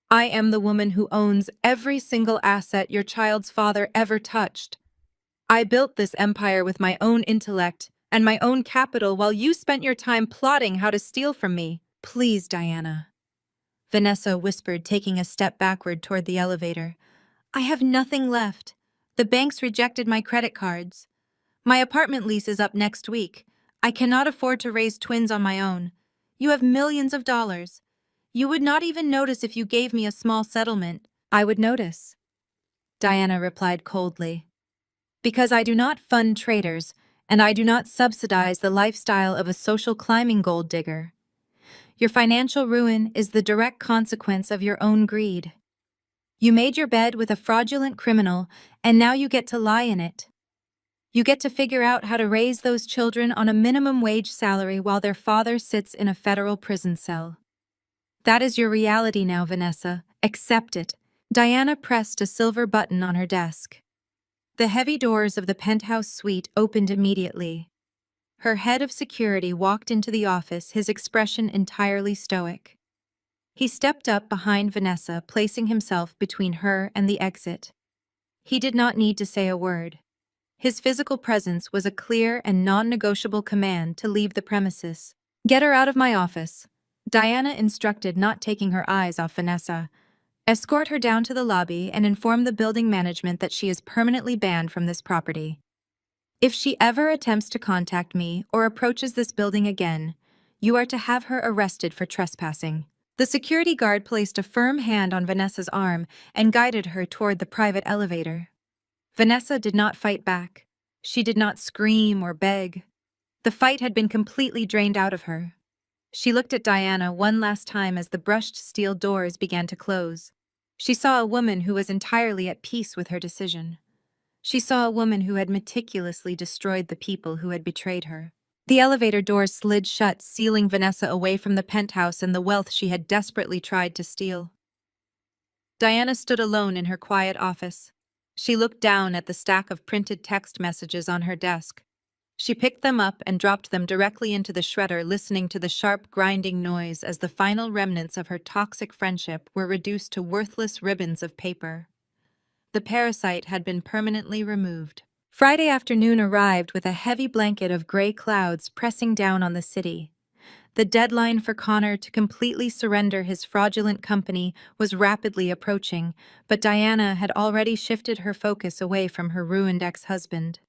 I am the woman who owns every single asset your child's father ever touched. I built this empire with my own intellect and my own capital while you spent your time plotting how to steal from me." "Please, Diana," Vanessa whispered, taking a step backward toward the elevator. "I have nothing left. The banks rejected my credit cards. My apartment lease is up next week. I cannot afford to raise twins on my own. You have millions of dollars. You would not even notice if you gave me a small settlement." "I would notice," Diana replied coldly. Because I do not fund traders, and I do not subsidize the lifestyle of a social climbing gold digger. Your financial ruin is the direct consequence of your own greed. You made your bed with a fraudulent criminal, and now you get to lie in it. You get to figure out how to raise those children on a minimum wage salary while their father sits in a federal prison cell. That is your reality now, Vanessa. Accept it. Diana pressed a silver button on her desk. The heavy doors of the penthouse suite opened immediately. Her head of security walked into the office, his expression entirely stoic. He stepped up behind Vanessa, placing himself between her and the exit. He did not need to say a word. His physical presence was a clear and non-negotiable command to leave the premises. "Get her out of my office," Diana instructed, not taking her eyes off Vanessa. "Escort her down to the lobby and inform the building management that she is permanently banned from this property. If she ever attempts to contact me or approaches this building again, you are to have her arrested for trespassing." The security guard placed a firm hand on Vanessa's arm and guided her toward the private elevator. Vanessa did not fight back. She did not scream or beg. The fight had been completely drained out of her. She looked at Diana one last time as the brushed steel doors began to close. She saw a woman who was entirely at peace with her decision. She saw a woman who had meticulously destroyed the people who had betrayed her. The elevator doors slid shut, sealing Vanessa away from the penthouse and the wealth she had desperately tried to steal. Diana stood alone in her quiet office. She looked down at the stack of printed text messages on her desk. She picked them up and dropped them directly into the shredder, listening to the sharp, grinding noise as the final remnants of her toxic friendship were reduced to worthless ribbons of paper. The parasite had been permanently removed. Friday afternoon arrived with a heavy blanket of gray clouds pressing down on the city. The deadline for Connor to completely surrender his fraudulent company was rapidly approaching, but Diana had already shifted her focus away from her ruined ex-husband.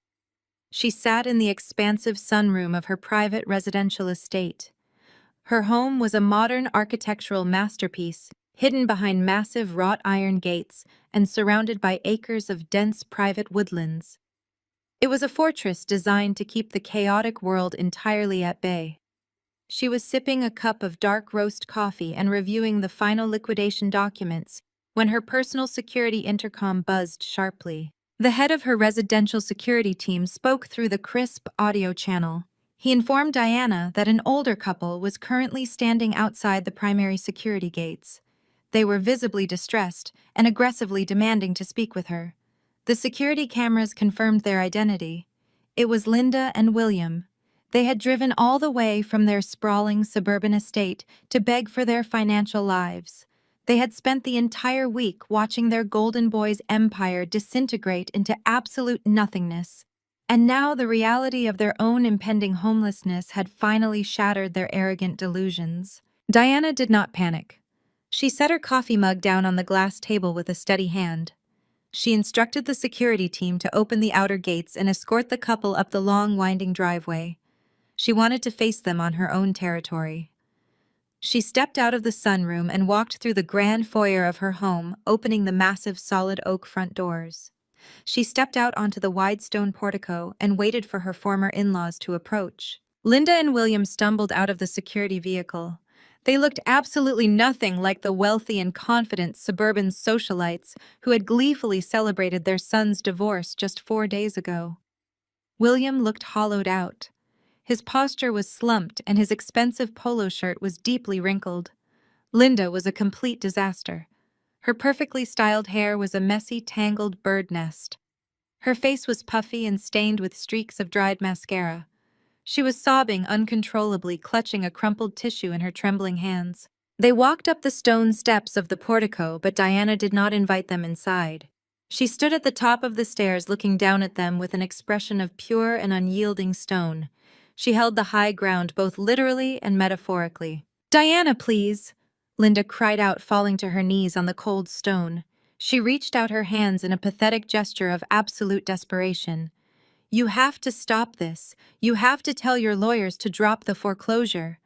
She sat in the expansive sunroom of her private residential estate. Her home was a modern architectural masterpiece, hidden behind massive wrought iron gates and surrounded by acres of dense private woodlands. It was a fortress designed to keep the chaotic world entirely at bay. She was sipping a cup of dark roast coffee and reviewing the final liquidation documents when her personal security intercom buzzed sharply. The head of her residential security team spoke through the crisp audio channel. He informed Diana that an older couple was currently standing outside the primary security gates. They were visibly distressed and aggressively demanding to speak with her. The security cameras confirmed their identity. It was Linda and William. They had driven all the way from their sprawling suburban estate to beg for their financial lives. They had spent the entire week watching their golden boy's empire disintegrate into absolute nothingness. And now the reality of their own impending homelessness had finally shattered their arrogant delusions. Diana did not panic. She set her coffee mug down on the glass table with a steady hand. She instructed the security team to open the outer gates and escort the couple up the long, winding driveway. She wanted to face them on her own territory. She stepped out of the sunroom and walked through the grand foyer of her home, opening the massive solid oak front doors. She stepped out onto the wide stone portico and waited for her former in-laws to approach. Linda and William stumbled out of the security vehicle. They looked absolutely nothing like the wealthy and confident suburban socialites who had gleefully celebrated their son's divorce just 4 days ago. William looked hollowed out. His posture was slumped and his expensive polo shirt was deeply wrinkled. Linda was a complete disaster. Her perfectly styled hair was a messy, tangled bird nest. Her face was puffy and stained with streaks of dried mascara. She was sobbing uncontrollably, clutching a crumpled tissue in her trembling hands. They walked up the stone steps of the portico, but Diana did not invite them inside. She stood at the top of the stairs looking down at them with an expression of pure and unyielding stone. She held the high ground both literally and metaphorically. "Diana, please!" Linda cried out, falling to her knees on the cold stone. She reached out her hands in a pathetic gesture of absolute desperation. "You have to stop this. You have to tell your lawyers to drop the foreclosure.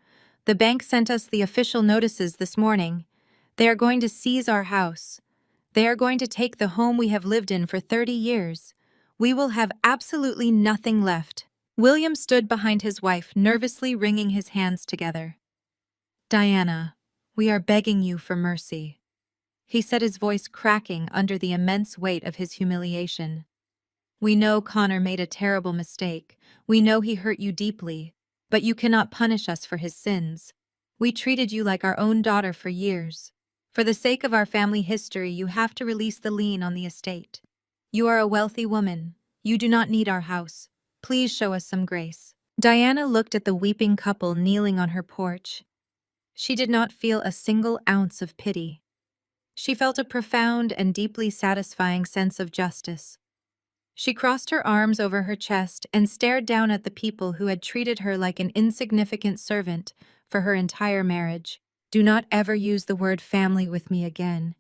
The bank sent us the official notices this morning. They are going to seize our house. They are going to take the home we have lived in for 30 years. We will have absolutely nothing left. William stood behind his wife, nervously wringing his hands together. Diana, we are begging you for mercy. He said, his voice cracking under the immense weight of his humiliation. We know Connor made a terrible mistake. We know he hurt you deeply, but you cannot punish us for his sins. We treated you like our own daughter for years. For the sake of our family history, you have to release the lien on the estate. You are a wealthy woman. You do not need our house. Please show us some grace. Diana looked at the weeping couple kneeling on her porch. She did not feel a single ounce of pity. She felt a profound and deeply satisfying sense of justice. She crossed her arms over her chest and stared down at the people who had treated her like an insignificant servant for her entire marriage. Do not ever use the word family with me again.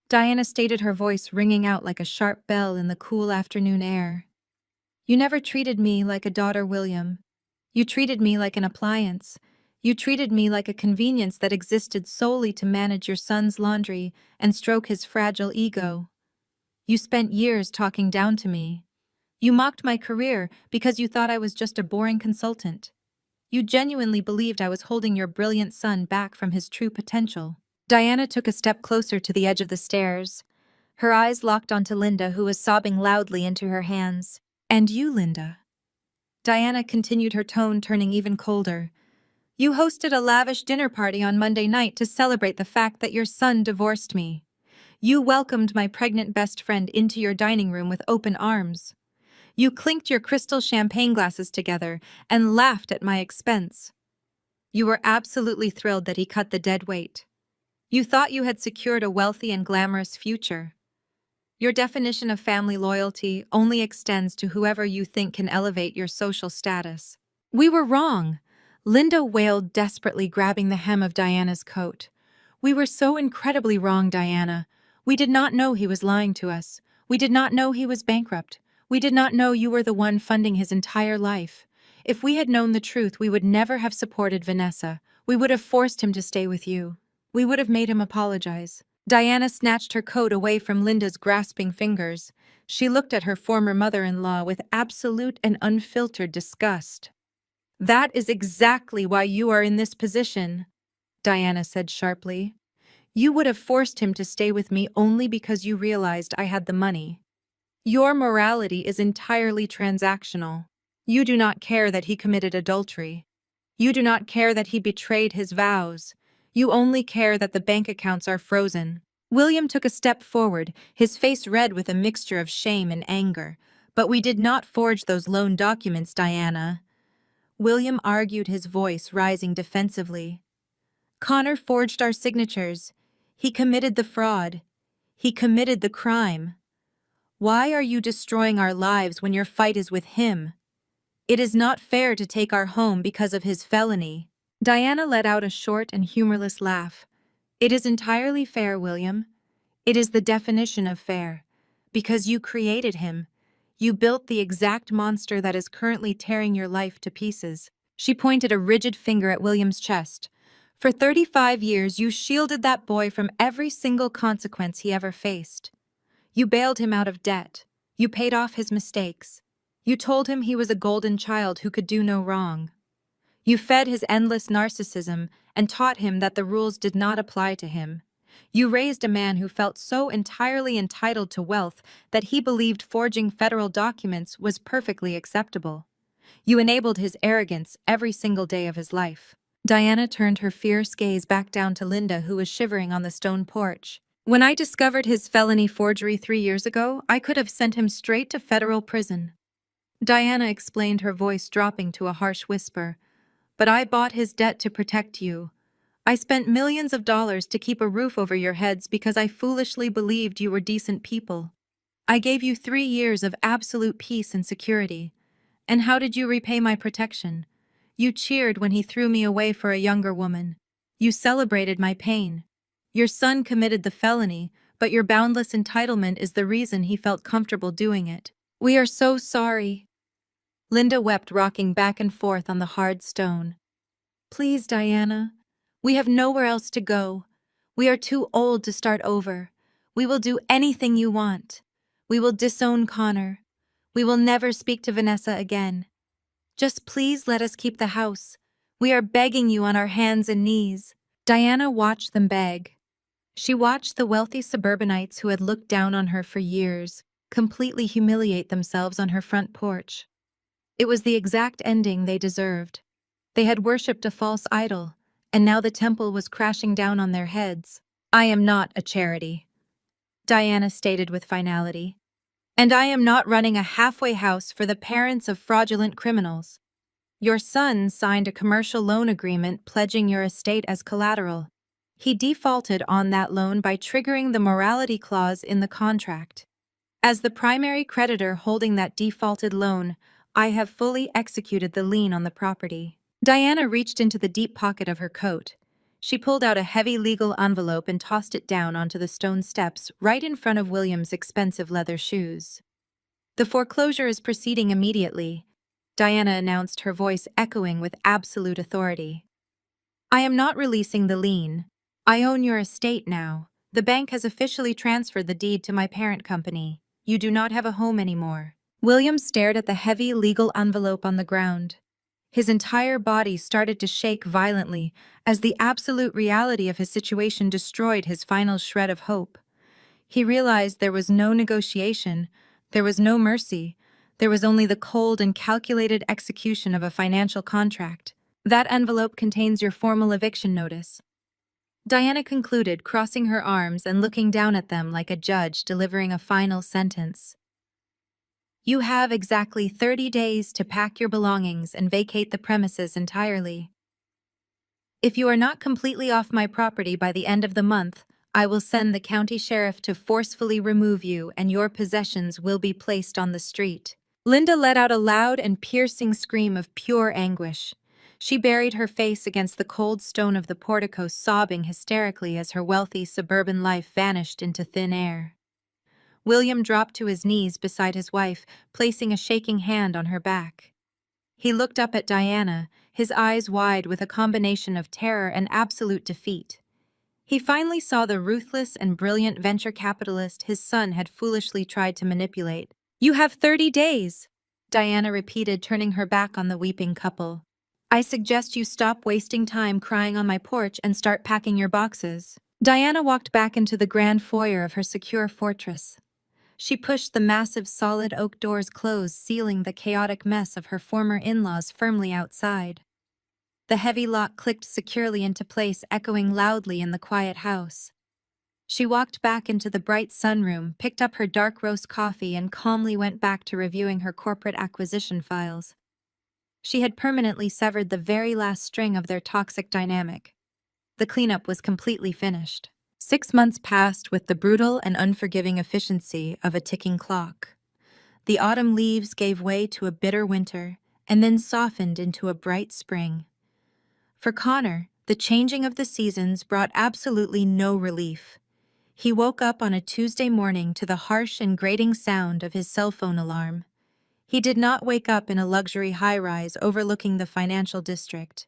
Diana stated, her voice ringing out like a sharp bell in the cool afternoon air. You never treated me like a daughter, William. You treated me like an appliance. You treated me like a convenience that existed solely to manage your son's laundry and stroke his fragile ego. You spent years talking down to me. You mocked my career because you thought I was just a boring consultant. You genuinely believed I was holding your brilliant son back from his true potential. Diana took a step closer to the edge of the stairs. Her eyes locked onto Linda, who was sobbing loudly into her hands. And you, Linda? Diana continued, her tone turning even colder. You hosted a lavish dinner party on Monday night to celebrate the fact that your son divorced me. You welcomed my pregnant best friend into your dining room with open arms. You clinked your crystal champagne glasses together and laughed at my expense. You were absolutely thrilled that he cut the dead weight. You thought you had secured a wealthy and glamorous future. Your definition of family loyalty only extends to whoever you think can elevate your social status. We were wrong, Linda wailed desperately, grabbing the hem of Diana's coat. We were so incredibly wrong, Diana. We did not know he was lying to us. We did not know he was bankrupt. We did not know you were the one funding his entire life. If we had known the truth, we would never have supported Vanessa. We would have forced him to stay with you. We would have made him apologize. Diana snatched her coat away from Linda's grasping fingers. She looked at her former mother-in-law with absolute and unfiltered disgust. That is exactly why you are in this position, Diana said sharply. You would have forced him to stay with me only because you realized I had the money. Your morality is entirely transactional. You do not care that he committed adultery. You do not care that he betrayed his vows. You only care that the bank accounts are frozen. William took a step forward, his face red with a mixture of shame and anger. But we did not forge those loan documents, Diana. William argued, his voice rising defensively. Connor forged our signatures. He committed the fraud. He committed the crime. Why are you destroying our lives when your fight is with him? It is not fair to take our home because of his felony. Diana let out a short and humorless laugh. It is entirely fair, William. It is the definition of fair. Because you created him. You built the exact monster that is currently tearing your life to pieces. She pointed a rigid finger at William's chest. For 35 years, you shielded that boy from every single consequence he ever faced. You bailed him out of debt. You paid off his mistakes. You told him he was a golden child who could do no wrong. You fed his endless narcissism and taught him that the rules did not apply to him. You raised a man who felt so entirely entitled to wealth that he believed forging federal documents was perfectly acceptable. You enabled his arrogance every single day of his life. Diana turned her fierce gaze back down to Linda, who was shivering on the stone porch. When I discovered his felony forgery 3 years ago, I could have sent him straight to federal prison. Diana explained, her voice dropping to a harsh whisper. But I bought his debt to protect you. I spent millions of dollars to keep a roof over your heads because I foolishly believed you were decent people. I gave you 3 years of absolute peace and security. And how did you repay my protection? You cheered when he threw me away for a younger woman. You celebrated my pain. Your son committed the felony, but your boundless entitlement is the reason he felt comfortable doing it. We are so sorry. Linda wept, rocking back and forth on the hard stone. Please, Diana. We have nowhere else to go. We are too old to start over. We will do anything you want. We will disown Connor. We will never speak to Vanessa again. Just please let us keep the house. We are begging you on our hands and knees." Diana watched them beg. She watched the wealthy suburbanites who had looked down on her for years completely humiliate themselves on her front porch. It was the exact ending they deserved. They had worshipped a false idol, and now the temple was crashing down on their heads. "I am not a charity," Diana stated with finality. "And I am not running a halfway house for the parents of fraudulent criminals. Your son signed a commercial loan agreement pledging your estate as collateral. He defaulted on that loan by triggering the morality clause in the contract. As the primary creditor holding that defaulted loan, I have fully executed the lien on the property." Diana reached into the deep pocket of her coat. She pulled out a heavy legal envelope and tossed it down onto the stone steps right in front of William's expensive leather shoes. "The foreclosure is proceeding immediately," Diana announced, her voice echoing with absolute authority. "I am not releasing the lien. I own your estate now. The bank has officially transferred the deed to my parent company. You do not have a home anymore." William stared at the heavy legal envelope on the ground. His entire body started to shake violently as the absolute reality of his situation destroyed his final shred of hope. He realized there was no negotiation, there was no mercy, there was only the cold and calculated execution of a financial contract. "That envelope contains your formal eviction notice," Diana concluded, crossing her arms and looking down at them like a judge delivering a final sentence. "You have exactly 30 days to pack your belongings and vacate the premises entirely. If you are not completely off my property by the end of the month, I will send the county sheriff to forcefully remove you and your possessions will be placed on the street." Linda let out a loud and piercing scream of pure anguish. She buried her face against the cold stone of the portico, sobbing hysterically as her wealthy suburban life vanished into thin air. William dropped to his knees beside his wife, placing a shaking hand on her back. He looked up at Diana, his eyes wide with a combination of terror and absolute defeat. He finally saw the ruthless and brilliant venture capitalist his son had foolishly tried to manipulate. "You have 30 days," Diana repeated, turning her back on the weeping couple. "I suggest you stop wasting time crying on my porch and start packing your boxes." Diana walked back into the grand foyer of her secure fortress. She pushed the massive solid oak doors closed, sealing the chaotic mess of her former in-laws firmly outside. The heavy lock clicked securely into place, echoing loudly in the quiet house. She walked back into the bright sunroom, picked up her dark roast coffee, and calmly went back to reviewing her corporate acquisition files. She had permanently severed the very last string of their toxic dynamic. The cleanup was completely finished. 6 months passed with the brutal and unforgiving efficiency of a ticking clock. The autumn leaves gave way to a bitter winter and then softened into a bright spring. For Connor, the changing of the seasons brought absolutely no relief. He woke up on a Tuesday morning to the harsh and grating sound of his cell phone alarm. He did not wake up in a luxury high-rise overlooking the financial district.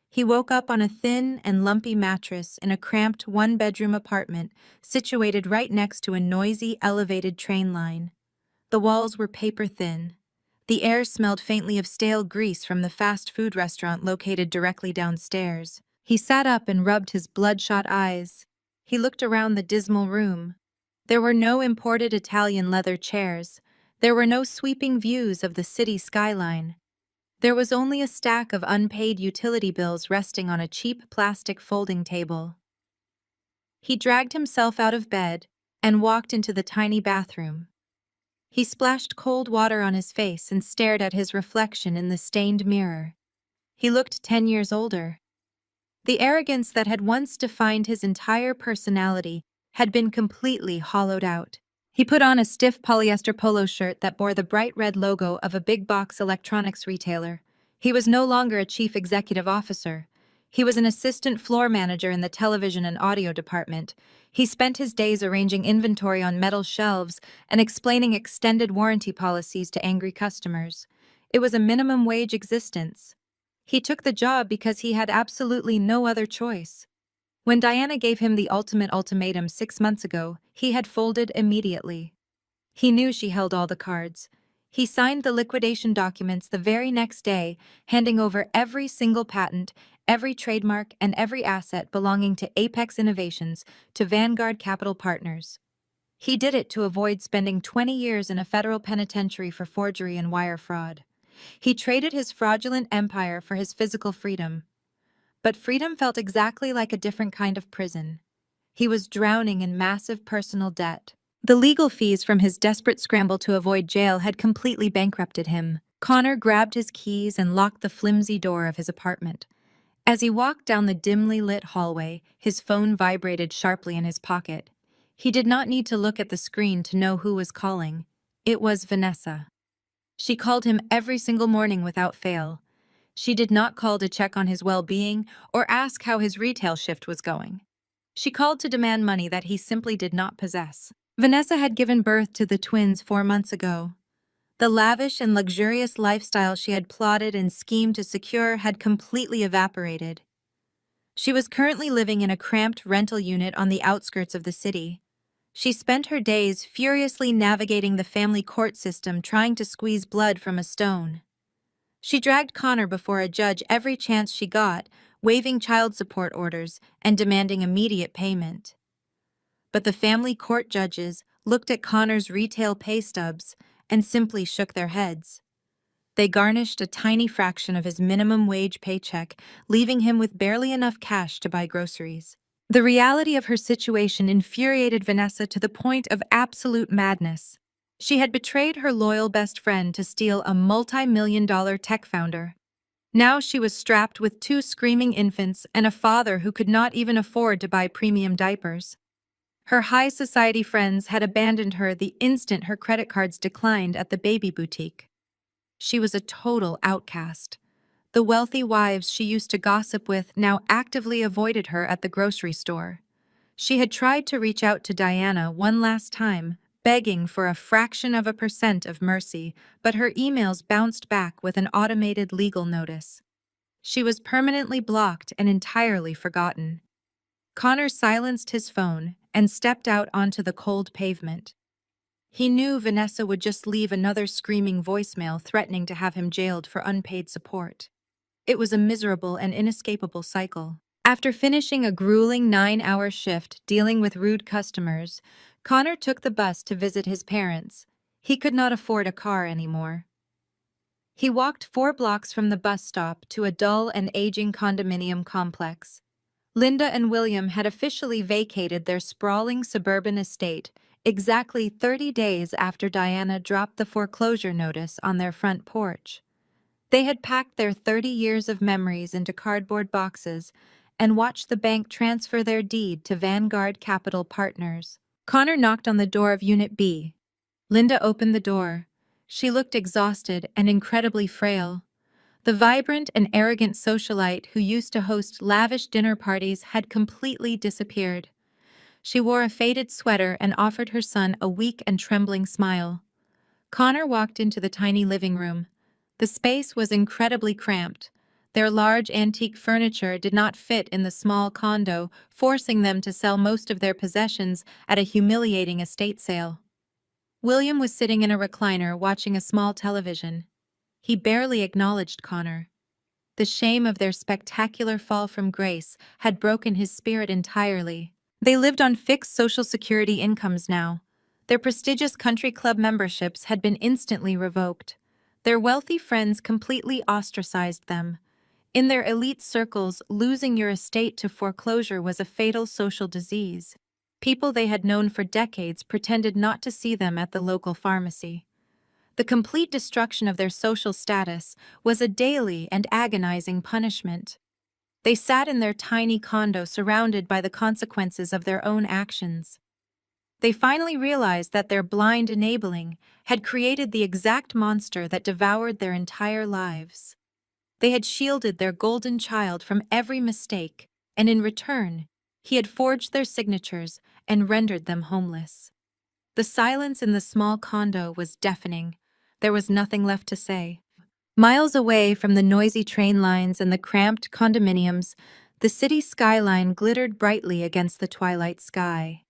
He woke up on a thin and lumpy mattress in a cramped one-bedroom apartment situated right next to a noisy, elevated train line. The walls were paper-thin. The air smelled faintly of stale grease from the fast food restaurant located directly downstairs. He sat up and rubbed his bloodshot eyes. He looked around the dismal room. There were no imported Italian leather chairs. There were no sweeping views of the city skyline. There was only a stack of unpaid utility bills resting on a cheap plastic folding table. He dragged himself out of bed and walked into the tiny bathroom. He splashed cold water on his face and stared at his reflection in the stained mirror. He looked 10 years older. The arrogance that had once defined his entire personality had been completely hollowed out. He put on a stiff polyester polo shirt that bore the bright red logo of a big-box electronics retailer. He was no longer a chief executive officer. He was an assistant floor manager in the television and audio department. He spent his days arranging inventory on metal shelves and explaining extended warranty policies to angry customers. It was a minimum wage existence. He took the job because he had absolutely no other choice. When Diana gave him the ultimate ultimatum 6 months ago, he had folded immediately. He knew she held all the cards. He signed the liquidation documents the very next day, handing over every single patent, every trademark, and every asset belonging to Apex Innovations to Vanguard Capital Partners. He did it to avoid spending 20 years in a federal penitentiary for forgery and wire fraud. He traded his fraudulent empire for his physical freedom. But freedom felt exactly like a different kind of prison. He was drowning in massive personal debt. The legal fees from his desperate scramble to avoid jail had completely bankrupted him. Connor grabbed his keys and locked the flimsy door of his apartment. As he walked down the dimly lit hallway, his phone vibrated sharply in his pocket. He did not need to look at the screen to know who was calling. It was Vanessa. She called him every single morning without fail. She did not call to check on his well-being or ask how his retail shift was going. She called to demand money that he simply did not possess. Vanessa had given birth to the twins 4 months ago. The lavish and luxurious lifestyle she had plotted and schemed to secure had completely evaporated. She was currently living in a cramped rental unit on the outskirts of the city. She spent her days furiously navigating the family court system trying to squeeze blood from a stone. She dragged Connor before a judge every chance she got, waiving child support orders and demanding immediate payment. But the family court judges looked at Connor's retail pay stubs and simply shook their heads. They garnished a tiny fraction of his minimum wage paycheck, leaving him with barely enough cash to buy groceries. The reality of her situation infuriated Vanessa to the point of absolute madness. She had betrayed her loyal best friend to steal a multi-million-dollar tech founder. Now she was strapped with 2 screaming infants and a father who could not even afford to buy premium diapers. Her high society friends had abandoned her the instant her credit cards declined at the baby boutique. She was a total outcast. The wealthy wives she used to gossip with now actively avoided her at the grocery store. She had tried to reach out to Diana one last time, begging for a fraction of a percent of mercy, but her emails bounced back with an automated legal notice. She was permanently blocked and entirely forgotten. Connor silenced his phone and stepped out onto the cold pavement. He knew Vanessa would just leave another screaming voicemail threatening to have him jailed for unpaid support. It was a miserable and inescapable cycle. After finishing a grueling 9-hour shift dealing with rude customers, Connor took the bus to visit his parents. He could not afford a car anymore. He walked 4 blocks from the bus stop to a dull and aging condominium complex. Linda and William had officially vacated their sprawling suburban estate exactly 30 days after Diana dropped the foreclosure notice on their front porch. They had packed their 30 years of memories into cardboard boxes and watched the bank transfer their deed to Vanguard Capital Partners. Connor knocked on the door of Unit B. Linda opened the door. She looked exhausted and incredibly frail. The vibrant and arrogant socialite who used to host lavish dinner parties had completely disappeared. She wore a faded sweater and offered her son a weak and trembling smile. Connor walked into the tiny living room. The space was incredibly cramped. Their large antique furniture did not fit in the small condo, forcing them to sell most of their possessions at a humiliating estate sale. William was sitting in a recliner watching a small television. He barely acknowledged Connor. The shame of their spectacular fall from grace had broken his spirit entirely. They lived on fixed Social Security incomes now. Their prestigious country club memberships had been instantly revoked. Their wealthy friends completely ostracized them. In their elite circles, losing your estate to foreclosure was a fatal social disease. People they had known for decades pretended not to see them at the local pharmacy. The complete destruction of their social status was a daily and agonizing punishment. They sat in their tiny condo surrounded by the consequences of their own actions. They finally realized that their blind enabling had created the exact monster that devoured their entire lives. They had shielded their golden child from every mistake, and in return, he had forged their signatures and rendered them homeless. The silence in the small condo was deafening. There was nothing left to say. Miles away from the noisy train lines and the cramped condominiums, the city skyline glittered brightly against the twilight sky.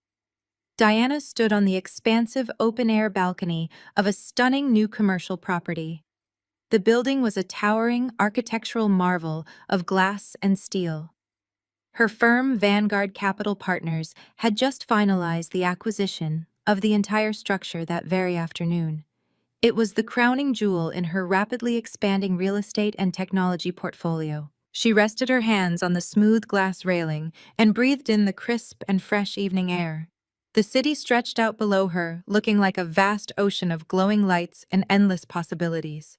Diana stood on the expansive open-air balcony of a stunning new commercial property. The building was a towering architectural marvel of glass and steel. Her firm, Vanguard Capital Partners, had just finalized the acquisition of the entire structure that very afternoon. It was the crowning jewel in her rapidly expanding real estate and technology portfolio. She rested her hands on the smooth glass railing and breathed in the crisp and fresh evening air. The city stretched out below her, looking like a vast ocean of glowing lights and endless possibilities.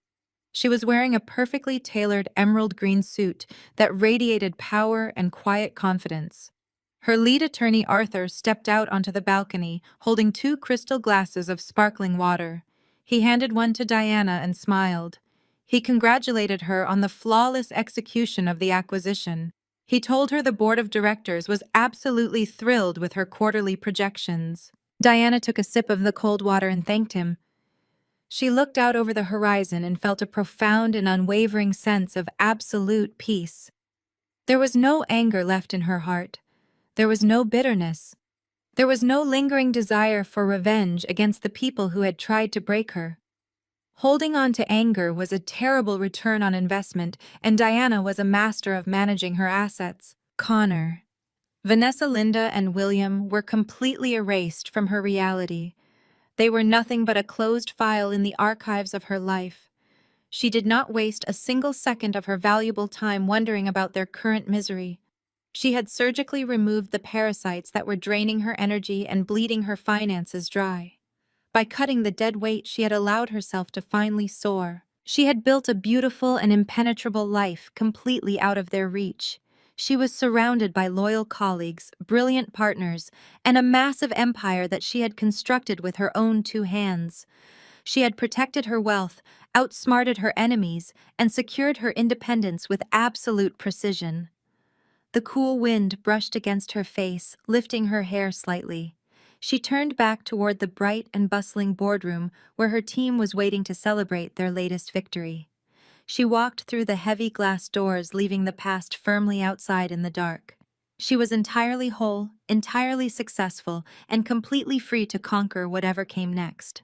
She was wearing a perfectly tailored emerald green suit that radiated power and quiet confidence. Her lead attorney Arthur stepped out onto the balcony, holding two crystal glasses of sparkling water. He handed one to Diana and smiled. He congratulated her on the flawless execution of the acquisition. He told her the board of directors was absolutely thrilled with her quarterly projections. Diana took a sip of the cold water and thanked him. She looked out over the horizon and felt a profound and unwavering sense of absolute peace. There was no anger left in her heart. There was no bitterness. There was no lingering desire for revenge against the people who had tried to break her. Holding on to anger was a terrible return on investment, and Diana was a master of managing her assets. Connor. Vanessa, Linda, and William were completely erased from her reality. They were nothing but a closed file in the archives of her life. She did not waste a single second of her valuable time wondering about their current misery. She had surgically removed the parasites that were draining her energy and bleeding her finances dry. By cutting the dead weight, she had allowed herself to finally soar. She had built a beautiful and impenetrable life completely out of their reach. She was surrounded by loyal colleagues, brilliant partners, and a massive empire that she had constructed with her own two hands. She had protected her wealth, outsmarted her enemies, and secured her independence with absolute precision. The cool wind brushed against her face, lifting her hair slightly. She turned back toward the bright and bustling boardroom where her team was waiting to celebrate their latest victory. She walked through the heavy glass doors, leaving the past firmly outside in the dark. She was entirely whole, entirely successful, and completely free to conquer whatever came next.